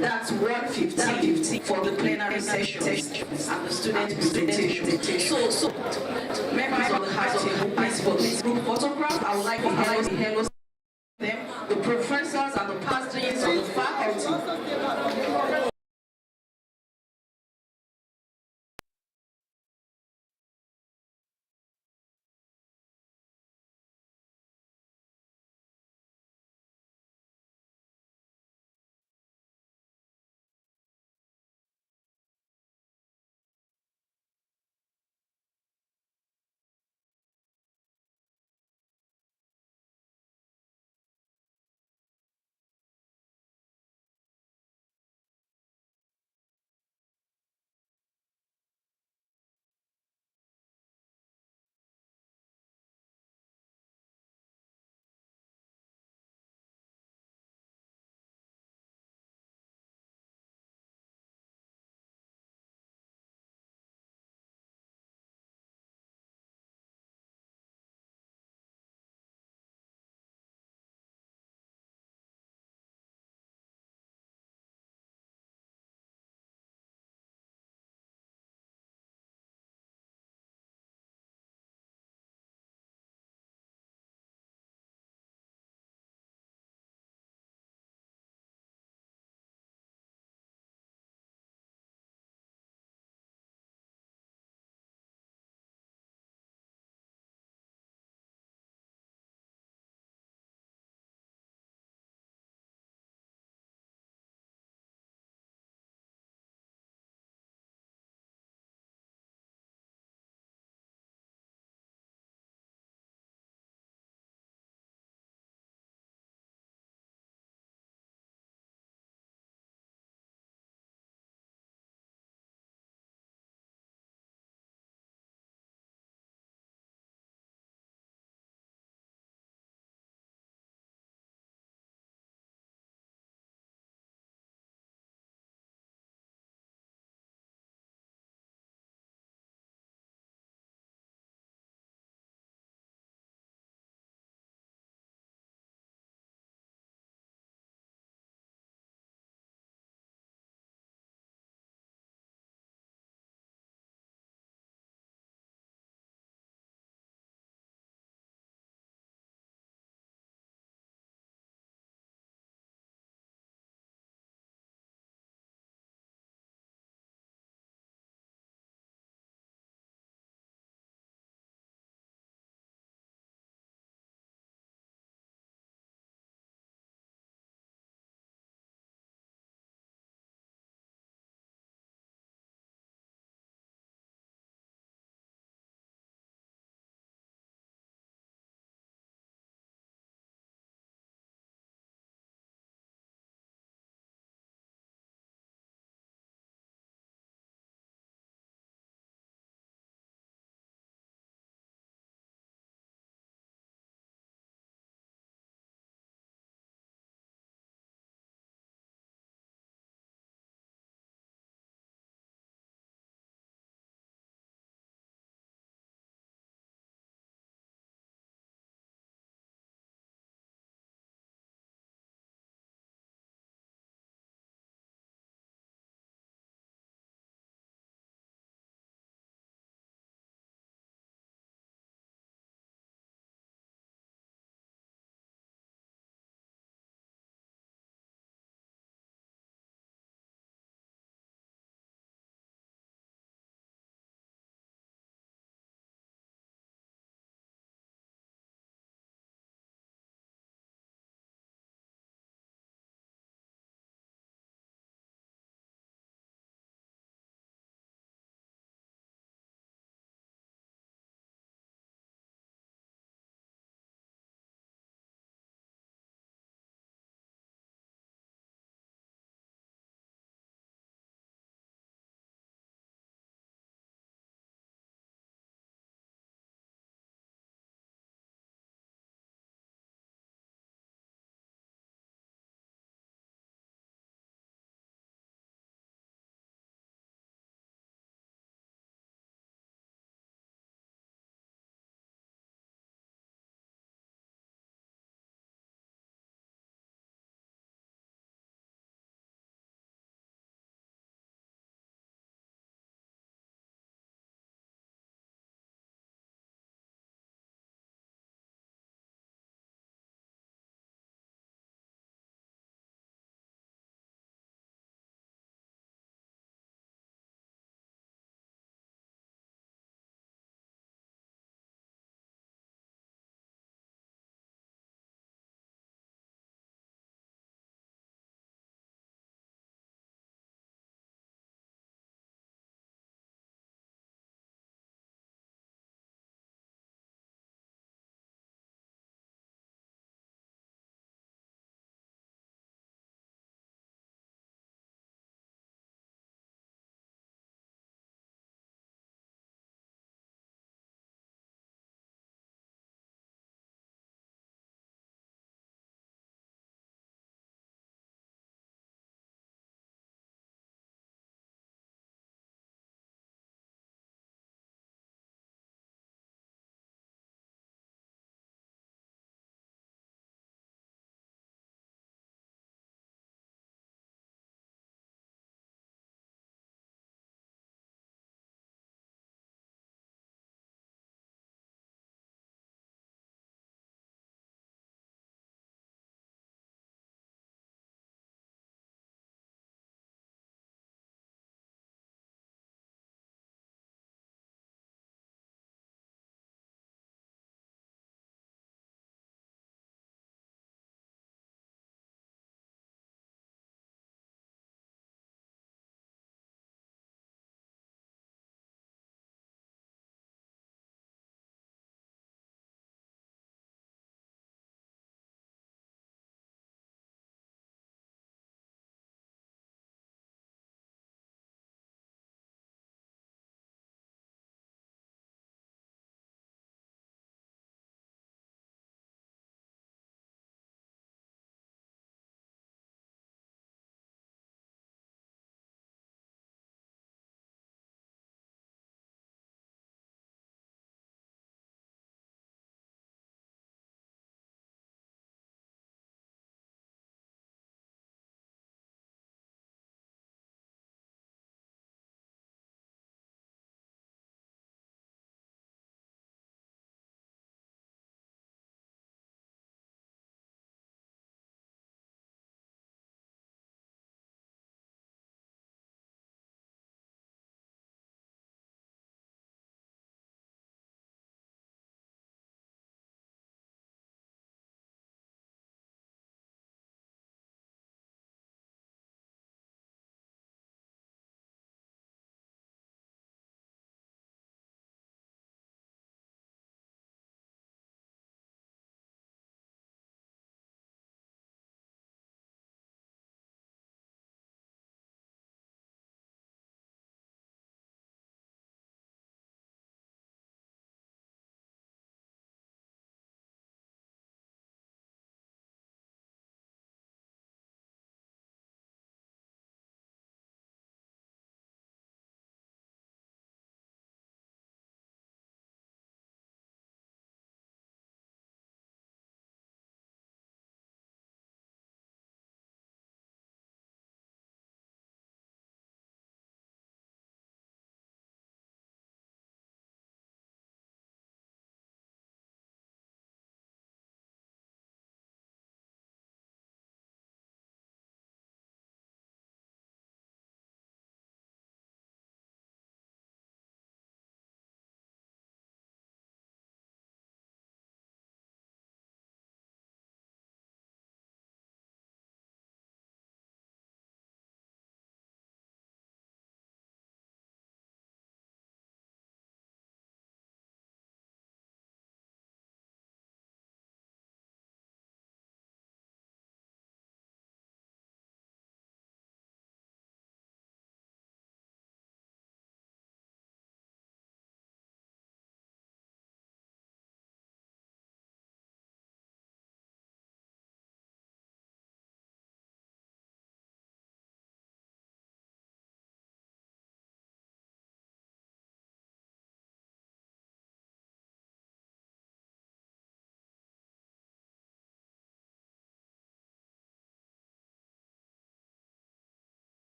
That's 1:15 for the plenary session and the student presentation. So, members of the high table, please for this group photograph, I would like to highlight the hello them, the professors and the past deans of the faculty.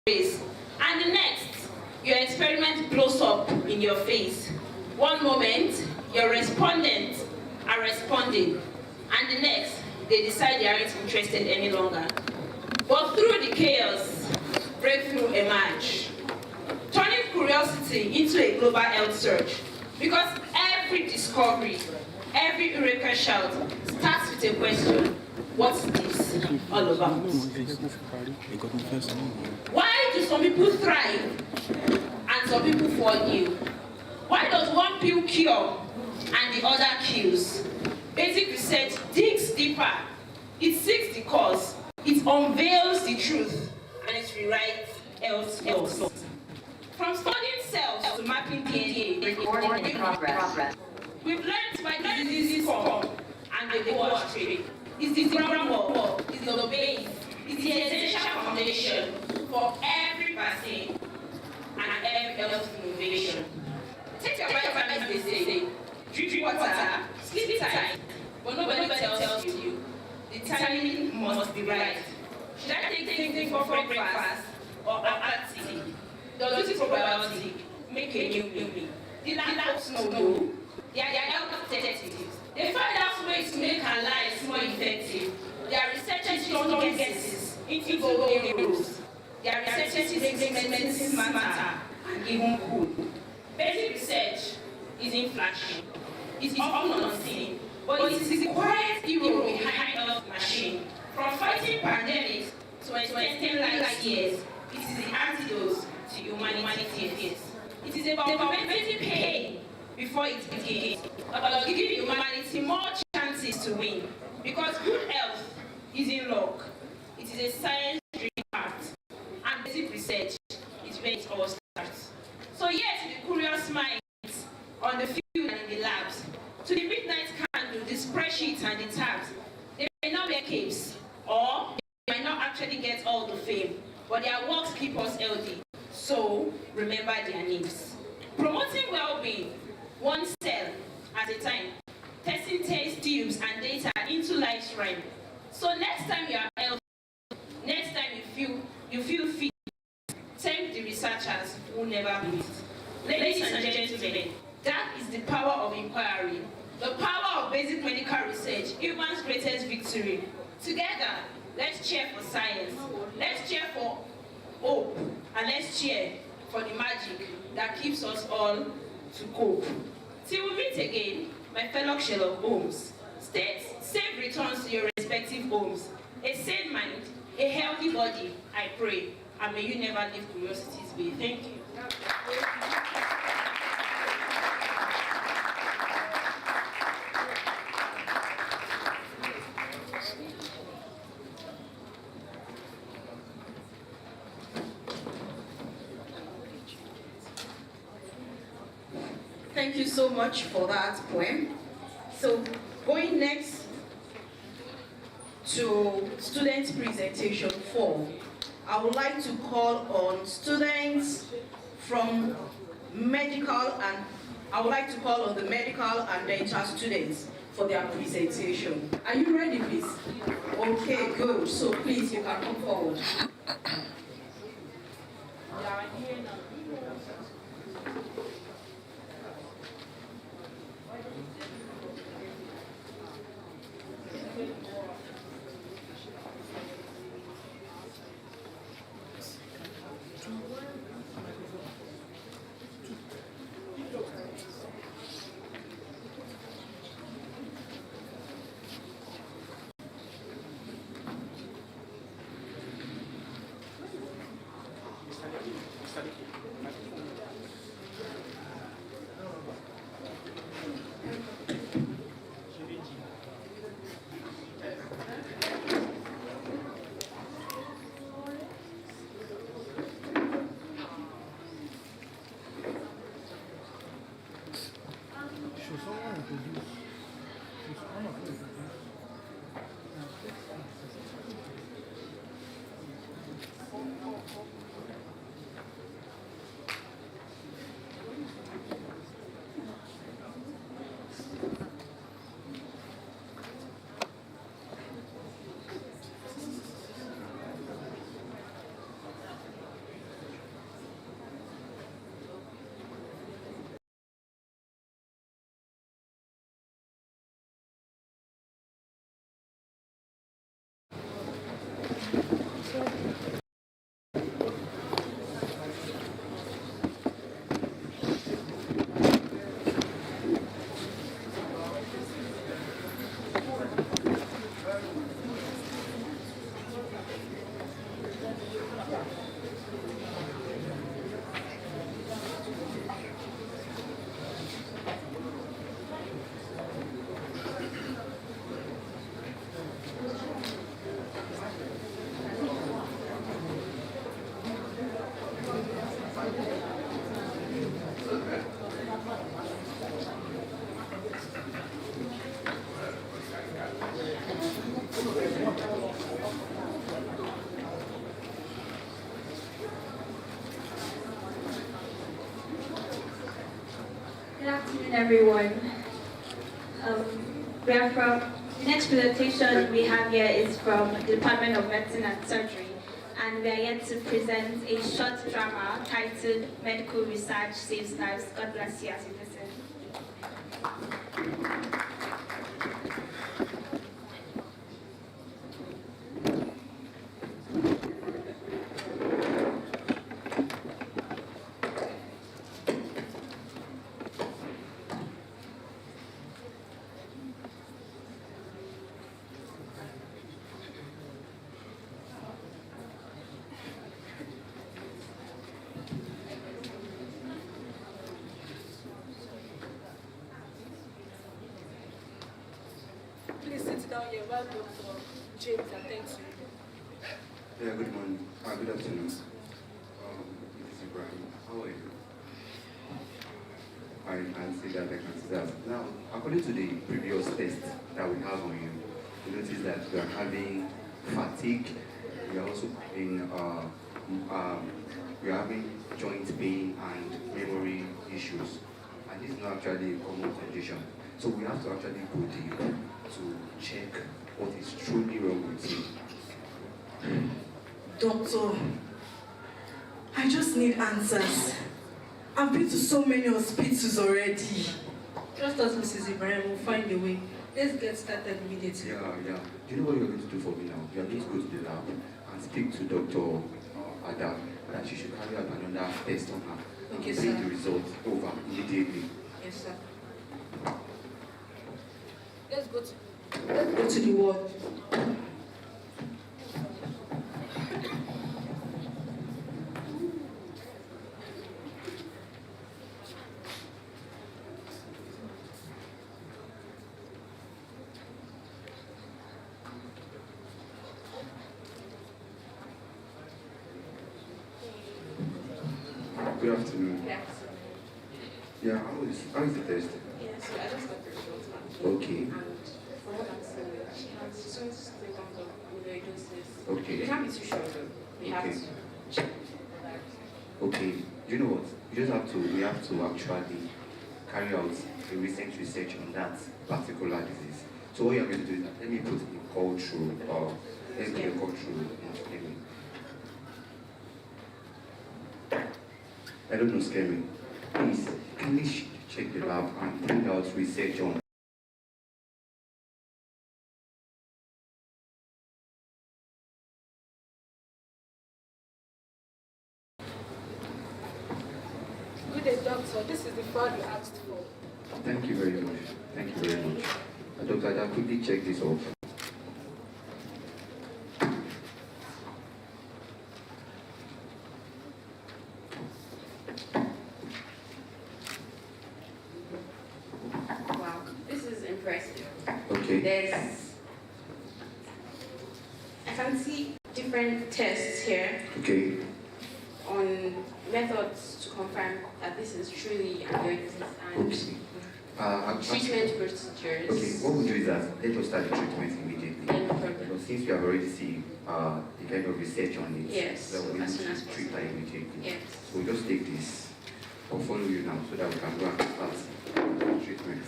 race, and the next, your experiment blows up in your face. One moment, your respondents are responding, and the next, they decide they aren't interested any longer. But through the chaos, breakthrough emerge, turning curiosity into a global health search. Because every discovery, every eureka shout starts with a question: what's this all about? Why do some people thrive and some people fall ill? Why does one pill cure and the other kills? Basic research digs deeper. It seeks the cause. It unveils the truth, and it rewrites health. From studying cells to mapping DNA, we've learned why diseases come and they go astray. It's the groundwork, it's the base, it's the essential foundation for every vaccine and every health innovation. Take your vitamins, they say, drink water, sleep tight, but nobody tells you the timing must be right. Should I take things for breakfast or after tea? Does this probiotic make a new me? The labs know. They are health detectives. They find out ways to make our lives more effective. They are researching strong guesses into golden rules. They are researching things medicine smarter and even cool. Basic research isn't flashy. It's often unseen, but it is the quiet hero behind health machine. From fighting pandemics to extending life years, it is the antidote to humanity fears. It is about preventing pain before it begins, about giving humanity more chances to win. Because good health isn't luck, it is a science-driven art, and basic research is where it all starts. So yes, the curious minds on the field and in the labs, to the midnight candle, the spreadsheets and the tabs, they may not wear capes, or they might not actually get all the fame, but their works keep us healthy. So remember their names. Promoting well-being, one cell at a time, testing test tubes and data into life's rhyme. So next time you are healthy, next time you feel fit, thank the researchers who never missed. Ladies and gentlemen, that is the power of inquiry, the power of basic medical research, human's greatest victory. Together, let's cheer for science, let's cheer for hope, and let's cheer for the magic that keeps us all to cope. Till we meet again, my fellow Sherlock Holmes, safe returns to your respective homes. A sane mind, a healthy body, I pray, and may you never leave curiosity's way. Thank you. Thank you so much for that poem. So, going next to student presentation 4, I would like to call on students from medical, and I would like to call on the medical and dental students for their presentation. Are you ready, please? Okay, good. So please, you can come forward. afternoon, everyone. We are from the next presentation we have here is from the Department of Medicine and Surgery, and we are here to present a short drama titled "Medical Research Saves Lives." God bless you as you listen. Please sit down here while Dr. James attends to you. Yeah, good morning. Good afternoon. This is Ibrahim. How are you? I can see that, I can see that. Now, according to the previous test that we have on you, you notice that we are having fatigue, we are also having joint pain and memory issues. And this is not actually a common condition. So we have to actually go deep to check what is truly wrong with you. Doctor, I just need answers. I've been to so many hospitals already. Trust us, Mrs. Ibrahim, we'll find a way. Let's get started immediately. Yeah. Do you know what you're going to do for me now? You're going to go to the lab and speak to Dr. Ada that she should carry out another test on her. Okay, and sir. bring the results over immediately. Yes, sir. Let's go to the ward. Good afternoon. Yeah, how is the test? Yeah, so I just got the results back. Okay. And from what I'm seeing, she has 23 grams of amyloidosis. Okay. We can't be too sure though. We have to check that. Okay. You know what? We have to actually carry out a recent research on that particular disease. So what you're going to do is let me put a call through, let's get a call through. I don't know, scare me. Please, can you check the lab and bring out research on Good day, doctor. This is the file you asked for. Thank you very much. Thank you very much. Doctor, I'll quickly check this off. Wow, this is impressive. Okay. I can see different tests here. Okay. On methods to confirm that this is truly amyloidosis and treatment procedures. Okay, what we'll do is that let us start the treatment immediately. Yeah, no problem. Because since we have already seen the kind of research on it, Yes, that we'll be able as soon as to treat that possible. immediately. Yes. So we'll just take this. I'll follow you now so that we can go and start treatment.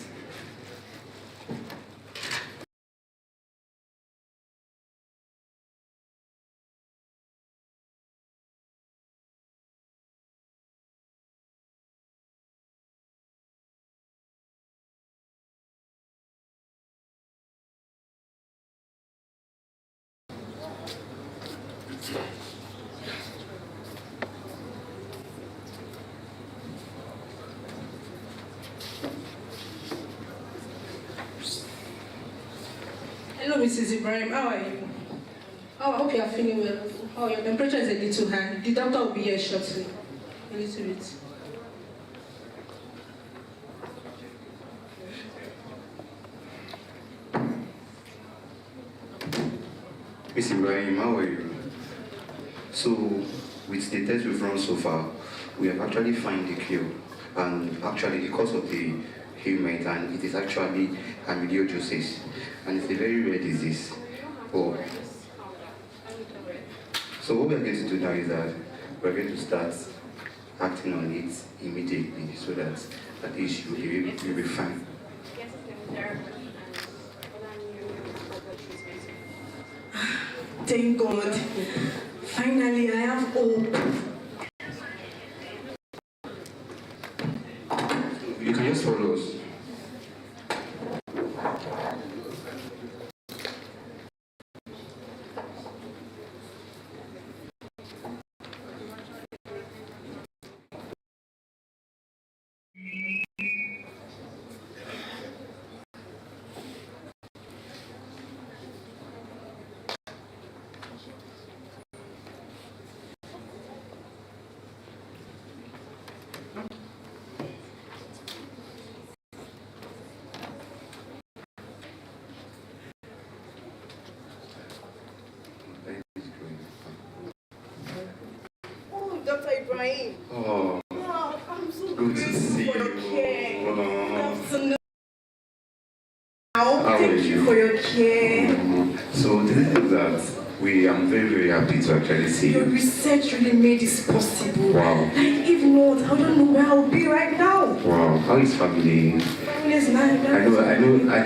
Hello, Mrs. Ibrahim. How are you? Oh, I hope you are feeling well. Oh, your temperature is a little high. The doctor will be here shortly. A little bit. Miss Ibrahim, how are you? So, with the test we've run so far, we have actually found the cure. And actually, the cause of the ailment, and it is actually amyloidosis. And it's a very rare disease. So what we're going to do now is that we're going to start acting on it immediately so that at least you'll be fine. Thank God. Finally, I have hope. You can just follow us. Dr. Ibrahim. Oh, I'm so good to see you. Thank you for your care. So the thing is that I'm very, very happy to actually see Your you. research really made this possible. Wow. Like, if not, I don't know where I'll be right now. Wow. How is family? Family's nice. I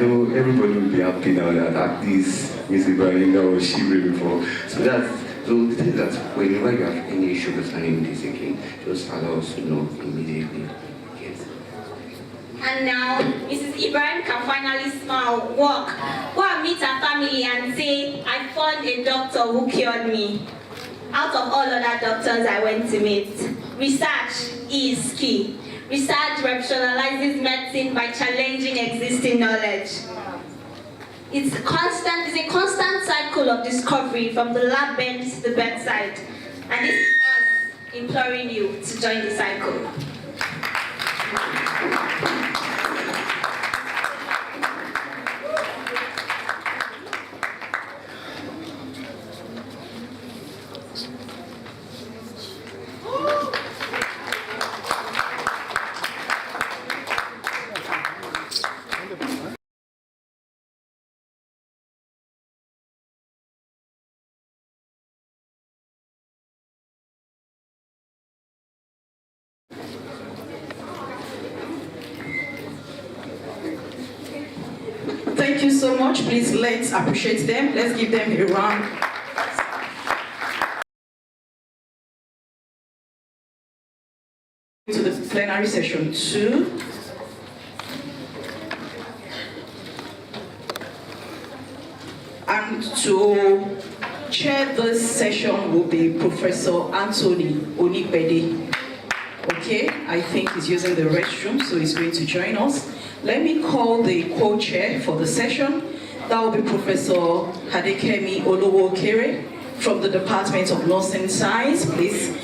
know everybody will be happy now that at least Miss Ibrahim was shivering before. So the thing is that whenever you have any issue concerning this again, just allow us to know immediately. Yes. And now, Mrs. Ibrahim can finally smile, walk, go and meet her family and say, I found a doctor who cured me. Out of all other doctors I went to meet, research is key. Research revolutionizes medicine by challenging existing knowledge. It's a constant cycle of discovery from the lab bench to the bedside. And this is us imploring you to join the cycle. Thank you so much. Please let's appreciate them. Let's give them a round. To the plenary session 2. And to chair this session will be Professor Anthony Onipede. Okay, I think he's using the restroom, so he's going to join us. Let me call the co-chair for the session. That will be Professor Hadekemi Olowokere from the Department of Nursing Science. Please,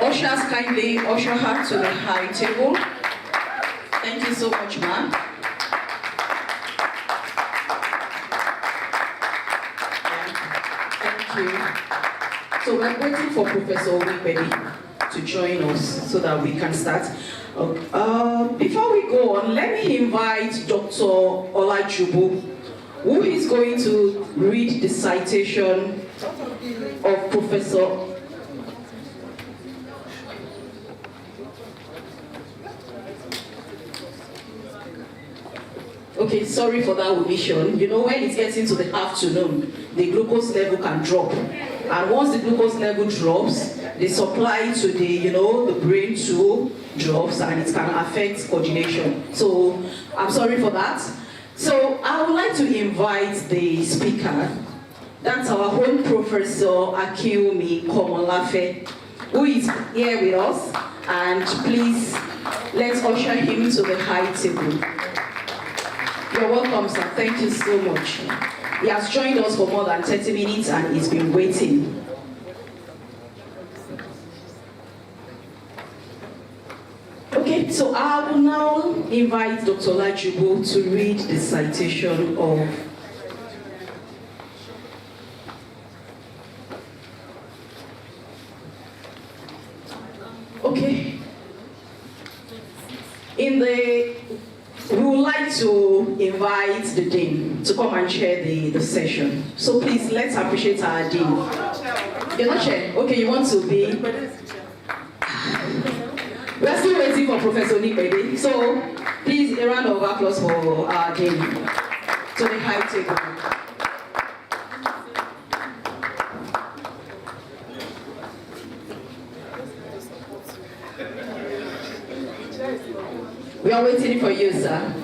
ushers kindly usher her to the high table. Thank you so much, ma'am. Thank you. So we're waiting for Professor Onipede to join us so that we can start. Before we go on, let me invite Dr. Olajubu, who is going to read the citation of Professor. Okay, sorry for that omission. You know, when it gets into the afternoon, the glucose level can drop. And once the glucose level drops, the supply to the, the brain too drops, and it can affect coordination. So I'm sorry for that. So I would like to invite the speaker. That's our own Professor Akiumi Komolafe, who is here with us. And please, let's usher him to the high table. You're welcome, sir. Thank you so much. He has joined us for more than 30 minutes and he's been waiting. Okay, so I will now invite Dr. Olajubu to read the citation of we would like to invite the Dean to come and chair the session. So please, let's appreciate our Dean. You're not chair? Okay, you want to be? We're still waiting for Professor Nikbede. So please, a round of applause for our Jenny to the high table. We are waiting for you, sir.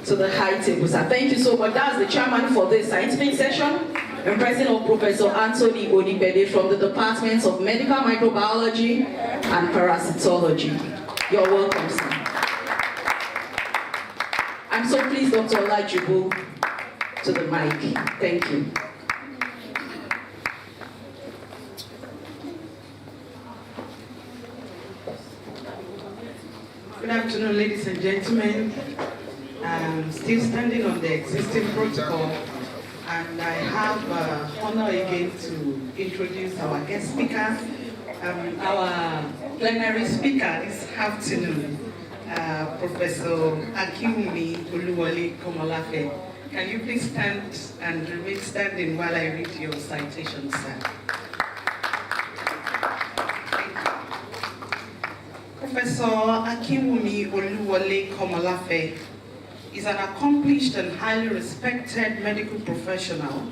To the high table, sir. Thank you so much. That's the chairman for this scientific session, and president of Professor Anthony Onipede from the Departments of Medical Microbiology and Parasitology. You're welcome, sir. I'm so pleased, Dr. Olajubu, to the mic. Thank you. Good afternoon, ladies and gentlemen. I'm still standing on the existing protocol, and I have honor again to introduce our guest speaker, our plenary speaker this afternoon, Professor Akinwumi Oluwole Komolafe. Can you please stand and remain standing while I read your citation, sir? Professor Akinwumi Oluwole Komolafe is an accomplished and highly respected medical professional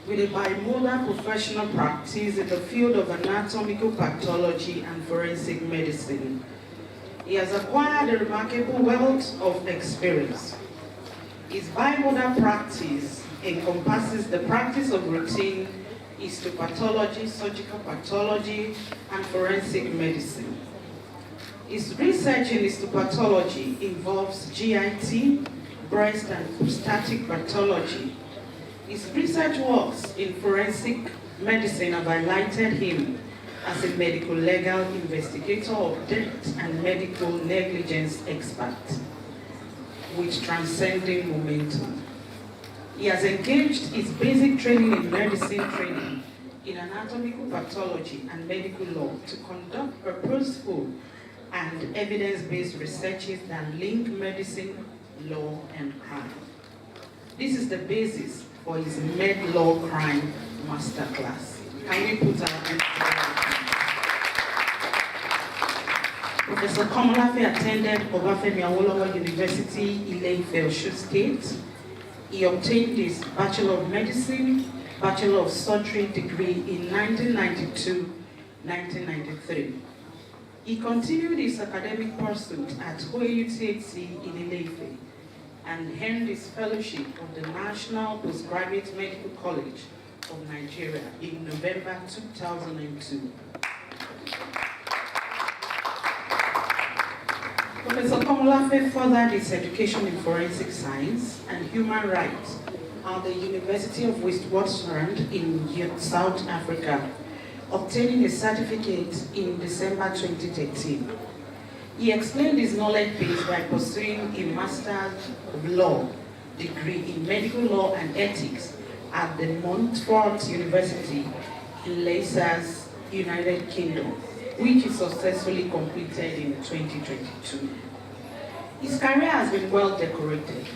with a bimodal professional practice in the field of anatomical pathology and forensic medicine. He has acquired a remarkable wealth of experience. His bimodal practice encompasses the practice of routine histopathology, surgical pathology, and forensic medicine. His research in histopathology involves GIT, breast and prostatic pathology. His research works in forensic medicine have highlighted him as a medical legal investigator of death and medical negligence expert with transcending momentum. He has engaged his basic training in medicine training in anatomical pathology and medical law to conduct purposeful and evidence-based researches that link medicine, law, and crime. This is the basis for his Med Law Crime Masterclass. Can we put our hands together? Professor Komolafe attended Obafemi Awolowo University, Ile-Ife, Osun State. He obtained his Bachelor of Medicine, Bachelor of Surgery degree in 1992-1993. He continued his academic pursuit at OAUTHC in Ile-Ife and earned his fellowship of the National Postgraduate Medical College of Nigeria in November 2002. Professor Komolafe furthered his education in forensic science and human rights at the University of Witwatersrand in South Africa, obtaining a certificate in December 2013. He explained his knowledge base by pursuing a Master of Law degree in Medical Law and Ethics at the Montfort University in Leicester, United Kingdom, which he successfully completed in 2022. His career has been well decorated.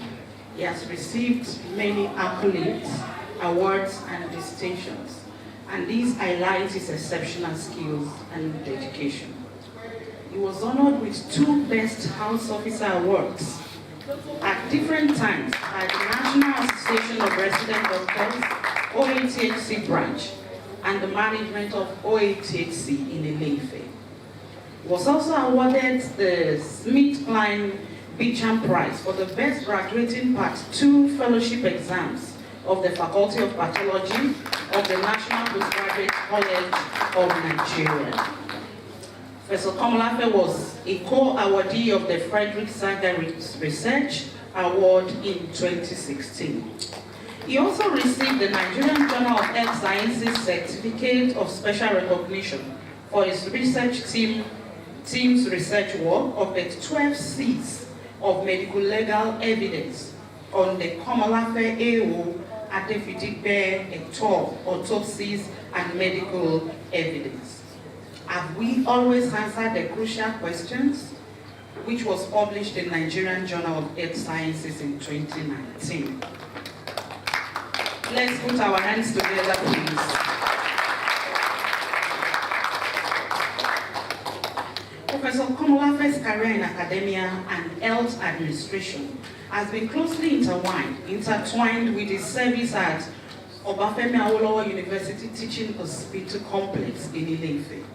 He has received many accolades, awards, and distinctions, and these highlight his exceptional skills and dedication. He was honored with 2 Best House Officer Awards at different times by the National Association of Resident Doctors, OATHC branch, and the management of OATHC in Ile-Ife. He was also awarded the Smith-Kline Beecham Prize for the Best Graduating Part 2 Fellowship Exams of the Faculty of Pathology of the National Postgraduate College of Nigeria. Professor Komolafe was a co-awardee of the Frederick Sager Research Award in 2016. He also received the Nigerian Journal of Health Sciences Certificate of Special Recognition for his research team's research work of the 12 C's of medical legal evidence on the Komolafe AO Adefidigbe et al. Autopsies and medical evidence. Have we always answered the crucial questions, which was published in Nigerian Journal of Health Sciences in 2019? Let's put our hands together, please. Professor Komolafe's career in academia and health administration has been closely intertwined with his service at Obafemi Awolowo University Teaching Hospital Complex in Ile-Ife.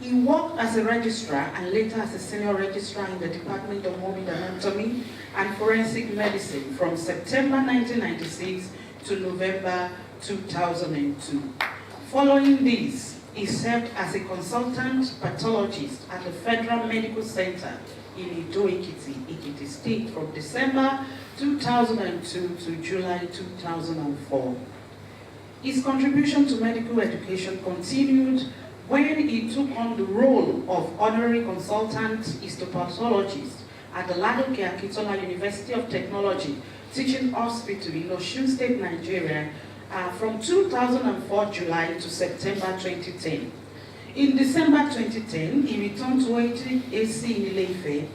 He worked as a registrar and later as a senior registrar in the Department of Morbid Anatomy and Forensic Medicine from September 1996 to November 2002. Following this, he served as a consultant pathologist at the Federal Medical Center in Ile-Ife, Ekiti State from December 2002 to July 2004. His contribution to medical education continued when he took on the role of honorary consultant histopathologist at the Ladoke Akintola University of Technology Teaching Hospital in Osun State, Nigeria, from 2004 July to September 2010. In December 2010, he returned to AC in Ile-Ife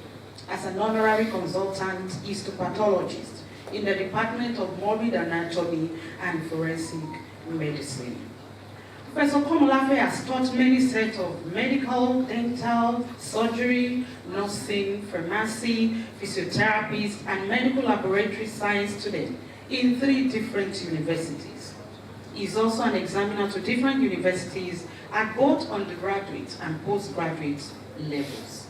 as an honorary consultant histopathologist in the Department of Morbid Anatomy and Forensic Medicine. Professor Komolafe has taught many sets of medical, dental, surgery, nursing, pharmacy, physiotherapists, and medical laboratory science students in 3 different universities. He is also an examiner to different universities at both undergraduate and postgraduate levels.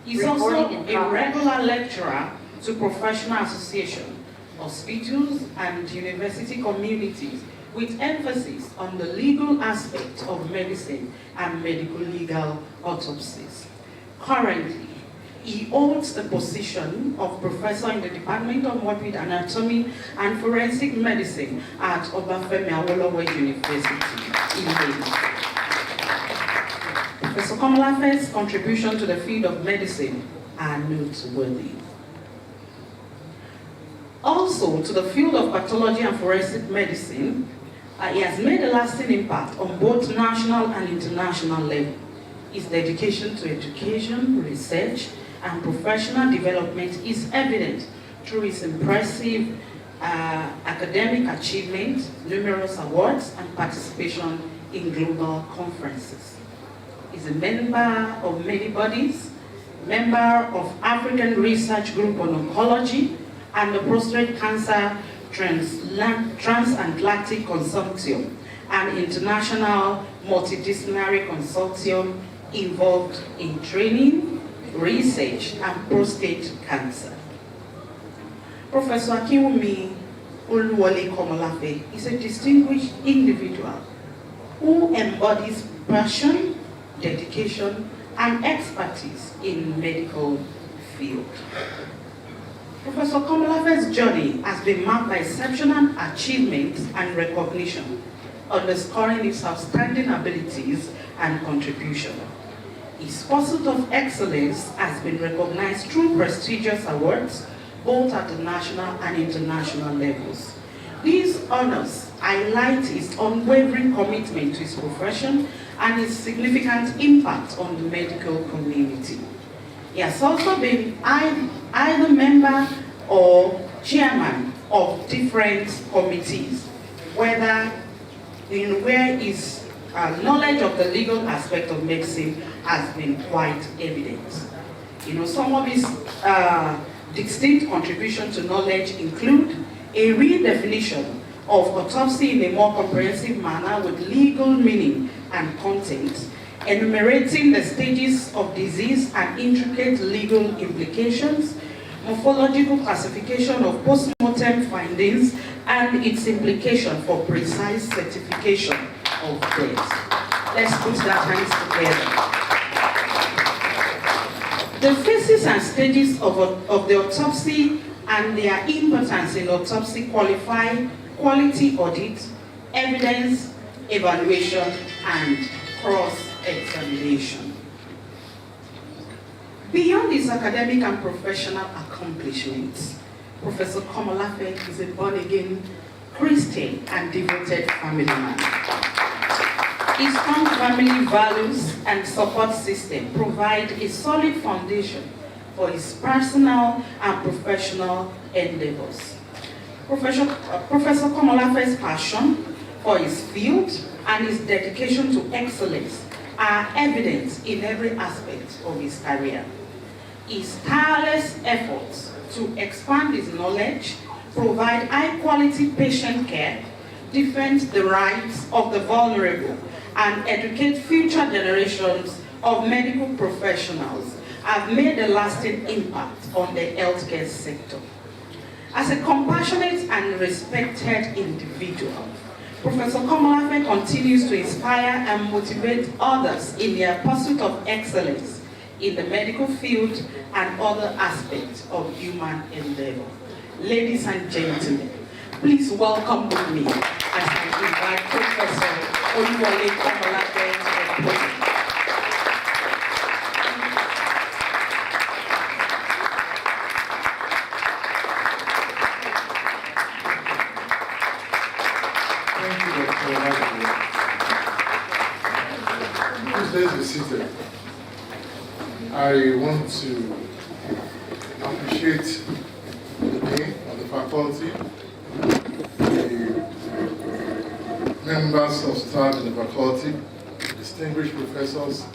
He is also a regular lecturer to professional associations, hospitals, and university communities, with emphasis on the legal aspect of medicine and medical legal autopsies. Currently, he holds the position of professor in the Department of Morbid Anatomy and Forensic Medicine at Obafemi Awolowo University in Ile-Ife. Professor Komolafe's contribution to the field of medicine are noteworthy. Also, to the field of pathology and forensic medicine, he has made a lasting impact on both national and international level. His dedication to education, research, and professional development is evident through his impressive academic achievements, numerous awards, and participation in global conferences. He's a member of many bodies, member of African Research Group on Oncology, and the Prostate Cancer Transatlantic Consortium, an international multidisciplinary consortium involved in training, research, and prostate cancer. Professor Akinwumi Oluwole Komolafe is a distinguished individual who embodies passion, dedication, and expertise in medical field. Professor Komolafe's journey has been marked by exceptional achievements and recognition, underscoring his outstanding abilities and contribution. His pursuit of excellence has been recognized through prestigious awards, both at the national and international levels. These honors highlight his unwavering commitment to his profession and his significant impact on the medical community. He has also been either member or chairman of different committees, where his knowledge of the legal aspect of medicine has been quite evident. Some of his distinct contributions to knowledge include a redefinition of autopsy in a more comprehensive manner with legal meaning and content, enumerating the stages of disease and intricate legal implications, morphological classification of post-mortem findings, and its implication for precise certification of death. Let's put that hands together. The phases and stages of the autopsy and their importance in autopsy qualify quality audit, evidence evaluation, and cross-examination. Beyond his academic and professional accomplishments, Professor Komolafe is a born-again Christian and devoted family man. His strong family values and support system provide a solid foundation for his personal and professional endeavors. Professor Komolafe's passion for his field and his dedication to excellence are evident in every aspect of his career. His tireless efforts to expand his knowledge, provide high-quality patient care, defend the rights of the vulnerable, and educate future generations of medical professionals have made a lasting impact on the healthcare sector. As a compassionate and respected individual, Professor Komolafe continues to inspire and motivate others in their pursuit of excellence in the medical field and other aspects of human endeavor. Ladies and gentlemen, please welcome with me as I invite Professor Oluwole Komolafe to the podium. Please be seated. I want to appreciate the dean of the faculty, the members of staff in the faculty, distinguished professors,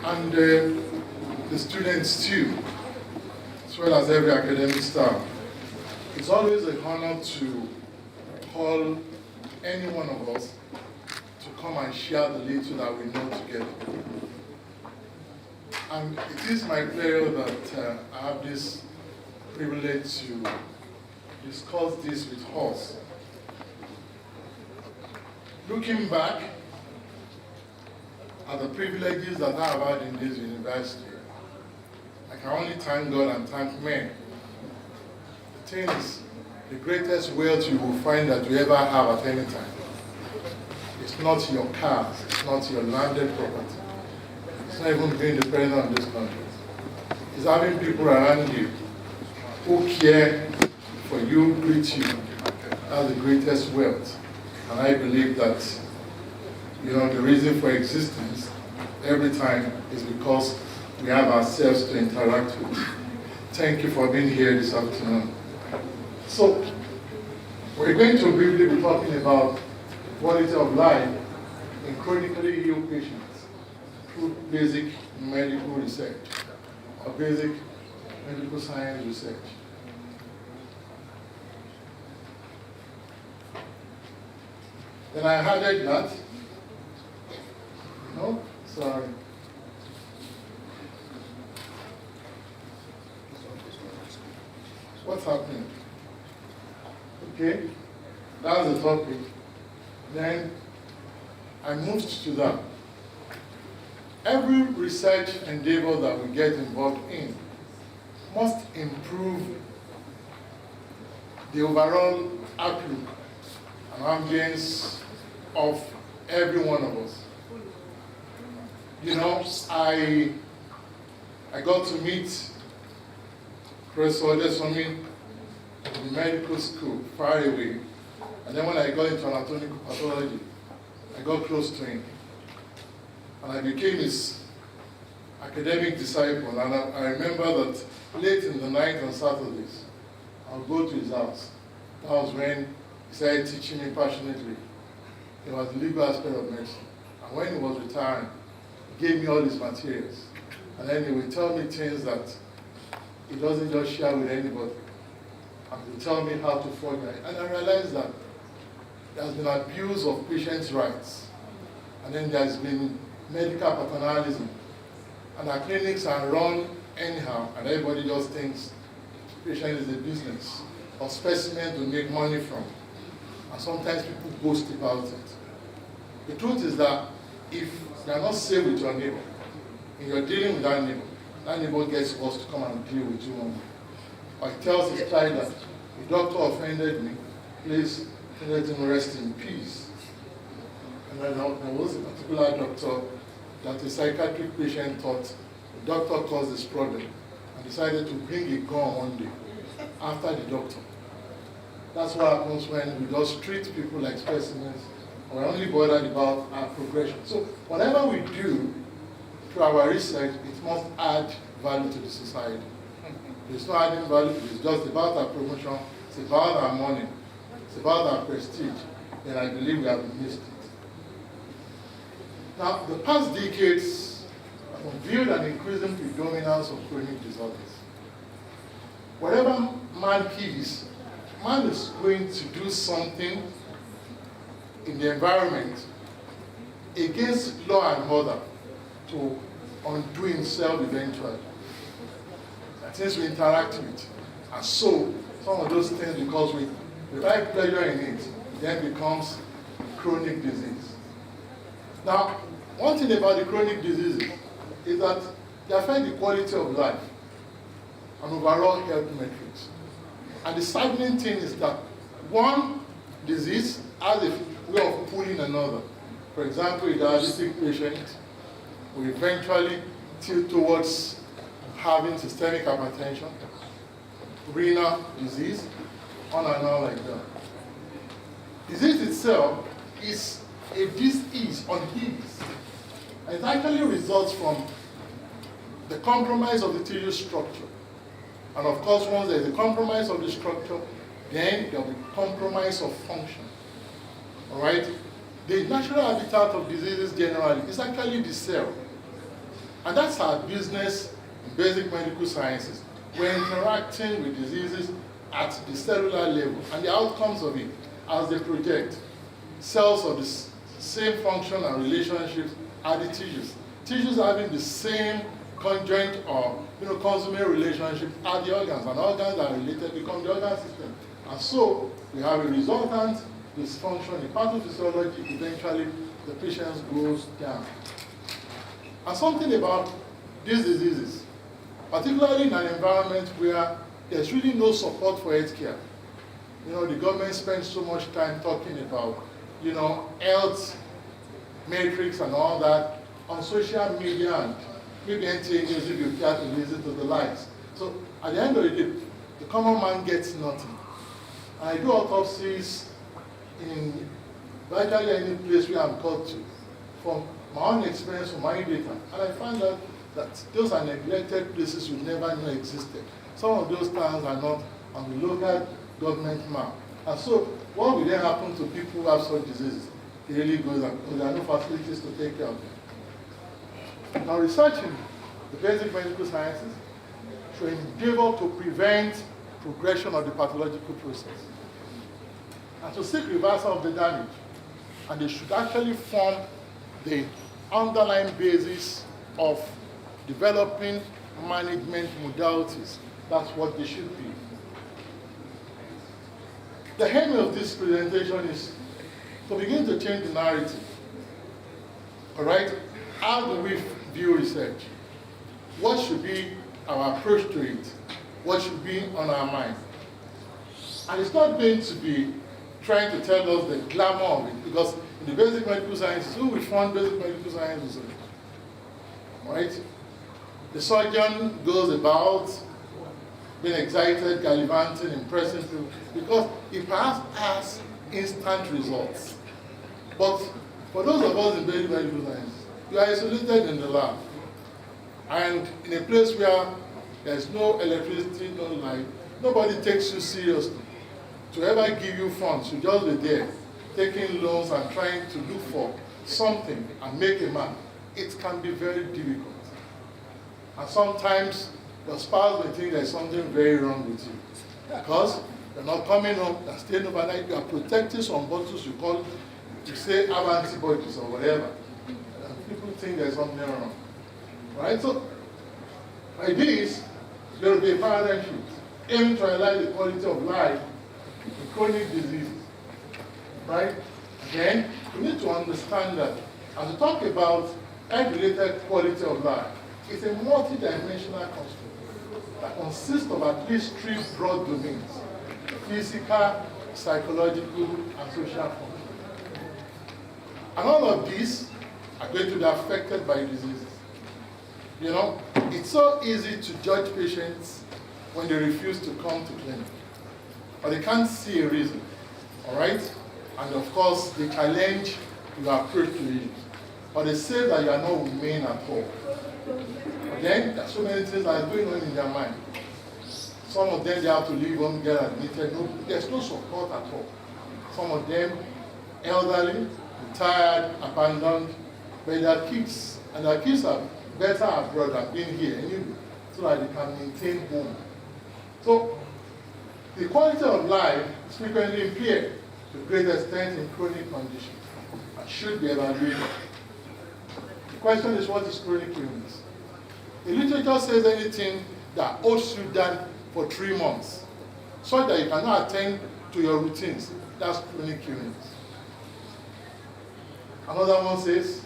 and the students too, as well as every academic staff. It's always an honor to call any one of us to come and share the little that we know together. And it is my pleasure that I have this privilege to discuss this with us. Looking back at the privileges that I have had in this university, I can only thank God and thank men. The thing is, the greatest wealth you will find that you ever have at any time. It's not your cars, it's not your landed property. It's not even being the president of this country. It's having people around you who care for you, greet you. That's the greatest wealth. And I believe that, the reason for existence every time is because we have ourselves to interact with. Thank you for being here this afternoon. So, we're going to briefly be talking about quality of life in chronically ill patients through basic medical research or basic medical science research. Then I added that, sorry. What's happening? Okay, that's the topic. Then I moved to that. Every research endeavor that we get involved in must improve the overall outlook and ambience of every one of us. I got to meet Professor Obafemi in the medical school, far away. And then when I got into anatomical pathology, I got close to him. And I became his academic disciple. And I remember that late in the night on Saturdays, I would go to his house. That was when he started teaching me passionately. It was the legal aspect of medicine. And when he was retiring, he gave me all his materials. And then he would tell me things that he doesn't just share with anybody. And he would tell me how to forge it. And I realized that there has been abuse of patients' rights. And then there's been medical paternalism. And our clinics are run anyhow, and everybody just thinks patient is a business or specimen to make money from. And sometimes people boast about it. The truth is that if you are not safe with your neighbor, and you're dealing with that neighbor gets us to come and deal with you. Or he tells his child that the doctor offended me, please let him rest in peace. And then there was a particular doctor that a psychiatric patient thought the doctor caused this problem and decided to bring a gun one day after the doctor. That's what happens when we just treat people like specimens. We're only bothered about our progression. So whatever we do through our research, it must add value to the society. It's not adding value, it's just about our promotion, it's about our money, it's about our prestige. Then I believe we have missed it. Now, the past decades have revealed an increasing predominance of chronic disorders. Whatever man is going to do something in the environment against law and order to undo himself eventually. That things we interact with. And so, some of those things, because we derive pleasure in it, then becomes chronic disease. Now, one thing about the chronic diseases is that they affect the quality of life and overall health metrics. And the saddening thing is that one disease has a way of pulling another. For example, a diabetic patient will eventually tilt towards having systemic hypertension, renal disease, on and on like that. Disease itself is a disease on hills. It actually results from the compromise of the tissue structure. And of course, once there's a compromise of the structure, then there'll be compromise of function. All right? The natural habitat of diseases generally is actually the cell. And that's our business in basic medical sciences. We're interacting with diseases at the cellular level and the outcomes of it as they project. Cells of the same function and relationships are the tissues. Tissues having the same conjoint or consummate relationship are the organs, and organs are related become the organ system. And so we have a resultant dysfunction in pathophysiology. Eventually the patient goes down. And something about these diseases, particularly in an environment where there's really no support for healthcare. The government spends so much time talking about, health metrics and all that on social media and maybe NTA News if you care to listen to the likes. So at the end of the day, the common man gets nothing. And I do autopsies in virtually any place where I'm called to, from my own experience, from my data, and I find out that those are neglected places we never knew existed. Some of those towns are not on the local government map. And so what will then happen to people who have such diseases? It really goes on because there are no facilities to take care of them. Now, researching the basic medical sciences should endeavor to prevent progression of the pathological process and to seek reversal of the damage. And they should actually form the underlying basis of developing management modalities. That's what they should be. The aim of this presentation is to begin to change the narrative. All right? How do we view research? What should be our approach to it? What should be on our mind? And it's not going to be trying to tell us the glamour of it, because in the basic medical sciences, who will fund basic medical sciences? Right? The surgeon goes about being excited, gallivanting, impressing people, because he perhaps has instant results. But for those of us in basic medical science, you are isolated in the lab. And in a place where there's no electricity, no light, nobody takes you seriously. To ever give you funds, you just be there, taking loans and trying to look for something and make a man. It can be very difficult. And sometimes your spouse may think there's something very wrong with you. Because you're not coming home, you're staying overnight, you are protecting some bottles you say have antibodies or whatever. And people think there's something wrong. Right? So, like this, there will be a paradigm shift, aiming to highlight the quality of life in chronic diseases. Right? Again, we need to understand that as we talk about health-related quality of life, it's a multi-dimensional construct that consists of at least 3 broad domains: physical, psychological, and social function. And all of these are going to be affected by diseases. It's so easy to judge patients when they refuse to come to clinic, or they can't see a reason, all right? And of course, they challenge your approach to it, or they say that you are not humane at all. But then, there are so many things that are going on in their mind. Some of them, they have to leave home, get admitted. There's no support at all. Some of them, elderly, retired, abandoned, but their kids, and their kids are better abroad than being here anyway, so that they can maintain home. So the quality of life is frequently impaired to a great extent in chronic conditions and should be evaluated. The question is, what is chronic illness? The literature says anything that holds you down for 3 months, so that you cannot attend to your routines. That's chronic illness. Another one says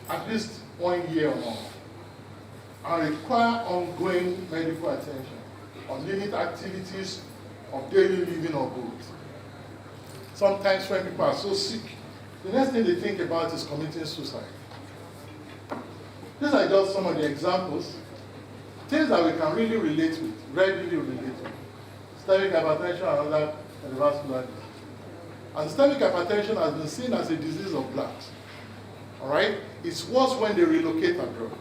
at least 1 year or more, and require ongoing medical attention or limit activities of daily living or growth. Sometimes when people are so sick, the next thing they think about is committing suicide. These are just some of the examples, things that we can really relate with, readily relate with. Systemic hypertension and other cardiovascular disease. And systemic hypertension has been seen as a disease of blacks. All right? It's worse when they relocate abroad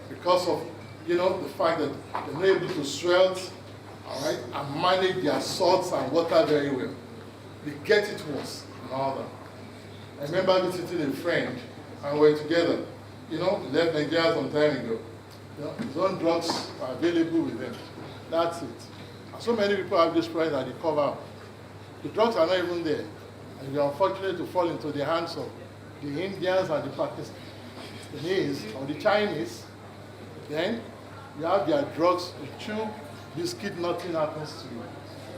because of, the fact that they're not able to swell, all right, and manage their salts and water very well. They get it worse and all that. I remember visiting a friend and we were together. He left Nigeria some time ago. His own drugs are available with them. That's it. And so many people have this problem that they cover up. The drugs are not even there. And you're unfortunate to fall into the hands of the Indians and the Pakistanis or the Chinese. Then you have their drugs, you chew, biscuit, nothing happens to you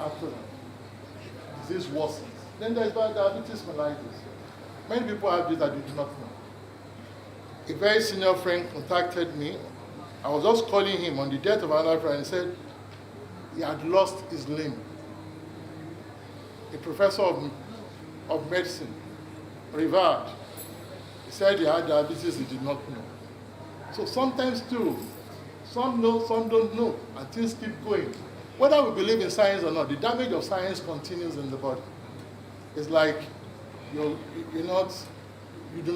after that. Disease worsens. Then there's diabetes mellitus. Many people have this that you do not know. A very senior friend contacted me. I was just calling him on the death of another friend and said he had lost his limb. A professor of medicine, revered. He said he had diabetes, he did not know. So sometimes too, some know, some don't know, and things keep going. Whether we believe in science or not, the damage of science continues in the body. It's like you do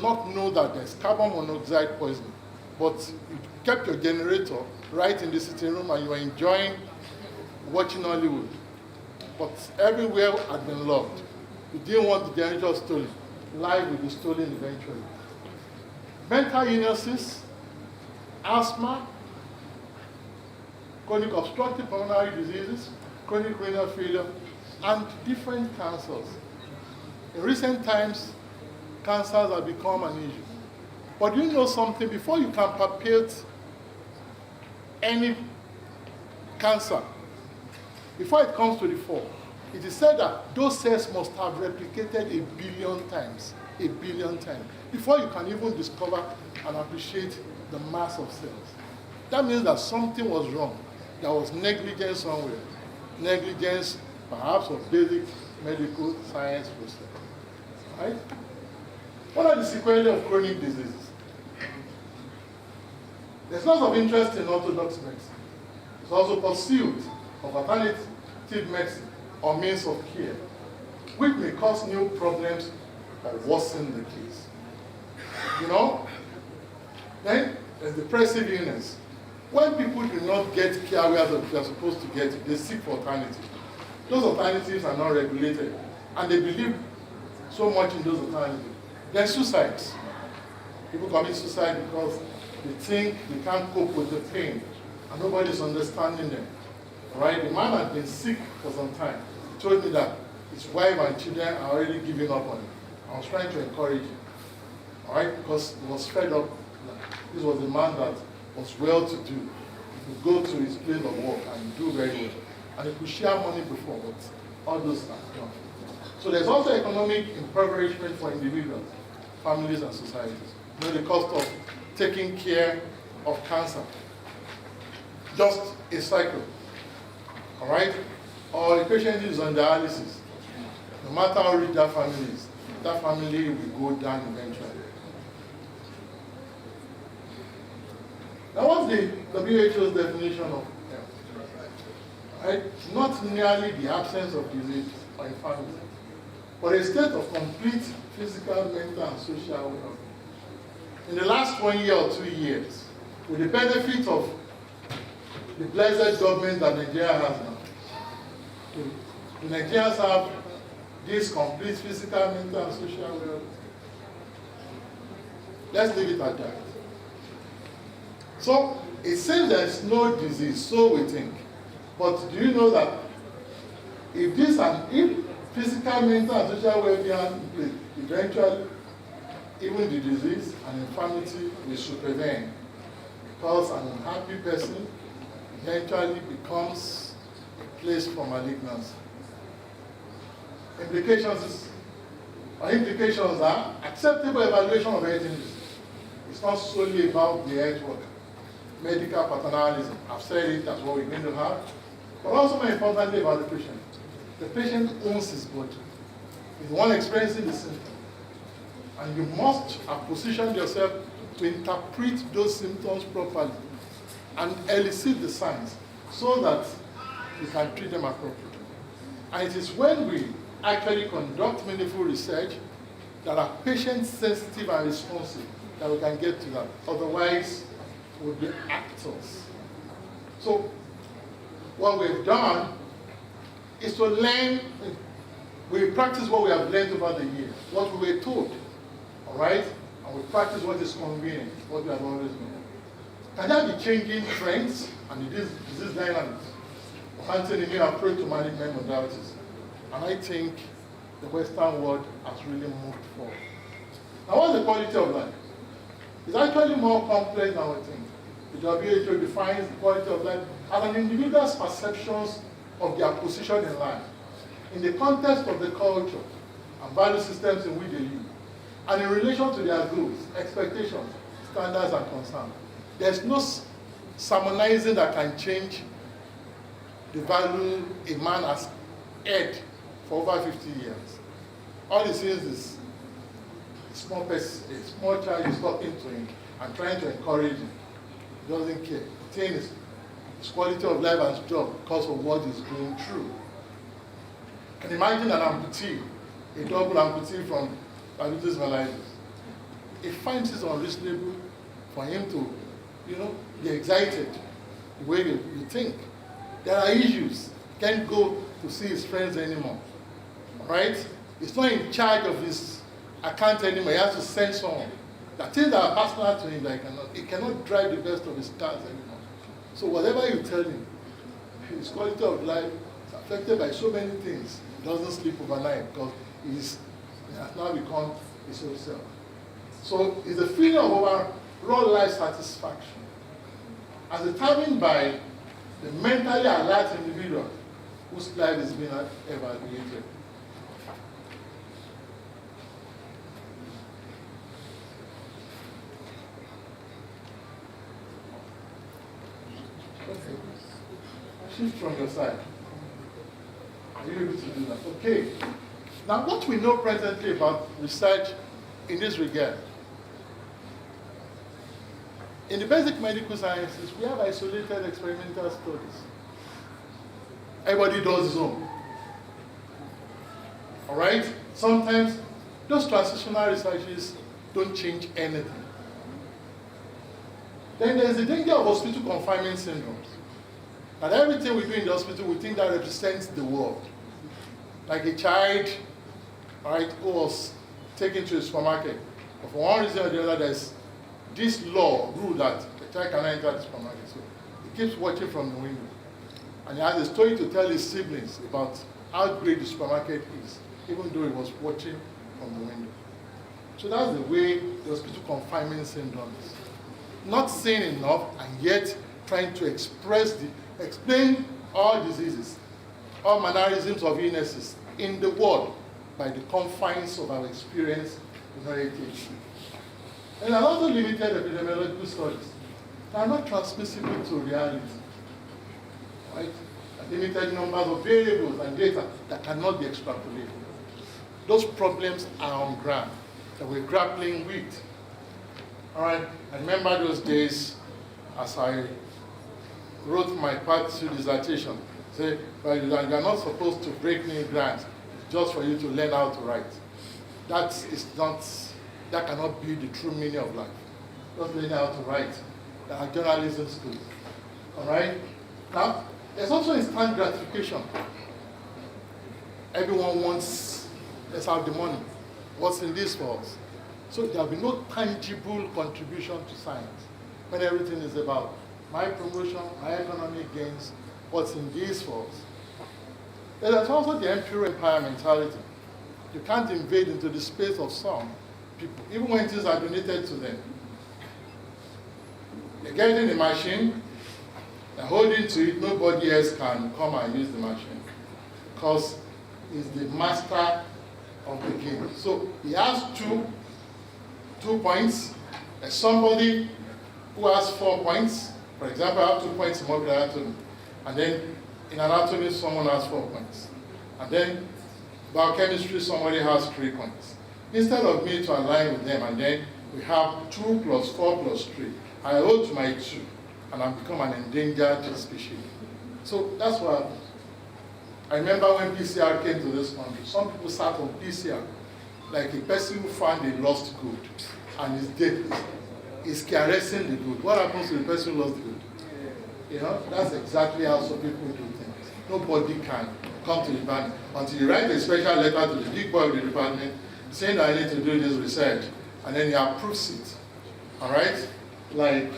not know that there's carbon monoxide poisoning, but you kept your generator right in the sitting room and you were enjoying watching Hollywood. But everywhere had been locked. You didn't want the generator stolen. Life will be stolen eventually. Mental illnesses, asthma, chronic obstructive pulmonary diseases, chronic renal failure, and different cancers. In recent times, cancers have become an issue. But you know something, before you can palpate any cancer, before it comes to the fore, it is said that those cells must have replicated 1 billion times, 1 billion times, before you can even discover and appreciate the mass of cells. That means that something was wrong. There was negligence somewhere. Negligence, perhaps, of basic medical science process. Right? What are the sequelae of chronic diseases? There's lots of interest in orthodox medicine. There's also pursuit of alternative medicine or means of care, which may cause new problems or worsen the case. Then there's depressive illness. When people do not get care where they are supposed to get it, they seek for alternatives. Those alternatives are not regulated, and they believe so much in those alternatives. Then suicides. People commit suicide because they think they can't cope with the pain, and nobody's understanding them. Right? The man had been sick for some time. He told me that his wife and children are already giving up on him. I was trying to encourage him. All right? Because he was fed up. This was a man that was well-to-do. He could go to his place of work and do very well. And he could share money before, but all those are gone. So there's also economic impoverishment for individuals, families, and societies. The cost of taking care of cancer. Just a cycle. All right? Or the patient is on dialysis. No matter how rich that family is, that family will go down eventually. Now, what's the WHO's definition of health? Right? Not merely the absence of disease or infirmity, but a state of complete physical, mental, and social well-being. In the last 1 year or 2 years, with the benefit of the blessed government that Nigeria has now, the Nigerians have this complete physical, mental, and social well-being. Let's leave it at that. So it seems there's no disease, so we think. But do you know that if physical, mental, and social well-being are in place, eventually even the disease and infirmity will supervene, because an unhappy person eventually becomes a place for malignancy. Implications are acceptable evaluation of health injuries. It's not solely about the health worker. Medical paternalism, I've said it, that's what we're going to have. But also more importantly about the patient. The patient owns his body. He's the one experiencing the symptom. And you must have positioned yourself to interpret those symptoms properly and elicit the signs so that you can treat them appropriately. And it is when we actually conduct meaningful research that are patient-sensitive and responsive that we can get to that. Otherwise, we'll be actors. So, what we've done is to learn, we practice what we have learned over the years, what we were told, all right? And we practice what is convenient, what we have always known. Can there be changing trends and the disease dynamics? Fancy a new approach to management modalities. And I think the Western world has really moved forward. Now, what's the quality of life? It's actually more complex than we think. The WHO defines the quality of life as an individual's perceptions of their position in life, in the context of the culture and value systems in which they live, and in relation to their goals, expectations, standards, and concerns. There's no sermonizing that can change the value a man has had for over 50 years. All he sees is a small child is talking to him and trying to encourage him. He doesn't care. The thing is, his quality of life and job because of what he's going through. You can imagine an amputee, a double amputee from diabetes mellitus. He finds it unreasonable for him to, be excited the way you think. There are issues. He can't go to see his friends anymore. Right? He's not in charge of his account anymore. He has to send someone. The things that are personal to him that he cannot drive the best of his cars anymore. So whatever you tell him, his quality of life is affected by so many things. He doesn't sleep overnight because he has now become his own self. So it's a feeling of overall life satisfaction as determined by the mentally alert individual whose life is being evaluated. Okay. Shift from your side. Are you able to do that? Okay. Now, what we know presently about research in this regard. In the basic medical sciences, we have isolated experimental studies. Everybody does his own. All right? Sometimes those transitional researches don't change anything. Then there's the danger of hospital confinement syndromes. And everything we do in the hospital, we think that represents the world. Like a child, right, who was taken to a supermarket. But for one reason or the other, there's this rule that the child cannot enter the supermarket. So he keeps watching from the window. And he has a story to tell his siblings about how great the supermarket is, even though he was watching from the window. So that's the way the hospital confinement syndrome is. Not saying enough, and yet trying to explain all diseases, all mannerisms of illnesses in the world by the confines of our experience in heritage. And there are also limited epidemiological studies that are not transmissible to reality. Right? Limited numbers of variables and data that cannot be extrapolated. Those problems are on ground that we're grappling with. All right, I remember those days as I wrote my part 2 dissertation. Say, well, you are not supposed to break new ground. It's just for you to learn how to write. That cannot be the true meaning of life. Just learning how to write. There are journalism schools. All right? Now, there's also instant gratification. Everyone wants, let's have the money. What's in this for us? So there will be no tangible contribution to science when everything is about my promotion, my economic gains, what's in this for us. There's also the imperial empire mentality. You can't invade into the space of some people, even when things are donated to them. They get in the machine, they're holding to it, nobody else can come and use the machine because he's the master of the game. So he has two points. There's somebody who has 4 points. For example, I have 2 points in molecular anatomy. And then in anatomy, someone has 4 points. And then biochemistry, somebody has 3 points. Instead of me to align with them, and then we have 2 plus 4 plus 3, I hold to my 2, and I've become an endangered species. So that's what I remember when PCR came to this country. Some people sat on PCR like a person who found a lost good and is dead, is caressing the good. What happens to the person who lost the good? You know, that's exactly how some people do things. Nobody can come to the department until you write a special letter to the big boy of the department saying that I need to do this research, and then he approves it. All right? Like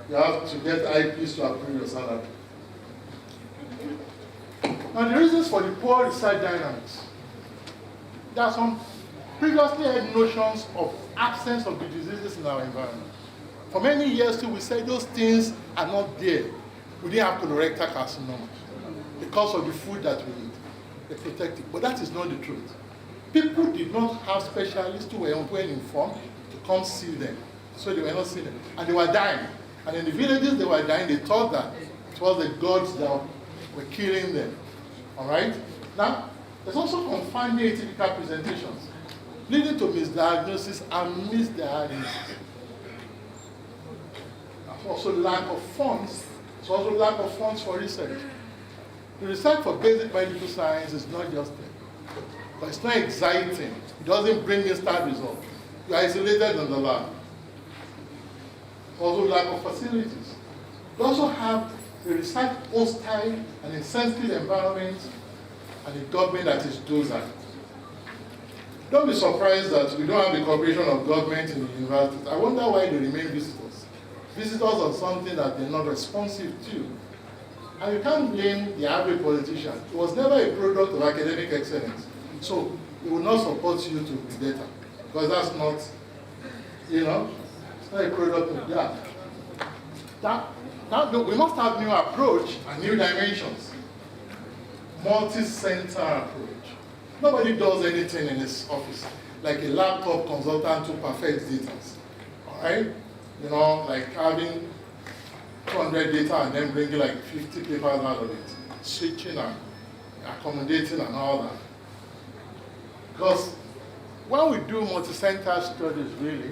you have to get IPs to approve your salary. Now the reasons for the poor research dynamics. There are some previously had notions of absence of the diseases in our environment. For many years too, we said those things are not there. We didn't have colorectal carcinoma because of the food that we eat. They protect it. But that is not the truth. People did not have specialists who were well informed to come see them. So they were not seeing them. And they were dying. And in the villages they were dying, they thought that it was the gods that were killing them. All right? Now, there's also confounding atypical presentations, leading to misdiagnosis and misdiagnosis. There's also lack of funds. There's also lack of funds for research. The research for basic medical science is not just there, but it's not exciting. It doesn't bring instant results. You're isolated in the lab. Also lack of facilities. We also have a research hostile and insensitive environment and a government that is docile. Don't be surprised that we don't have the cooperation of government in the universities. I wonder why they remain visitors. Visitors on something that they're not responsive to. And you can't blame the average politician. It was never a product of academic excellence. So it will not support you to be better. Because that's not, you know, it's not a product of that. Now we must have new approach and new dimensions. Multi-center approach. Nobody does anything in his office like a laptop consultant who perfects data. All right? You know, like having 200 data and then bringing like 50 papers out of it. Switching and accommodating and all that. Because when we do multi-center studies, really,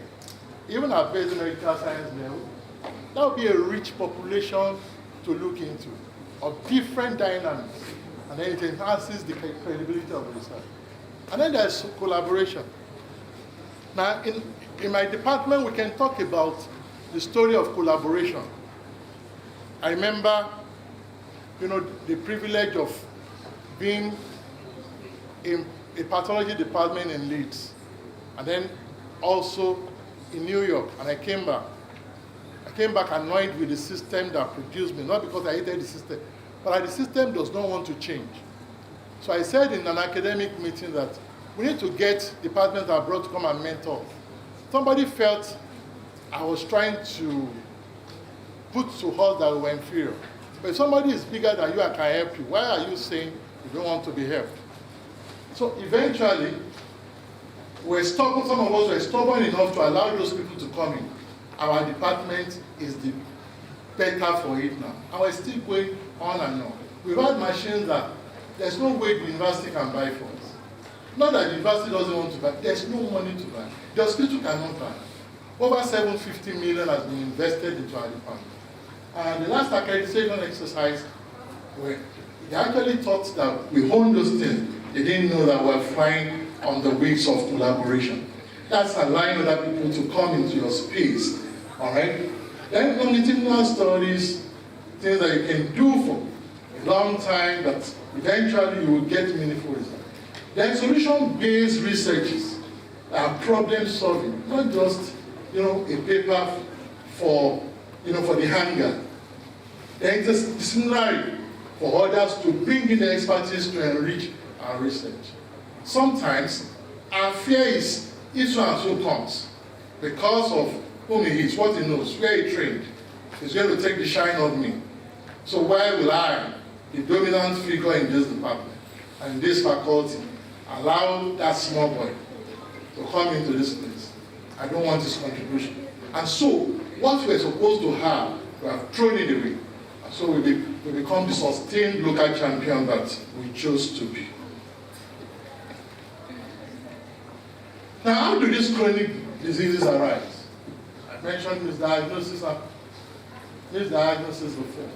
even at basic medical science level, that would be a rich population to look into of different dynamics. And then it enhances the credibility of the research. And then there's collaboration. Now, in my department, we can talk about the story of collaboration. I remember, you know, the privilege of being in a pathology department in Leeds, and then also in New York, and I came back. I came back annoyed with the system that produced me, not because I hated the system, but the system does not want to change. So I said in an academic meeting that we need to get departments abroad to come and mentor. Somebody felt I was trying to put to us that we were inferior. But if somebody is bigger than you and can help you, why are you saying you don't want to be helped? So eventually, we're stubborn, some of us were stubborn enough to allow those people to come in. Our department is the better for it now. And we're still going on and on. We've had machines that there's no way the university can buy for us. Not that the university doesn't want to buy, there's no money to buy. The hospital cannot buy. Over 750 million has been invested into our department. And the last accreditation exercise, they actually thought that we own those things. They didn't know that we're flying on the wings of collaboration. That's allowing other people to come into your space, all right? Then longitudinal studies, things that you can do for a long time, that eventually you will get meaningful results. Then solution-based researches. problem solving, not just, a paper for, for the hanger. Then it is disciplinary for others to bring in the expertise to enrich our research. Sometimes our fear is, if so and so comes, because of whom he is, what he knows, where he trained, he's going to take the shine of me. So why will I, the dominant figure in this department and in this faculty, allow that small boy to come into this place? I don't want his contribution. And so, what we're supposed to have, we have thrown it away. And so we become the sustained local champion that we chose to be. Now, how do these chronic diseases arise? I mentioned misdiagnosis before.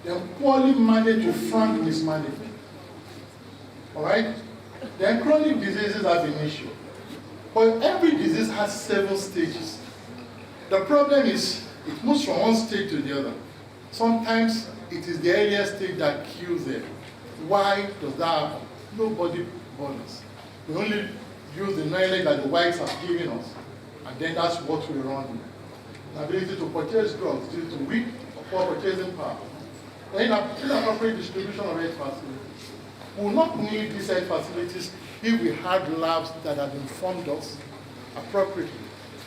They're poorly managed or frank mismanagement. All right? Then chronic diseases have an issue. But every disease has 7 stages. The problem is, it moves from one stage to the other. Sometimes it is the earliest stage that kills them. Why does that happen? Nobody bothers. We only use the knowledge that the whites have given us, and then that's what we run with. The ability to purchase drugs due to weak or poor purchasing power. Then inappropriate distribution of health facilities. We will not need these health facilities if we had labs that had informed us appropriately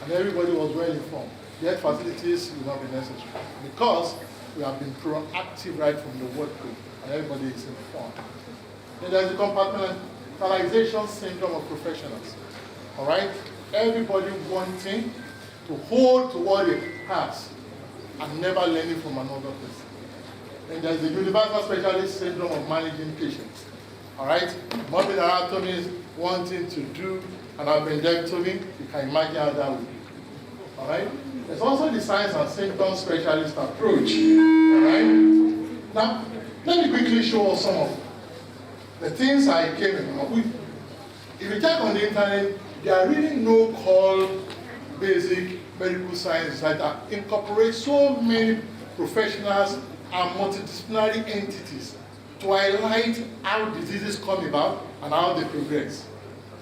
and everybody was well informed. The health facilities will not be necessary because we have been proactive right from the word go and everybody is informed. Then there's the compartmentalization syndrome of professionals. All right? Everybody wanting to hold to what it has and never learning from another person. Then there's the universal specialist syndrome of managing patients. All right? Morbid anatomy is wanting to do an appendectomy. You can imagine how that would be. All right? There's also the science and symptom specialist approach. All right? Now, let me quickly show us some of the things I came up with. If you check on the internet, there are really no called basic medical sciences that incorporate so many professionals and multidisciplinary entities to highlight how diseases come about and how they progress.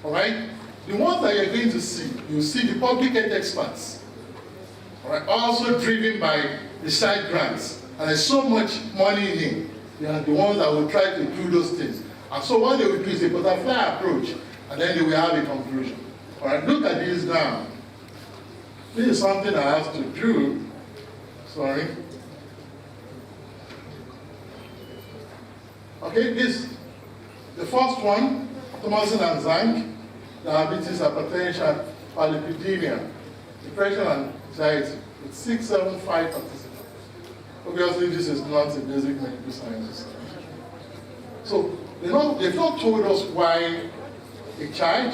All right? The ones that you're going to see, you'll see the public health experts. All right? Also driven by research grants. And there's so much money in it. They are the ones that will try to do those things. And so what they will do is a butterfly approach, and then they will have a conclusion. All right? Look at this now. This is something I have to do. Sorry. Okay, the first one, Thomason and Zank, diabetes, hypertension, lipidemia, depression and anxiety, with 675 participants. Obviously, this is not a basic medical science. So, they've not told us why a child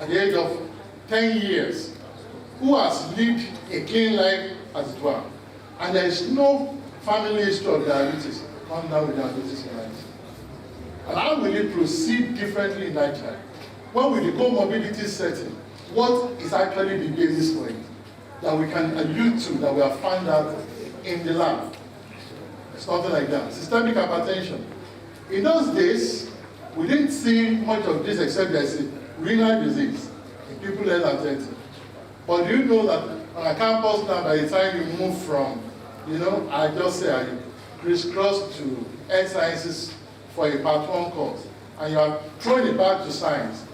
at the age of 10 years who has lived a clean life as it were, and there is no family history of diabetes, come down with diabetes in life. And how will it proceed differently in that child? When will the comorbidity setting, what is actually the basis for it that we can allude to, that we have found out in the lab? It's nothing like that. Systemic hypertension. In those days, we didn't see much of this except there's a renal disease in people less than 30. But do you know that on a campus now, by the time you move from, I just say I crisscross to health sciences for a part 1 course, and you have thrown it back to science.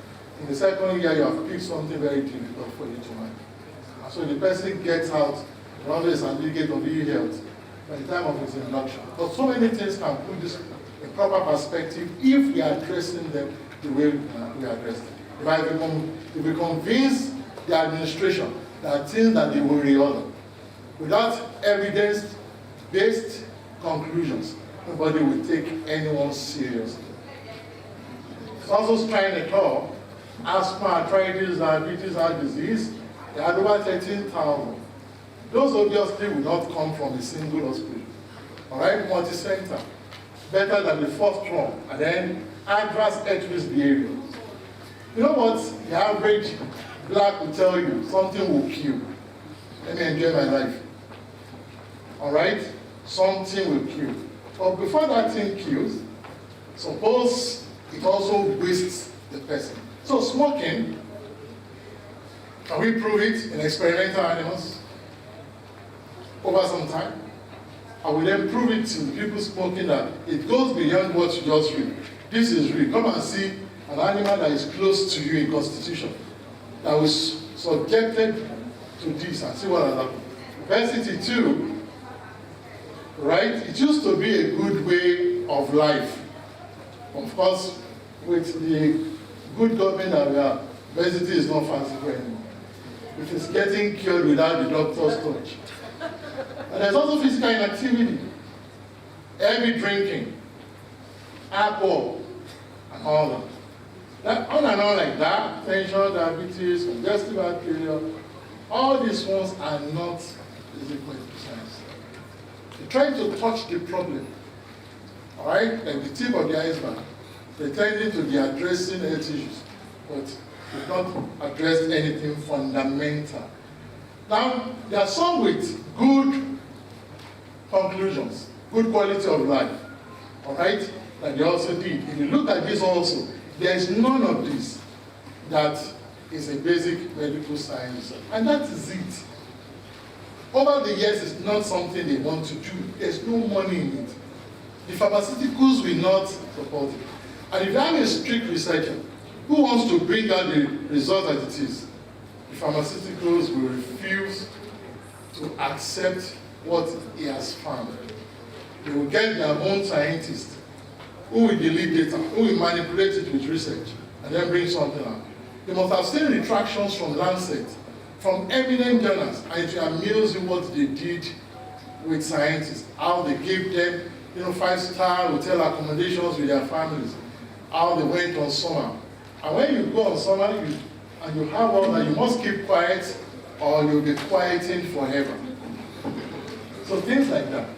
In the second year, you have picked something very difficult for you to manage. And so the person gets out, always an delegate of e-health by the time of his induction. But so many things can put this in proper perspective if we are addressing them the way we address them. If we convince the administration that things that they will reorder without evidence-based conclusions, nobody will take anyone seriously. It's also trying to talk. Asthma, arthritis, diabetes, heart disease, they had over 13,000. Those obviously will not come from a single hospital. All right, multi-center, better than the first one, and then adverse health risk behavior. You know what? The average black will tell you something will kill. Let me enjoy my life. All right, something will kill. But before that thing kills, suppose it also wastes the person. So smoking, can we prove it in experimental animals over some time? I will then prove it to people smoking that it goes beyond what you just read. This is real. Come and see an animal that is close to you in constitution, that was subjected to this, and see what has happened. Obesity too, right? It used to be a good way of life. Of course, with the good government that we have, obesity is not fanciful anymore. It is getting cured without the doctor's touch. And there's also physical inactivity, heavy drinking, alcohol, and all that. On and on like that, tension, diabetes, congestive heart failure, all these ones are not physical exercise. They try to touch the problem, all right, like the tip of the iceberg, pretending to be addressing health issues, but they've not addressed anything fundamental. Now, there are some with good conclusions, good quality of life, all right, that they also did. If you look at this also, there is none of this that is a basic medical science, and that is it. Over the years, it's not something they want to do. There's no money in it. The pharmaceuticals will not support it. And if you have a strict researcher who wants to bring out the result as it is, the pharmaceuticals will refuse to accept what he has found. They will get their own scientists who will delete data, who will manipulate it with research, and then bring something out. You must have seen retractions from Lancet, from eminent journals, and it will amuse you what they did with scientists, how they gave them 5-star hotel accommodations with their families, how they went on summer. And when you go on summer and you have all that, you must keep quiet or you'll be quieting forever. So things like that.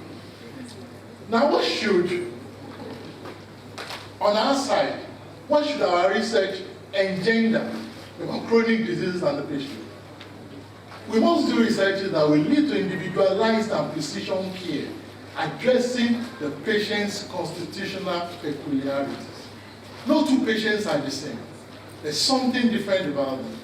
Now what should, on our side, what should our research engender about chronic diseases and the patient? We must do research that will lead to individualized and precision care, addressing the patient's constitutional peculiarities. No two patients are the same. There's something different about them.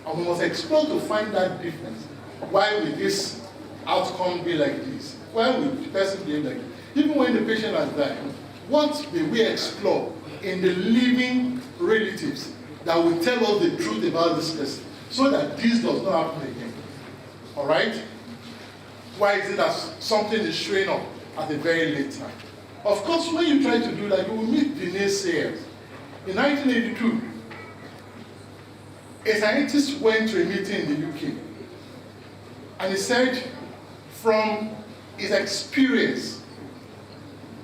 And we must explore to find that difference. Why will this outcome be like this? Why will the person behave like this? Even when the patient has died, what will we explore in the living relatives that will tell us the truth about this person so that this does not happen again? All right? Why is it that something is showing up at a very late time? Of course, when you try to do that, you will meet the naysayers. In 1982, a scientist went to a meeting in the UK, and he said, from his experience,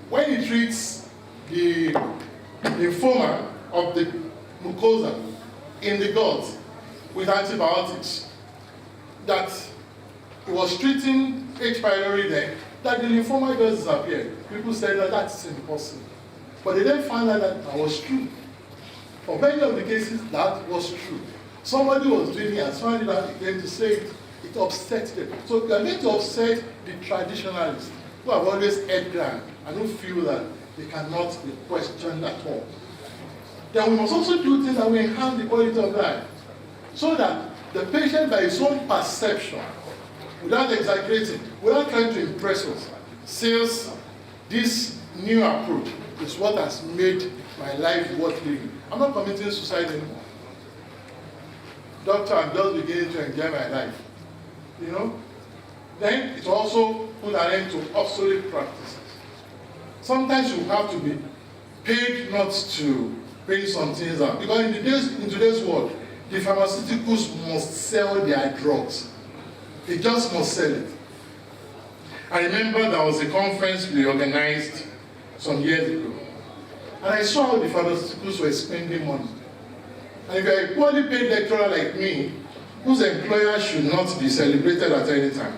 when he treats the lymphoma of the mucosa in the gut with antibiotics, that he was treating H. pylori then, that the lymphoma just disappeared. People said that that's impossible. But they then found out that that was true. For many of the cases, that was true. Somebody was doing it, and somebody that came to say it, it upset them. So we are going to upset the traditionalists who have always held ground and who feel that they cannot be questioned at all. Then we must also do things that will enhance the quality of life, so that the patient, by his own perception, without exaggerating, without trying to impress us, says this new approach is what has made my life worth living. I'm not committing suicide anymore. Doctor, I'm just beginning to enjoy my life. Then it also put an end to obsolete practices. Sometimes you have to be paid not to bring some things out. Because in today's world, the pharmaceuticals must sell their drugs. They just must sell it. I remember there was a conference we organized some years ago. And I saw how the pharmaceuticals were spending money. And if you're a poorly paid lecturer like me, whose employer should not be celebrated at any time,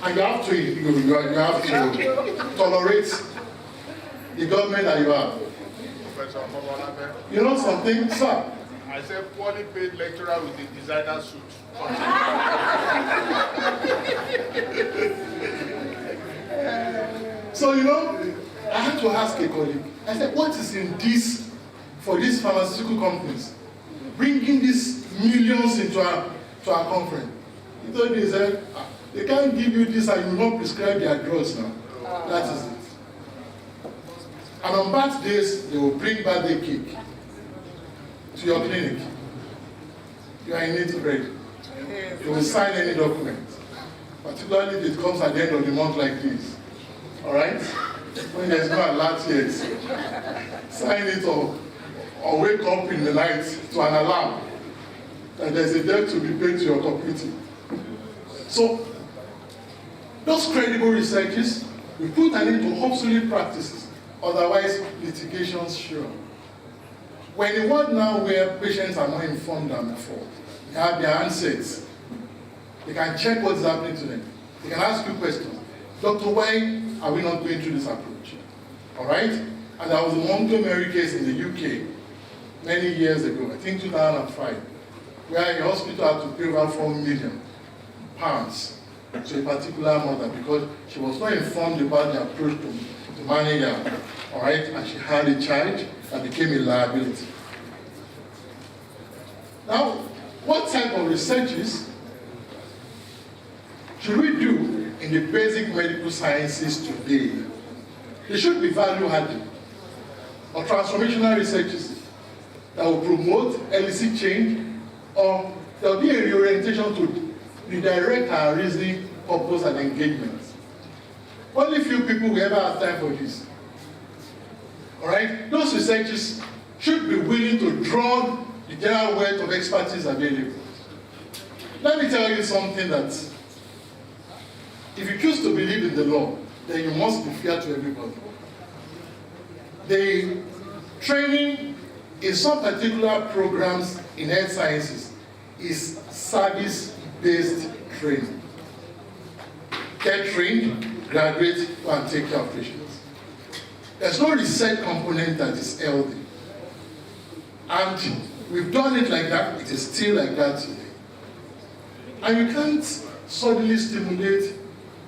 and you have to tolerate the government that you have. You know something, sir? I said poorly paid lecturer with a designer suit. So, I had to ask a colleague, I said, what is in this for these pharmaceutical companies, bringing these millions into our conference. He told me, he said, they can't give you this and you will not prescribe their drugs now. That is it. And on birthdays, they will bring birthday cake to your clinic. You are in need of bread. You will sign any document. Particularly if it comes at the end of the month like this. All right? When there's no alert yet, sign it or wake up in the night to an alarm that there's a debt to be paid to your community. So, those credible researches, we put an end to obsolete practices, otherwise litigations sure. We're in a world now where patients are more informed than before. They have their handsets. They can check what's happening to them. They can ask you questions. Doctor, why are we not going through this approach? All right? And there was a Montgomery case in the UK many years ago, I think 2005, where a hospital had to pay over £4 million to a particular mother because she was not informed about the approach to manage her. All right? And she had a child that became a liability. Now, what type of researches should we do in the basic medical sciences today? They should be value-added or transformational researches that will promote, elicit change, or there will be a reorientation to redirect our reasoning, purpose, and engagement. Only few people will ever have time for this. All right? Those researchers should be willing to draw the general wealth of expertise available. Let me tell you something that if you choose to believe in the law, then you must be fair to everybody. The training in some particular programs in health sciences is service-based training. Get trained, graduate, go and take care of patients. There's no research component that is healthy. And we've done it like that, it is still like that today. And you can't suddenly stimulate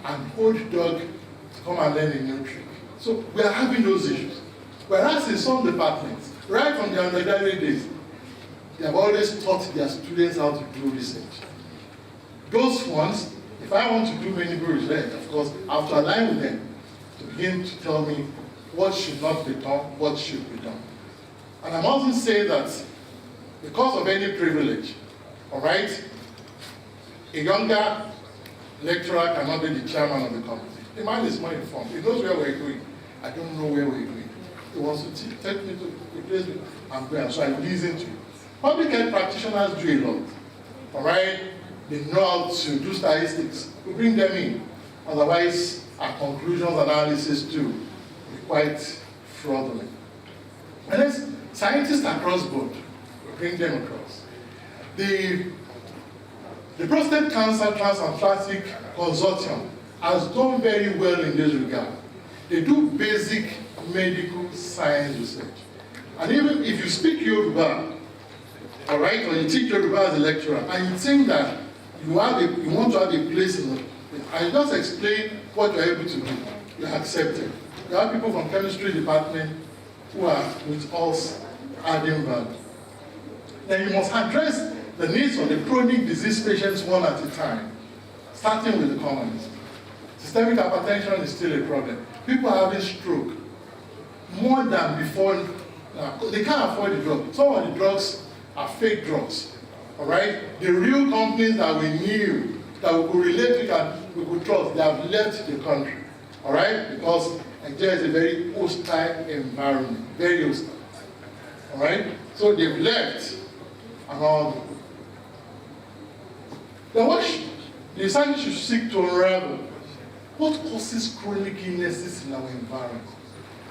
an old dog to come and learn a new trick. So we are having those issues. Whereas in some departments, right from the undergraduate days, they have always taught their students how to do research. Those ones, if I want to do medical research, of course, I have to align with them to begin to tell me what should not be done, what should be done. And I mustn't say that because of any privilege, all right, a younger lecturer cannot be the chairman of the company. The man is more informed. He knows where we're going. I don't know where we're going. He wants to take me to a place I'm going, so I listen to you. Public health practitioners do a lot. All right? They know how to do statistics. We bring them in. Otherwise, our conclusions, analysis too, be quite fraudulent. And then scientists across board, we bring them across. The Prostate Cancer Transatlantic Consortium has done very well in this regard. They do basic medical science research. And even if you speak Yoruba, all right, or you teach Yoruba as a lecturer, and you think that you want to have a place in it, and you just explain what you're able to do, you're accepted. There are people from chemistry department who are with us adding value. Then you must address the needs of the chronic disease patients one at a time, starting with the commons. Systemic hypertension is still a problem. People are having stroke more than before. They can't afford the drug. Some of the drugs are fake drugs. All right? The real companies that we knew, that we could relate with and we could trust, they have left the country. All right? Because Nigeria is a very hostile environment. Very hostile. All right? So they've left and all. Then what the research should seek to unravel what causes chronic illnesses in our environment,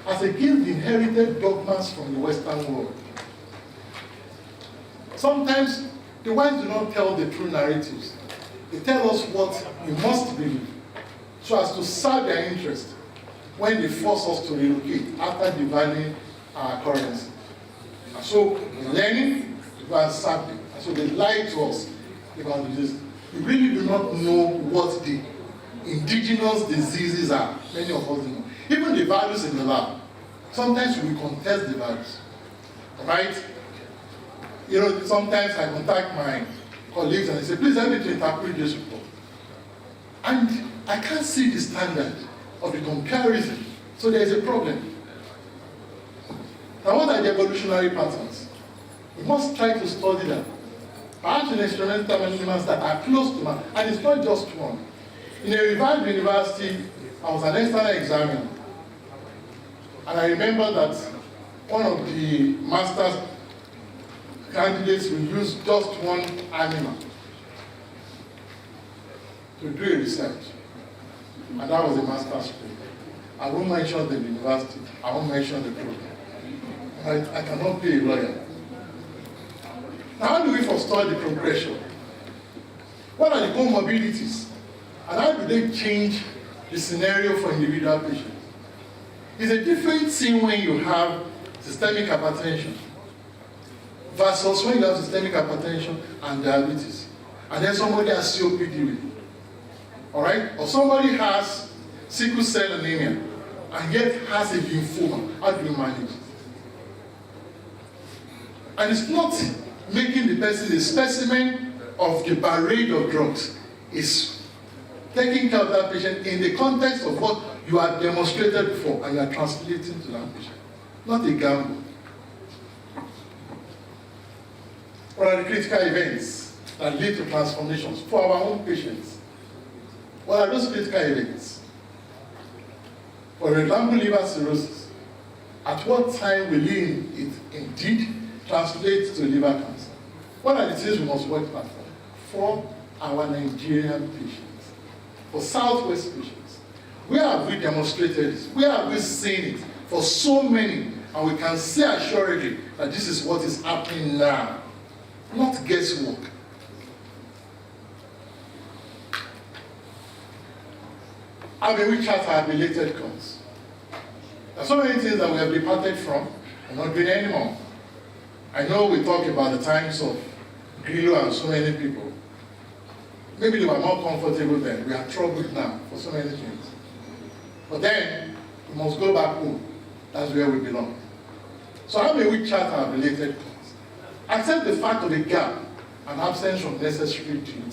as against the inherited dogmas from the Western world. Sometimes the wise do not tell the true narratives. They tell us what we must believe, so as to serve their interest when they force us to relocate after devaluing our currency. And so, in learning, we go and serve them. And so they lie to us about this. We really do not know what the indigenous diseases are. Many of us don't know. Even the values in the lab. Sometimes we contest the values. right? You know, sometimes I contact my colleagues and I say, please help me to interpret this report. And I can't see the standard of the comparison, so there is a problem. Now, what are the evolutionary patterns? We must try to study them. Perhaps in experimental measurements that are close to man, and it's not just one. In a revived university, I was an external examiner, and I remember that one of the master's candidates will use just one animal to do a research, and that was a master's student. I won't mention the university, I won't mention the program. I cannot be a lawyer. Now, how do we forestall the progression? What are the comorbidities? And how do they change the scenario for individual patients? It's a different thing when you have systemic hypertension versus when you have systemic hypertension and diabetes. And then somebody has COPD. All right? Or somebody has sickle cell anemia and yet has a lymphoma. How do you manage it? And it's not making the person a specimen of the barrage of drugs. It's taking care of that patient in the context of what you have demonstrated before and you are translating to that patient. Not a gamble. What are the critical events that lead to transformations for our own patients? What are those critical events? For example, liver cirrhosis. At what time will it indeed translate to liver cancer? What are the things we must work hard for our Nigerian patients, for Southwest patients? Where have we demonstrated this? Where have we seen it for so many? And we can say assuredly that this is what is happening now, not guesswork. How may we chart our belated course? There are so many things that we have departed from and not doing anymore. I know we talk about the times of Grillo and so many people. Maybe they were more comfortable then. We are troubled now for so many things. But then, we must go back home. That's where we belong. So how may we chart our belated course? Accept the fact of a gap and absence of necessary duty.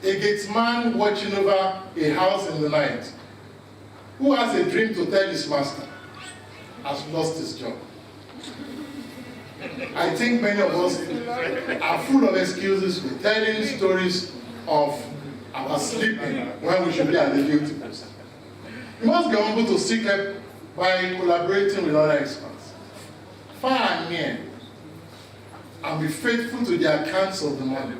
A gatesman watching over a house in the night, who has a dream to tell his master, has lost his job. I think many of us are full of excuses with telling stories of our sleeping when we should be at the duty post. You must be able to seek help by collaborating with other experts, far and near, and be faithful to the accounts of the money.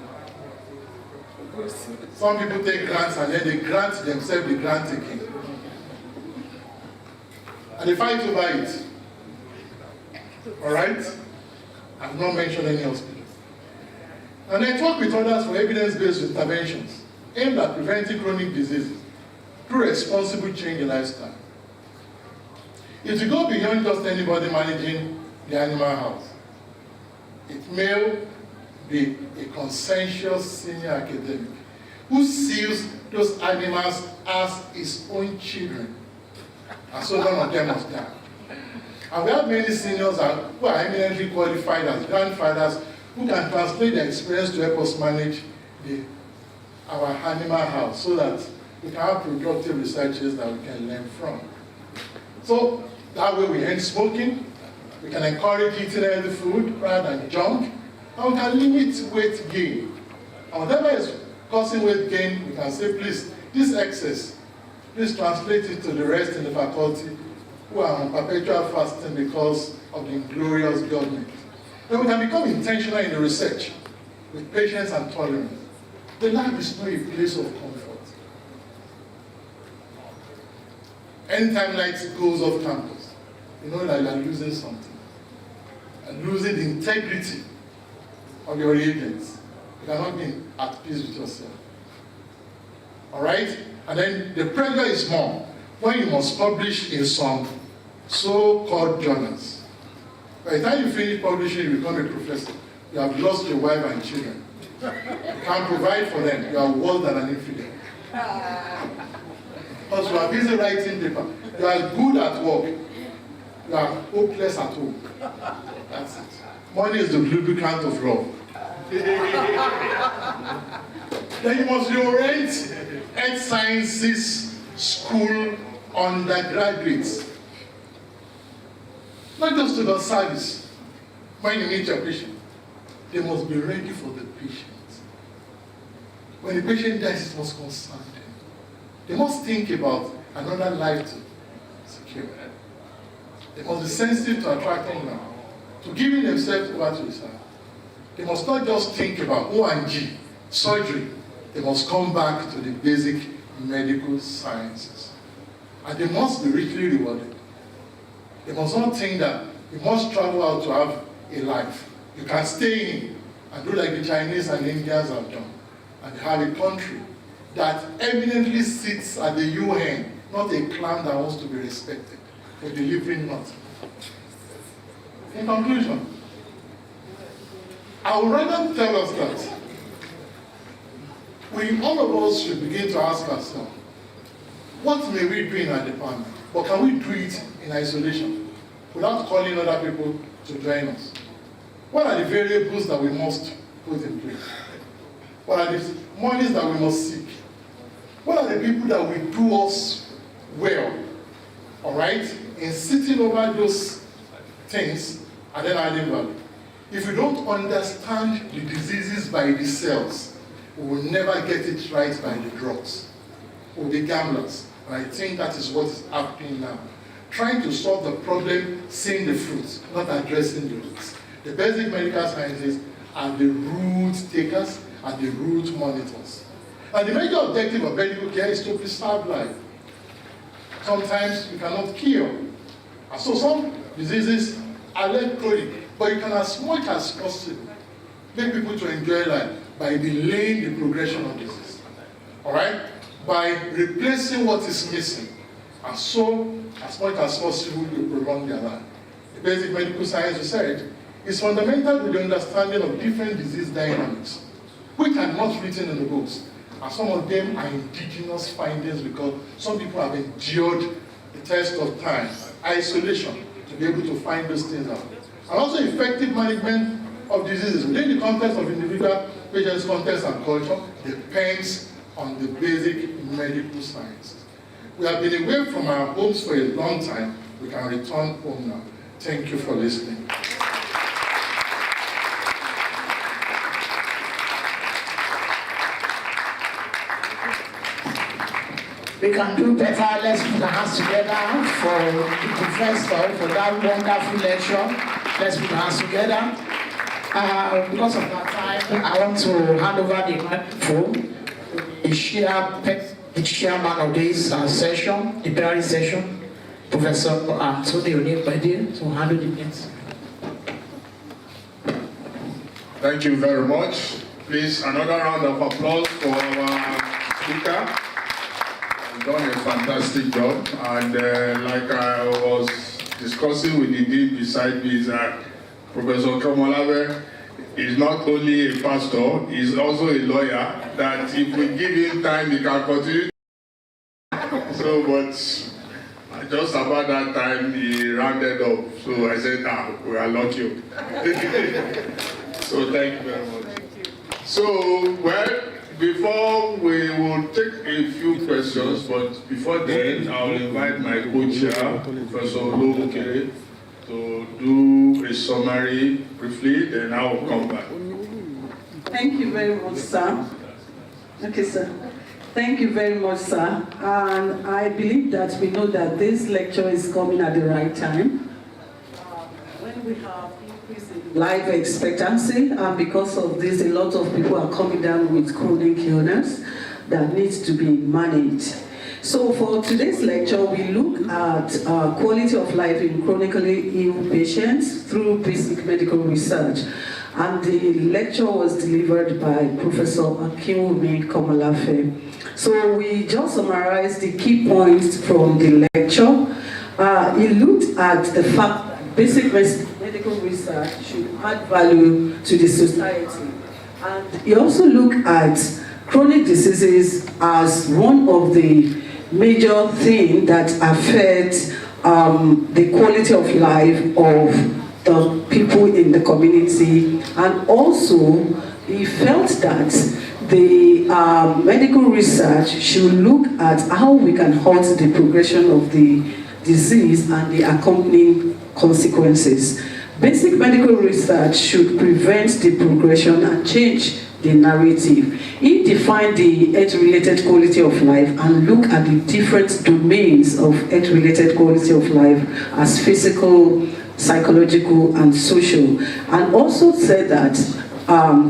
Some people take grants and then they grant themselves the grant again. And they fight over it. All right? I've not mentioned any hospitals. And I talk with others for evidence-based interventions aimed at preventing chronic diseases through responsible change in lifestyle. If you go beyond just anybody managing the animal house, it may be a conscientious senior academic who sees those animals as his own children. And so none of them must die. And we have many seniors who are eminently qualified as grandfathers who can translate their experience to help us manage our animal house so that we can have productive researches that we can learn from. So that way we end smoking, we can encourage eating healthy food rather than junk, and we can limit weight gain. And whatever is causing weight gain, we can say, please, this excess, please translate it to the rest in the faculty who are on perpetual fasting because of the inglorious government. Then we can become intentional in the research with patience and tolerance. The lab is not a place of comfort. Anytime light goes off campus, you know that you are losing something. And losing the integrity of your reagents. You cannot be at peace with yourself. All right? And then the pressure is more when you must publish in some so-called journals. By the time you finish publishing, you become a professor. You have lost your wife and children. You can't provide for them. You are worse than an infidel. Because you are busy writing paper. You are good at work. you are hopeless at home. That's it. Money is the lubricant of love. Then you must reorient Health Sciences School undergraduates. Not just about service. When you meet your patient, they must be ready for the patient. When the patient dies, it must concern them. They must think about another life to secure. They must be sensitive to attracting them, to giving themselves over to research. They must not just think about O&G, surgery. They must come back to the basic medical sciences. And they must be richly rewarded. They must not think that you must travel out to have a life. You can stay in and do like the Chinese and the Indians have done, and have a country that eminently sits at the UN, not a clown that wants to be respected for delivering nothing. In conclusion, I would rather tell us that all of us should begin to ask ourselves, what may we do in our department? But can we do it in isolation without calling other people to join us? What are the variables that we must put in place? What are the monies that we must seek? What are the people that will do us well, all right, in sitting over those things and then adding value? If we don't understand the diseases by the cells, we will never get it right by the drugs. We'll be gamblers. And I think that is what is happening now. Trying to solve the problem, seeing the fruits, not addressing the roots. The basic medical sciences are the root takers and the root monitors. And the major objective of medical care is to preserve life. Sometimes we cannot cure. And so some diseases are less chronic, but you can, as much as possible, make people to enjoy life by delaying the progression of disease. All right? By replacing what is missing. And so, as much as possible, you prolong their life. The basic medical science research is fundamental to the understanding of different disease dynamics, which are not written in the books. And some of them are indigenous findings because some people have endured the test of time, isolation, to be able to find those things out. And also effective management of diseases within the context of individual patients' context and culture depends on the basic medical sciences. We have been away from our homes for a long time. We can return home now. Thank you for listening. We can do better. Let's put our hands together for the professor for that wonderful lecture. Let's put our hands together. Because of that time, I want to hand over the microphone to the chairman of this session, the plenary session, Professor Anthony Onyegbede, to handle the meeting. Thank you very much. Please, another round of applause for our speaker. He's done a fantastic job, and like I was discussing with the dean beside me, is that Professor Kamolawe is not only a pastor, he's also a lawyer, that if we give him time, he can continue. So, but just about that time, he rounded up. So I said, we are lucky. So thank you very much. So, well, before we will take a few questions, but before then, I will invite my co-chair, Professor Olowokere, to do a summary briefly, then I will come back. Thank you very much, sir. Okay, sir. Thank you very much, sir. And I believe that we know that this lecture is coming at the right time. When we have increase in life expectancy, and because of this, a lot of people are coming down with chronic illness that needs to be managed. So for today's lecture, we look at quality of life in chronically ill patients through basic medical research. And the lecture was delivered by Professor Akinwumi Komolafe. So we just summarized the key points from the lecture. He looked at the fact that basic medical research should add value to the society. And he also looked at chronic diseases as one of the major things that affect the quality of life of the people in the community, and also he felt that the medical research should look at how we can halt the progression of the disease and the accompanying consequences. Basic medical research should prevent the progression and change the narrative. He defined the health-related quality of life and looked at the different domains of health-related quality of life as physical, psychological, and social, and also said that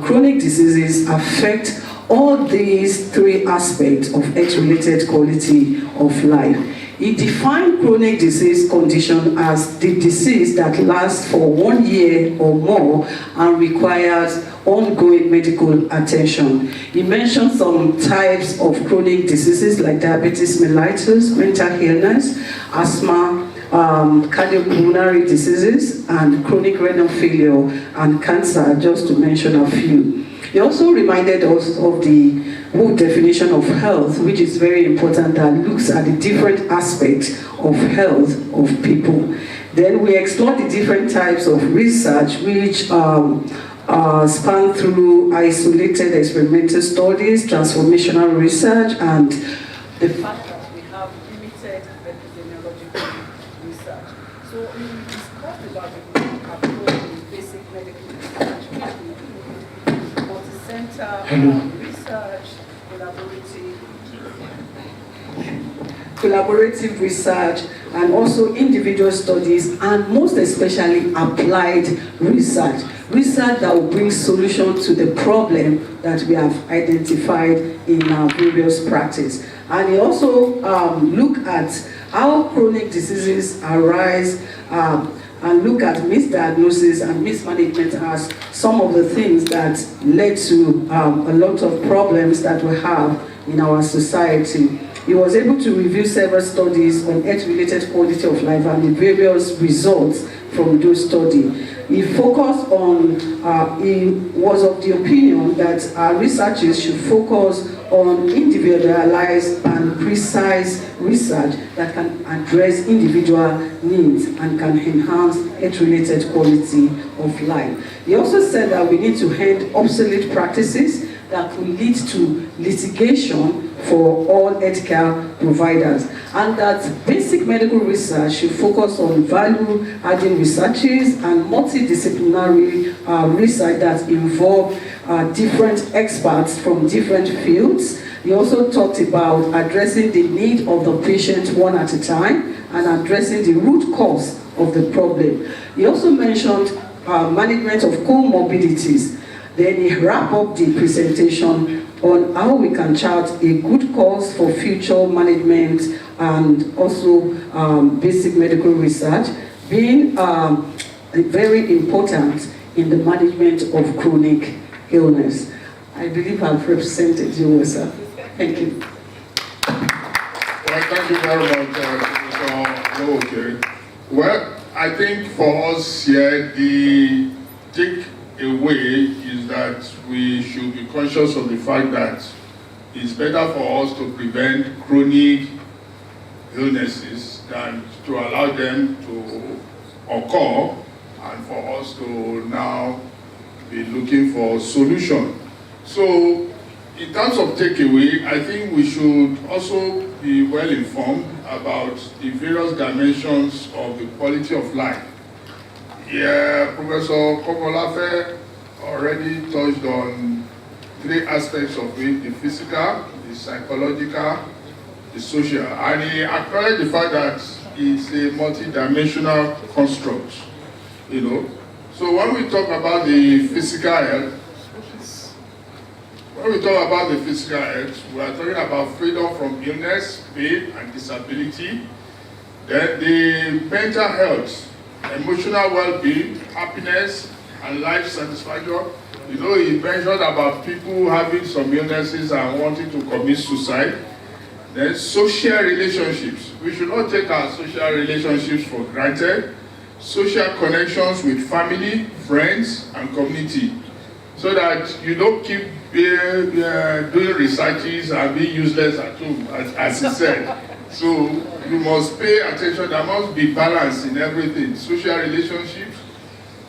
chronic diseases affect all these three aspects of health-related quality of life. He defined chronic disease condition as the disease that lasts for 1 year or more and requires ongoing medical attention. He mentioned some types of chronic diseases like diabetes mellitus, mental illness, asthma, cardiopulmonary diseases, and chronic renal failure and cancer, just to mention a few. He also reminded us of the whole definition of health, which is very important, that looks at the different aspects of health of people. Then we explored the different types of research which span through isolated experimental studies, transformational research, and the fact that we have limited epidemiological research. So we discussed about the approach in basic medical research, multi-center research, collaborative research, and also individual studies, and most especially applied research. Research that will bring solutions to the problem that we have identified in our various practice. And he also looked at how chronic diseases arise and look at misdiagnosis and mismanagement as some of the things that led to a lot of problems that we have in our society. He was able to review several studies on health-related quality of life and the various results from those studies. He focused on, he was of the opinion that our researchers should focus on individualized and precise research that can address individual needs and can enhance health-related quality of life. He also said that we need to end obsolete practices that could lead to litigation for all healthcare providers, and that basic medical research should focus on value-adding researches and multidisciplinary research that involve different experts from different fields. He also talked about addressing the need of the patient one at a time and addressing the root cause of the problem. He also mentioned management of comorbidities. Then he wrapped up the presentation on how we can chart a good course for future management and also basic medical research being very important in the management of chronic illness. I believe I've represented you well, sir. Thank you. Well, thank you very much, Professor Awolowo. Well, I think for us here, the takeaway is that we should be conscious of the fact that it's better for us to prevent chronic illnesses than to allow them to occur and for us to now be looking for solution. So in terms of takeaway, I think we should also be well informed about the various dimensions of the quality of life. Yeah, Professor Komolafe already touched on 3 aspects of it: the physical, the psychological, the social, and he acknowledged the fact that it's a multi-dimensional construct, you know. So when we talk about the physical health, we are talking about freedom from illness, pain, and disability. Then the mental health, emotional well-being, happiness, and life satisfaction. You know, he mentioned about people having some illnesses and wanting to commit suicide. Then social relationships. We should not take our social relationships for granted. Social connections with family, friends, and community. So that you don't keep doing researches and being useless at home, as he said. So you must pay attention. There must be balance in everything. Social relationships,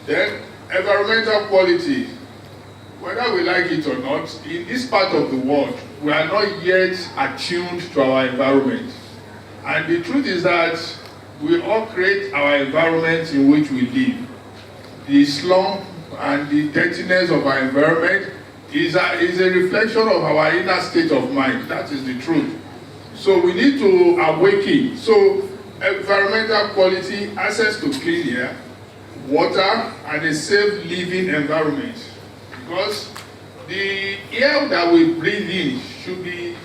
then environmental quality. Whether we like it or not, in this part of the world, we are not yet attuned to our environment. And the truth is that we all create our environment in which we live. The slum and the dirtiness of our environment is a reflection of our inner state of mind. That is the truth. So we need to awaken. So environmental quality, access to clean air, water, and a safe living environment. Because the air that we breathe in should be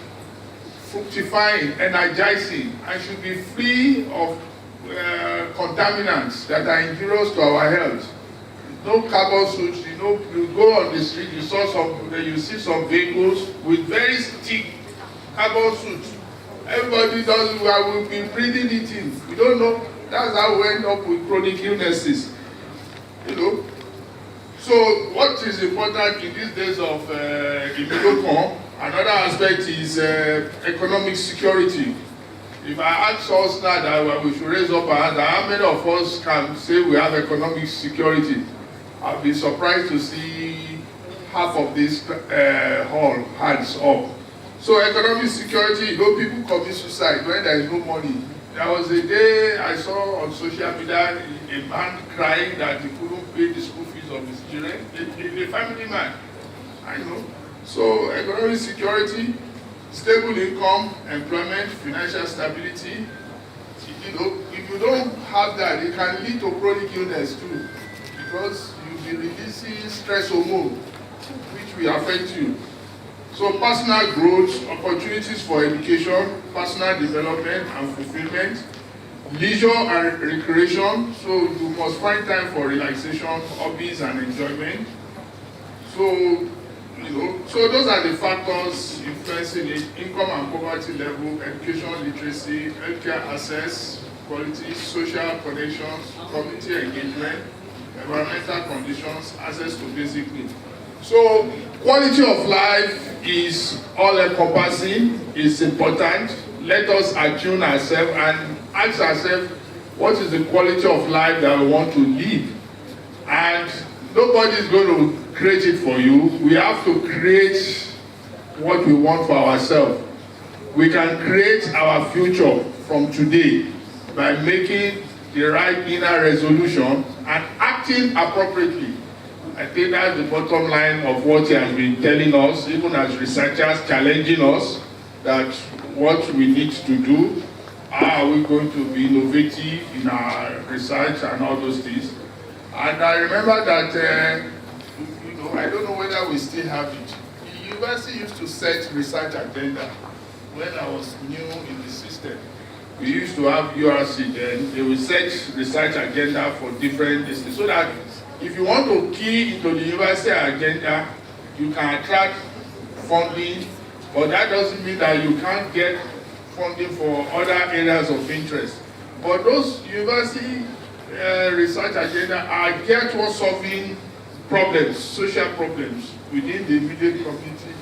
fructifying, energizing, and should be free of contaminants that are injurious to our health. No carbon soot. You know, you go on the street, you see some vehicles with very thick carbon soot. Everybody will be breathing it in. We don't know. That's how we end up with chronic illnesses. You know. So what is important in these days of Imedokon, another aspect is economic security. If I ask us now that we should raise up our hand, how many of us can say we have economic security? I'll be surprised to see half of this hall hands up. So economic security, you know, people commit suicide when there is no money. There was a day I saw on social media a man crying that he couldn't pay the school fees of his children, a family man. I know. So economic security, stable income, employment, financial stability. You know, if you don't have that, it can lead to chronic illness too, because you'll be releasing stress hormone, which will affect you. So personal growth, opportunities for education, personal development and fulfillment, leisure and recreation. So you must find time for relaxation, hobbies and enjoyment. So, you know, so those are the factors influencing it: income and poverty level, education, literacy, healthcare access, quality, social connections, community engagement, environmental conditions, access to basic needs. So quality of life is all-encompassing, is important. Let us attune ourselves and ask ourselves, what is the quality of life that we want to live? And nobody is going to create it for you. We have to create what we want for ourselves. We can create our future from today by making the right inner resolution and acting appropriately. I think that's the bottom line of what he has been telling us, even as researchers challenging us, that what we need to do, how are we going to be innovative in our research and all those things. And I remember that, you know, I don't know whether we still have it. The university used to set research agenda when I was new in the system. We used to have URC then, they will set research agenda for different districts, so that if you want to key into the university agenda, you can attract funding, but that doesn't mean that you can't get funding for other areas of interest. But those university research agenda are geared towards solving problems, social problems within the immediate community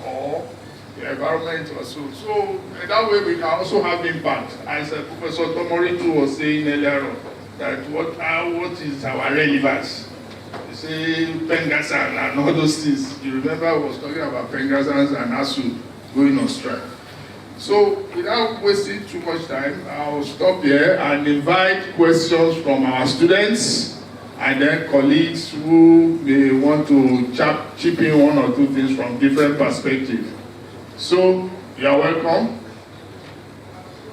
or the environment or so. So that way we can also have impact, as Professor Tomoritu was saying earlier on, that what is our relevance? You say Pengasan and all those things. You remember I was talking about Pengasans and ASU going on strike. So without wasting too much time, I'll stop here and invite questions from our students and then colleagues who may want to chip in one or two things from different perspectives. So you are welcome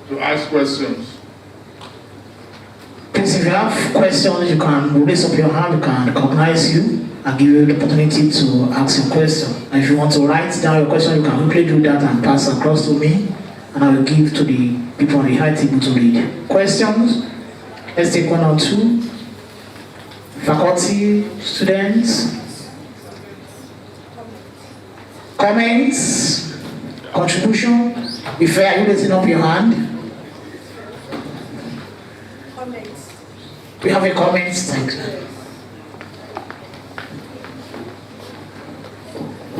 to ask questions. Please, if you have questions, you can raise up your hand, we can recognize you and give you the opportunity to ask your question. And if you want to write down your question, you can quickly do that and pass across to me, and I will give to the people on the high table to read. Questions? Let's take one or two. Faculty, students, comments, contribution. If are you raising up your hand? We have a comment. Thank you.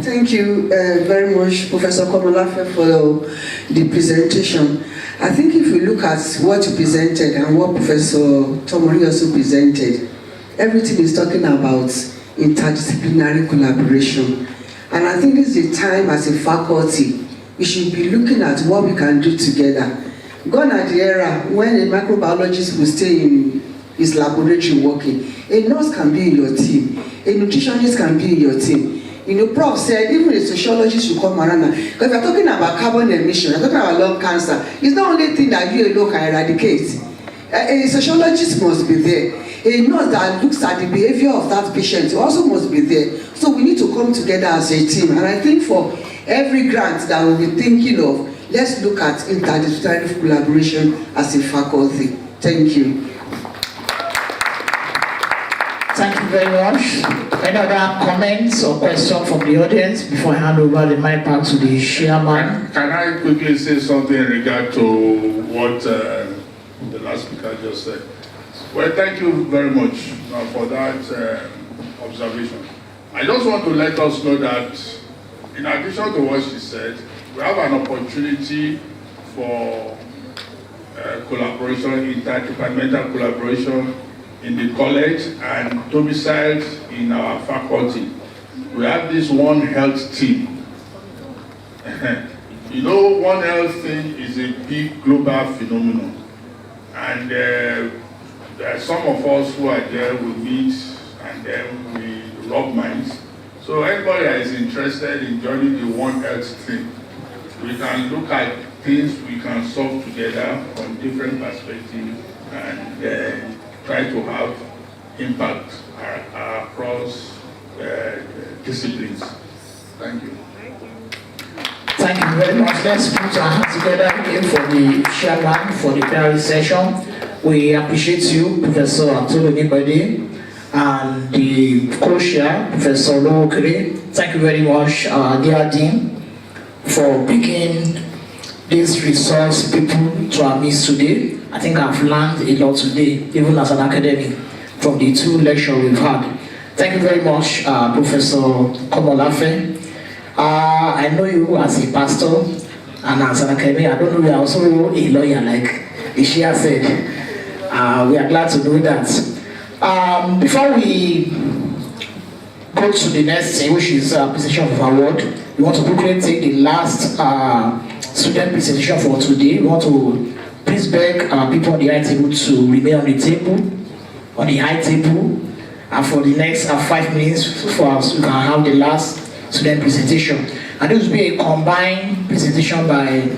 Thank you very much, Professor Komolafe, for the presentation. I think if you look at what you presented and what Professor Tomori also presented, everything is talking about interdisciplinary collaboration. And I think this is a time as a faculty, we should be looking at what we can do together. Gone are the era when a microbiologist will stay in his laboratory working. A nurse can be in your team. A nutritionist can be in your team. You know, Prof said even a sociologist should come around. Because we're talking about carbon emission, we're talking about lung cancer. It's the only thing that you alone can eradicate. A sociologist must be there. A nurse that looks at the behavior of that patient also must be there. So we need to come together as a team. And I think for every grant that we'll be thinking of, let's look at interdisciplinary collaboration as a faculty. Thank you. Thank you very much. Any other comments or questions from the audience before I hand over the mic back to the chairman? Can I quickly say something in regard to what the last speaker just said? Well, thank you very much for that observation. I just want to let us know that in addition to what she said, we have an opportunity for collaboration, interdepartmental collaboration in the college and domiciled in our faculty. We have this One Health team. You know, One Health thing is a big global phenomenon. And there are some of us who are there, we meet and then we rub minds. So anybody that is interested in joining the One Health team, we can look at things we can solve together from different perspectives and try to have impact across disciplines. Thank you. Thank you very much. Let's put our hands together again for the chairman for the plenary session. We appreciate you, Professor Antolo Nibade, and the co-chair, Professor Olowokere. Thank you very much, dear Dean, for picking these resource people to our midst today. I think I've learned a lot today, even as an academic, from the two lectures we've had. Thank you very much, Professor Komolafe. I know you as a pastor and as an academic. I don't know you are also a lawyer, like the Shia said. We are glad to know that. Before we go to the next thing, which is presentation of award, we want to quickly take the last student presentation for today. We want to please beg people on the high table to remain on the table, on the high table, and for the next 5 minutes for us, we can have the last student presentation. And this will be a combined presentation by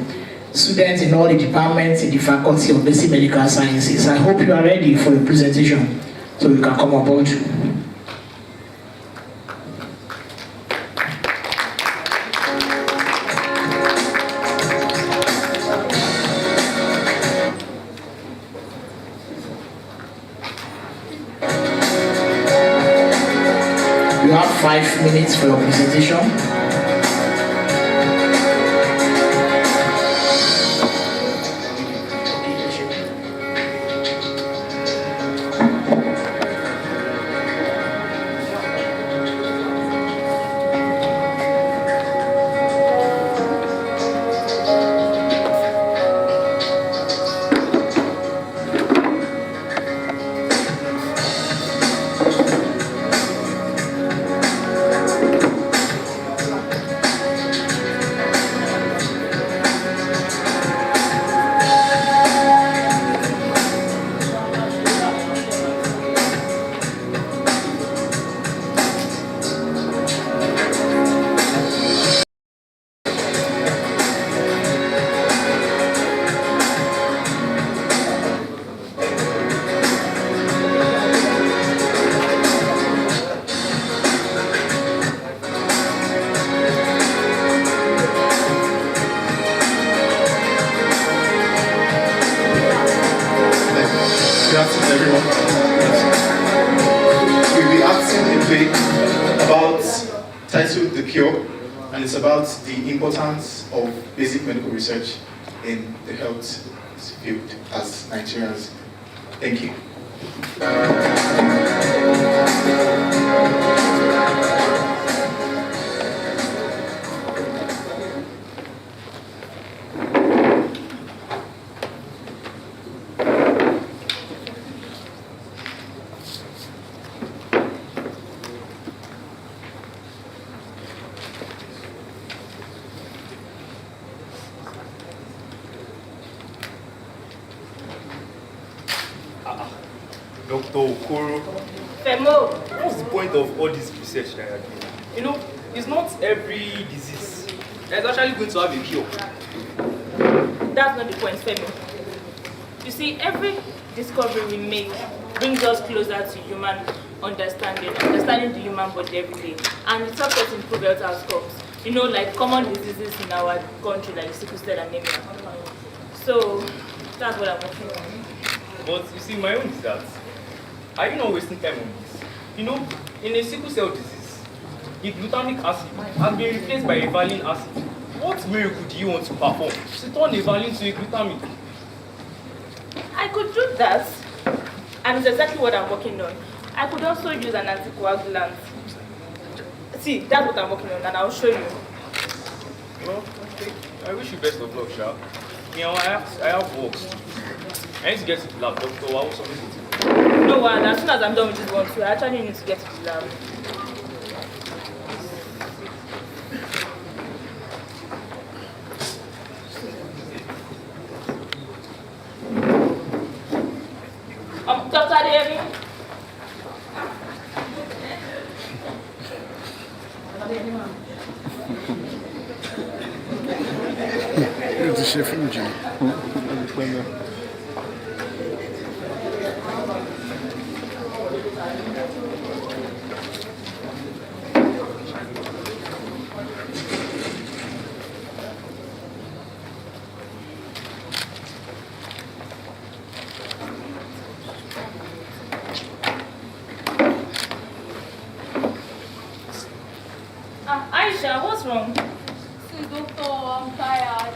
students in all the departments in the Faculty of Basic Medical Sciences. I hope you are ready for the presentation, so you can come aboard. You have 5 minutes for your presentation. The importance of basic medical research in the health field as Nigerians. Thank you. Dr. Okoro. Femo. What's the point of all this research that you're doing? You know, it's not every disease that's actually going to have a cure. That's not the point, Femo. You see, every discovery we make brings us closer to human understanding the human body every day. And it helps us improve health outcomes. You know, like common diseases in our country, like sickle cell anemia. So, that's what I'm working on. But you see, my own is that, are you not wasting time on this? You know, in a sickle cell disease, the glutamic acid has been replaced by a valine acid. What miracle do you want to perform to turn a valine to a glutamic? I could do that, and it's exactly what I'm working on. I could also use an anticoagulant. See, that's what I'm working on, and I'll show you. Well, okay. I wish you best of luck, Sha. You know, I have work. I need to get to the lab, doctor. I will submit it. No one, as soon as I'm done with this one, too, I actually need to get to the lab. Dr. Adeyemi. Eu deixei fingir. Aisha, what's wrong? See, doctor, I'm tired.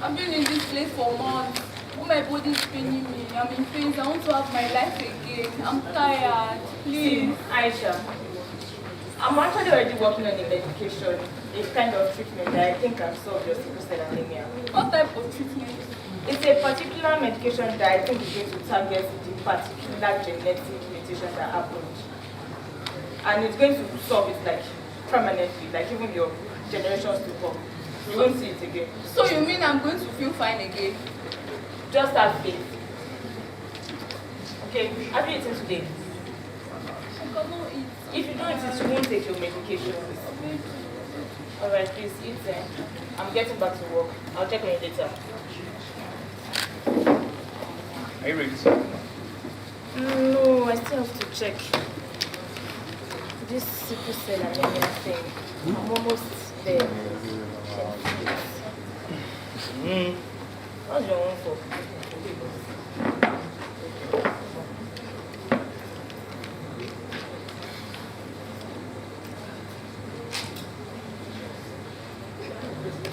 I've been in this place for months. Oh, my body's paining me. I'm in pain. I want to have my life again. I'm tired. Please. See, Aisha, I'm actually already working on a medication, a kind of treatment that I think can solve your sickle cell anemia. What type of treatment? It's a particular medication that I think is going to target the particular genetic mutation that happened. And it's going to solve it like permanently, like even your generations to come. You won't see it again. So you mean I'm going to feel fine again? Just have faith. Okay, have you eaten today? I cannot eat. If you don't eat it, you won't take your medication. Alright, please eat then. I'm getting back to work. I'll check on you later. Are you ready, sir? No, I still have to check. This sickle cell anemia thing. I'm almost there. What's your own for?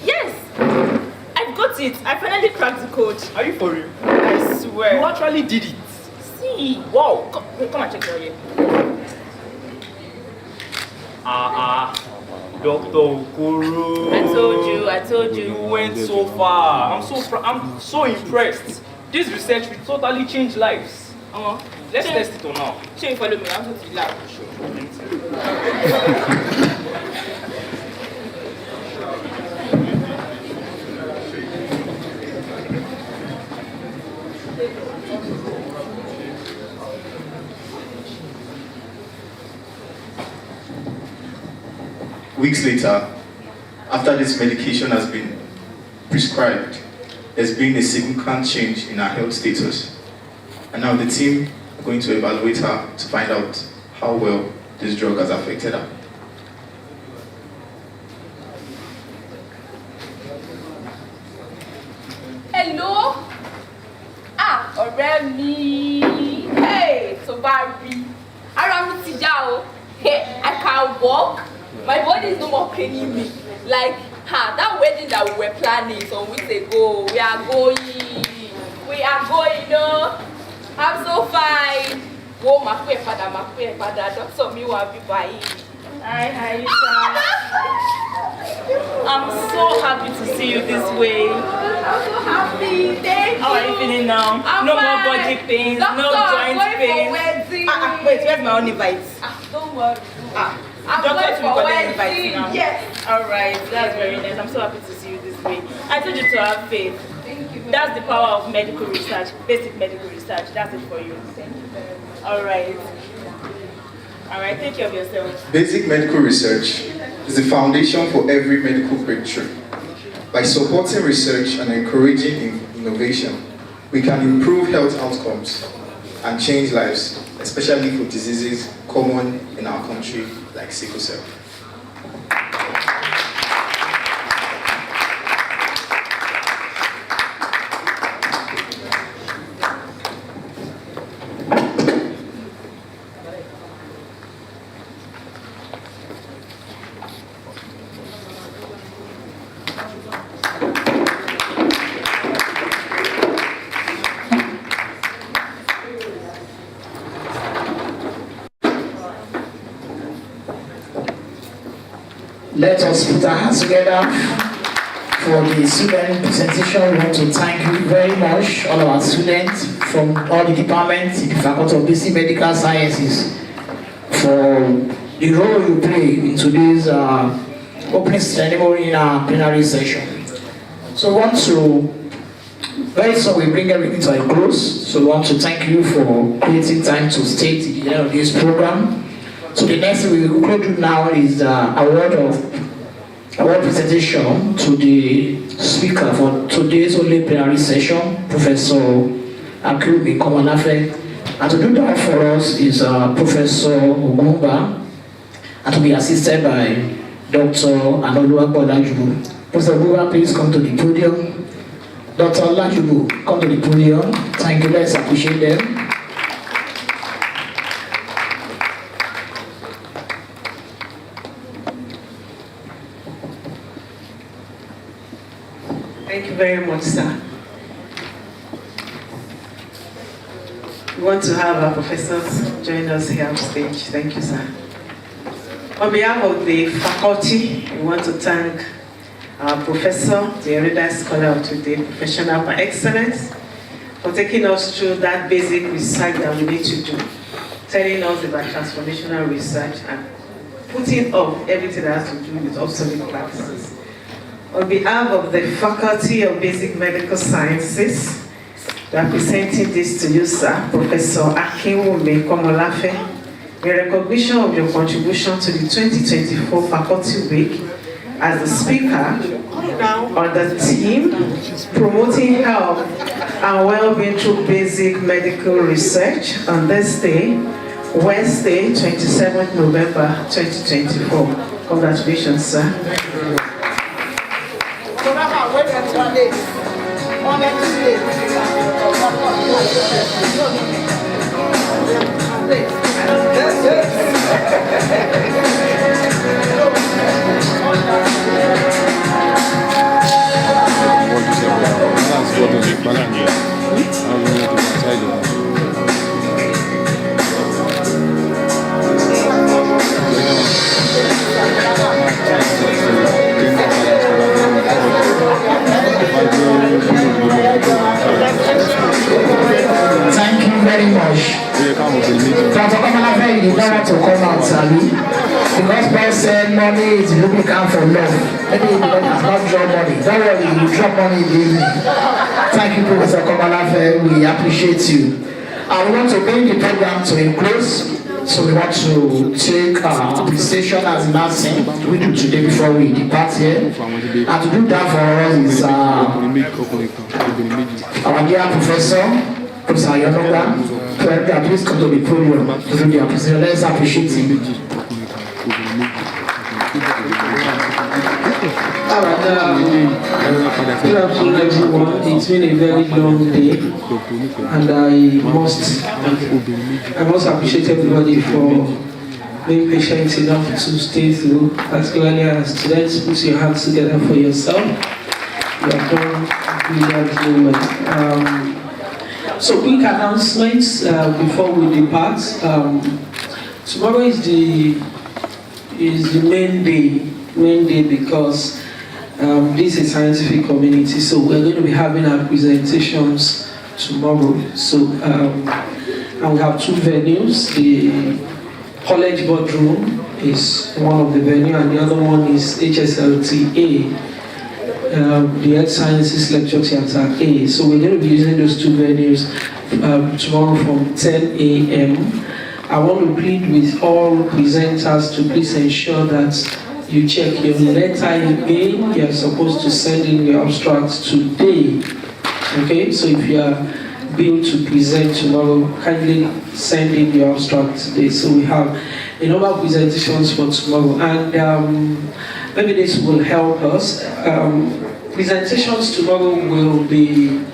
Yes! I've got it! I finally cracked the code. Are you for real? I swear. You actually did it. See! Wow! Come and check it here. Dr. Okoro. I told you. You went so far. I'm so impressed. This research will totally change lives. Let's test it on now. Show you follow me. I'm going to the lab. Weeks later, after this medication has been prescribed, there's been a significant change in her health status. And now the team are going to evaluate her to find out how well this drug has affected her. Hello? Ọ̀rẹ́ mi. Hey, tó bá rí. Ara mi ti yá o. Hey, I can walk. My body is no more paining me. Like, that wedding that we were planning some weeks ago, we are going, no. I'm so fine. Wo ma pe padà, doctor mi wà bí báyìí. Hi, sir. I'm so happy to see you this way. I'm so happy. Thank you. How are you feeling now? I'm no fine. more body pains, Doctor, no joint pains. Wait, wait, where's my only bites? Don't worry. I'm Doctor, going for wedding wedding. Yes. Alright, that's very nice. I'm so happy to see you this way. I told you to have faith. Thank you. That's the power of medical research, basic medical research. That's it for you. Thank you very much. All right, take care of yourself. Basic medical research is the foundation for every medical breakthrough. By supporting research and encouraging innovation, we can improve health outcomes and change lives, especially for diseases common in our country like sickle cell. Let us put our hands together for the student presentation. We want to thank you very much, all our students from all the departments in the Faculty of Basic Medical Sciences, for the role you play in today's opening ceremony in our plenary session. So we want to, very soon we bring everything to a close. So we want to thank you for creating time to stay to the end of this program. So the next thing we will conclude now is award presentation to the speaker for today's only plenary session, Professor Akilumi Komalafe. And to do that for us is Professor Ogumba, and to be assisted by Dr. Anoluwapo Olajubu. Professor Ogumba, please come to the podium. Dr. Olajubu, come to the podium. Thank you, let's appreciate them. Thank you very much, sir. We want to have our professors join us here on stage. Thank you, sir. On behalf of the faculty, we want to thank our professor, the erudite scholar of today, professional by excellence, for taking us through that basic research that we need to do, telling us about transformational research and putting up everything that has to do with obsolete practices. On behalf of the Faculty of Basic Medical Sciences, we are presenting this to you, sir, Professor Akilumi Komalafe, in recognition of your contribution to the 2024 Faculty Week as the speaker on the theme Promoting Health and Well-being Through Basic Medical Research on this day, Wednesday, 27th November 2024. Congratulations, sir. Thank you very much. Dr. Komalafe, you don't want to come out, Sally, because Paul said money is the lubricant for love. Maybe you don't have not drop money. Don't worry, you drop money in the evening. Thank you, Professor Komalafe. We appreciate you. I want to bring the program to a close. So we want to take appreciation as the last thing we do today before we depart here. And to do that for us is our dear Professor Yonoga. Please come to the podium to do the appreciation. Let's appreciate him. Good afternoon, everyone. It's been a very long day, and I must appreciate everybody for being patient enough to stay through, particularly as students. Put your hands together for yourself. You have done brilliant moment. So quick announcements before we depart. Tomorrow is the main day because this is a scientific community, so we're going to be having our presentations tomorrow. So and we have two venues. The college boardroom is one of the venue, and the other one is HSLTA, the Earth Sciences Lecture Theatre A. So we're going to be using those two venues tomorrow from 10 a.m. I want to plead with all presenters to please ensure that you check your letter again. You are supposed to send in your abstracts today. Okay, so if you are billed to present tomorrow, kindly send in your abstract today. So we have a number of presentations for tomorrow, and maybe this will help us. Presentations tomorrow will be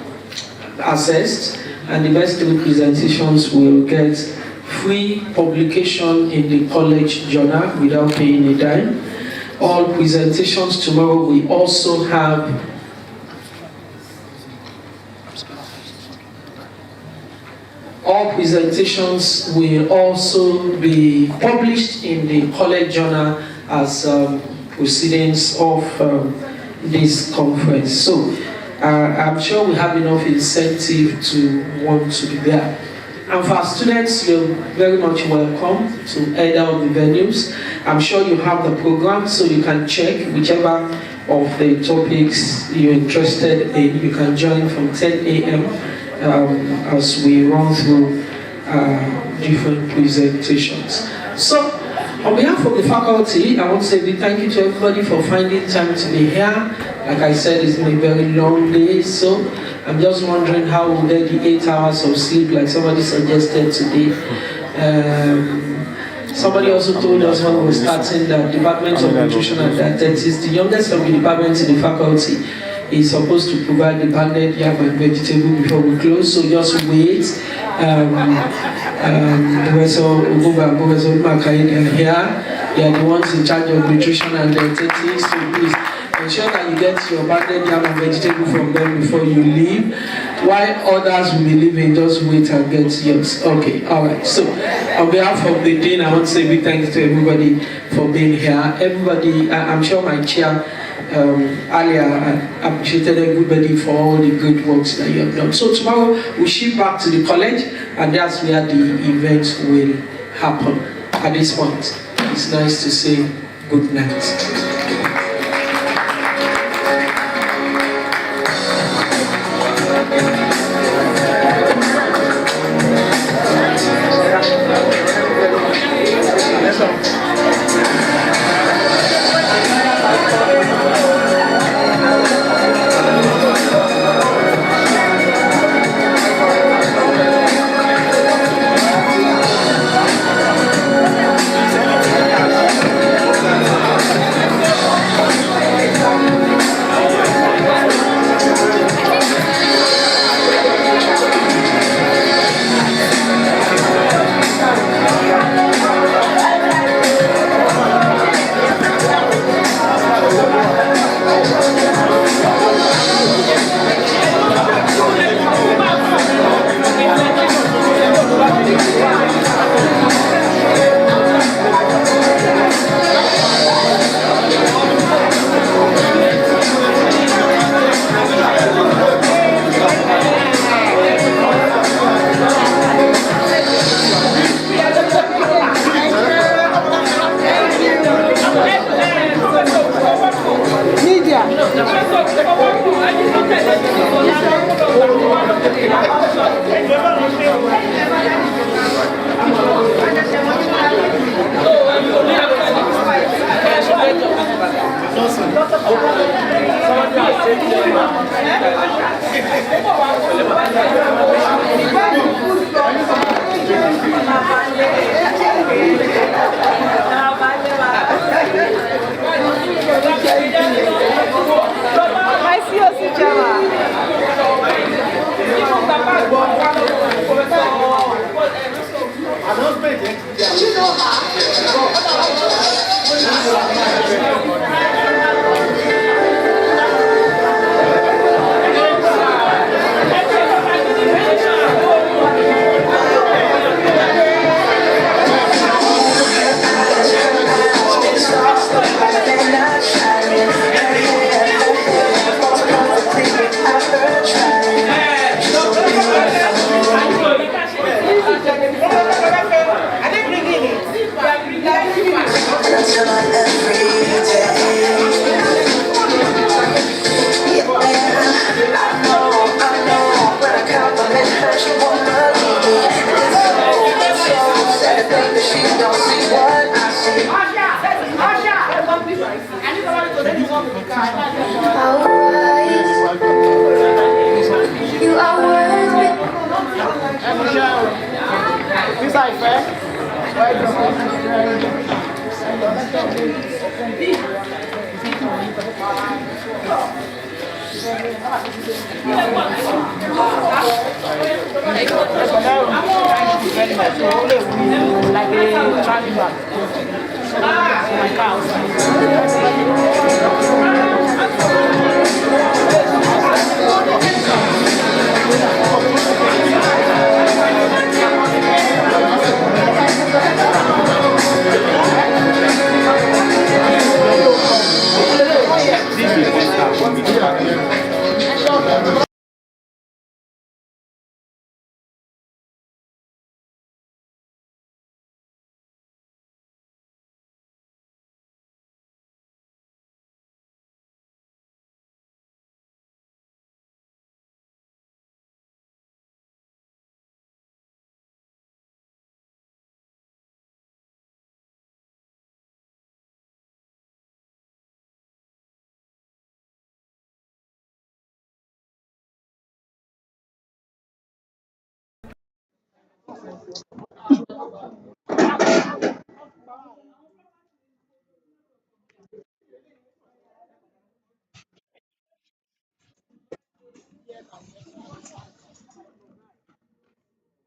assessed, and the best 3 presentations will get free publication in the college journal without paying a dime. All presentations tomorrow will also have be published in the college journal as proceedings of this conference. So I'm sure we have enough incentive to want to be there. And for our students, you're very much welcome to either of the venues. I'm sure you have the program, so you can check whichever of the topics you're interested in. You can join from 10 a.m. As we run through different presentations. So, on behalf of the faculty, I want to say a big thank you to everybody for finding time to be here. Like I said, it's been a very long day, so I'm just wondering how will there be 8 hours of sleep like somebody suggested today. Somebody also told us when we were starting that Department of Nutrition and Dietetics, the youngest of the departments in the faculty, is supposed to provide the banded yam and vegetable before we close, so just wait. Professor Ugoba and Professor Makayi are here. They are the ones in charge of nutrition and dietetics, so please ensure that you get your banded yam and vegetable from them before you leave. While others will be leaving, just wait and get yours. Okay, alright. So, on behalf of the Dean, I want to say a big thank you to everybody for being here. Everybody, I'm sure my chair earlier, I appreciated everybody for all the good works that you have done. So tomorrow we shift back to the college, and that's where the event will happen. At this point, it's nice to say good night. I see you, Sujama.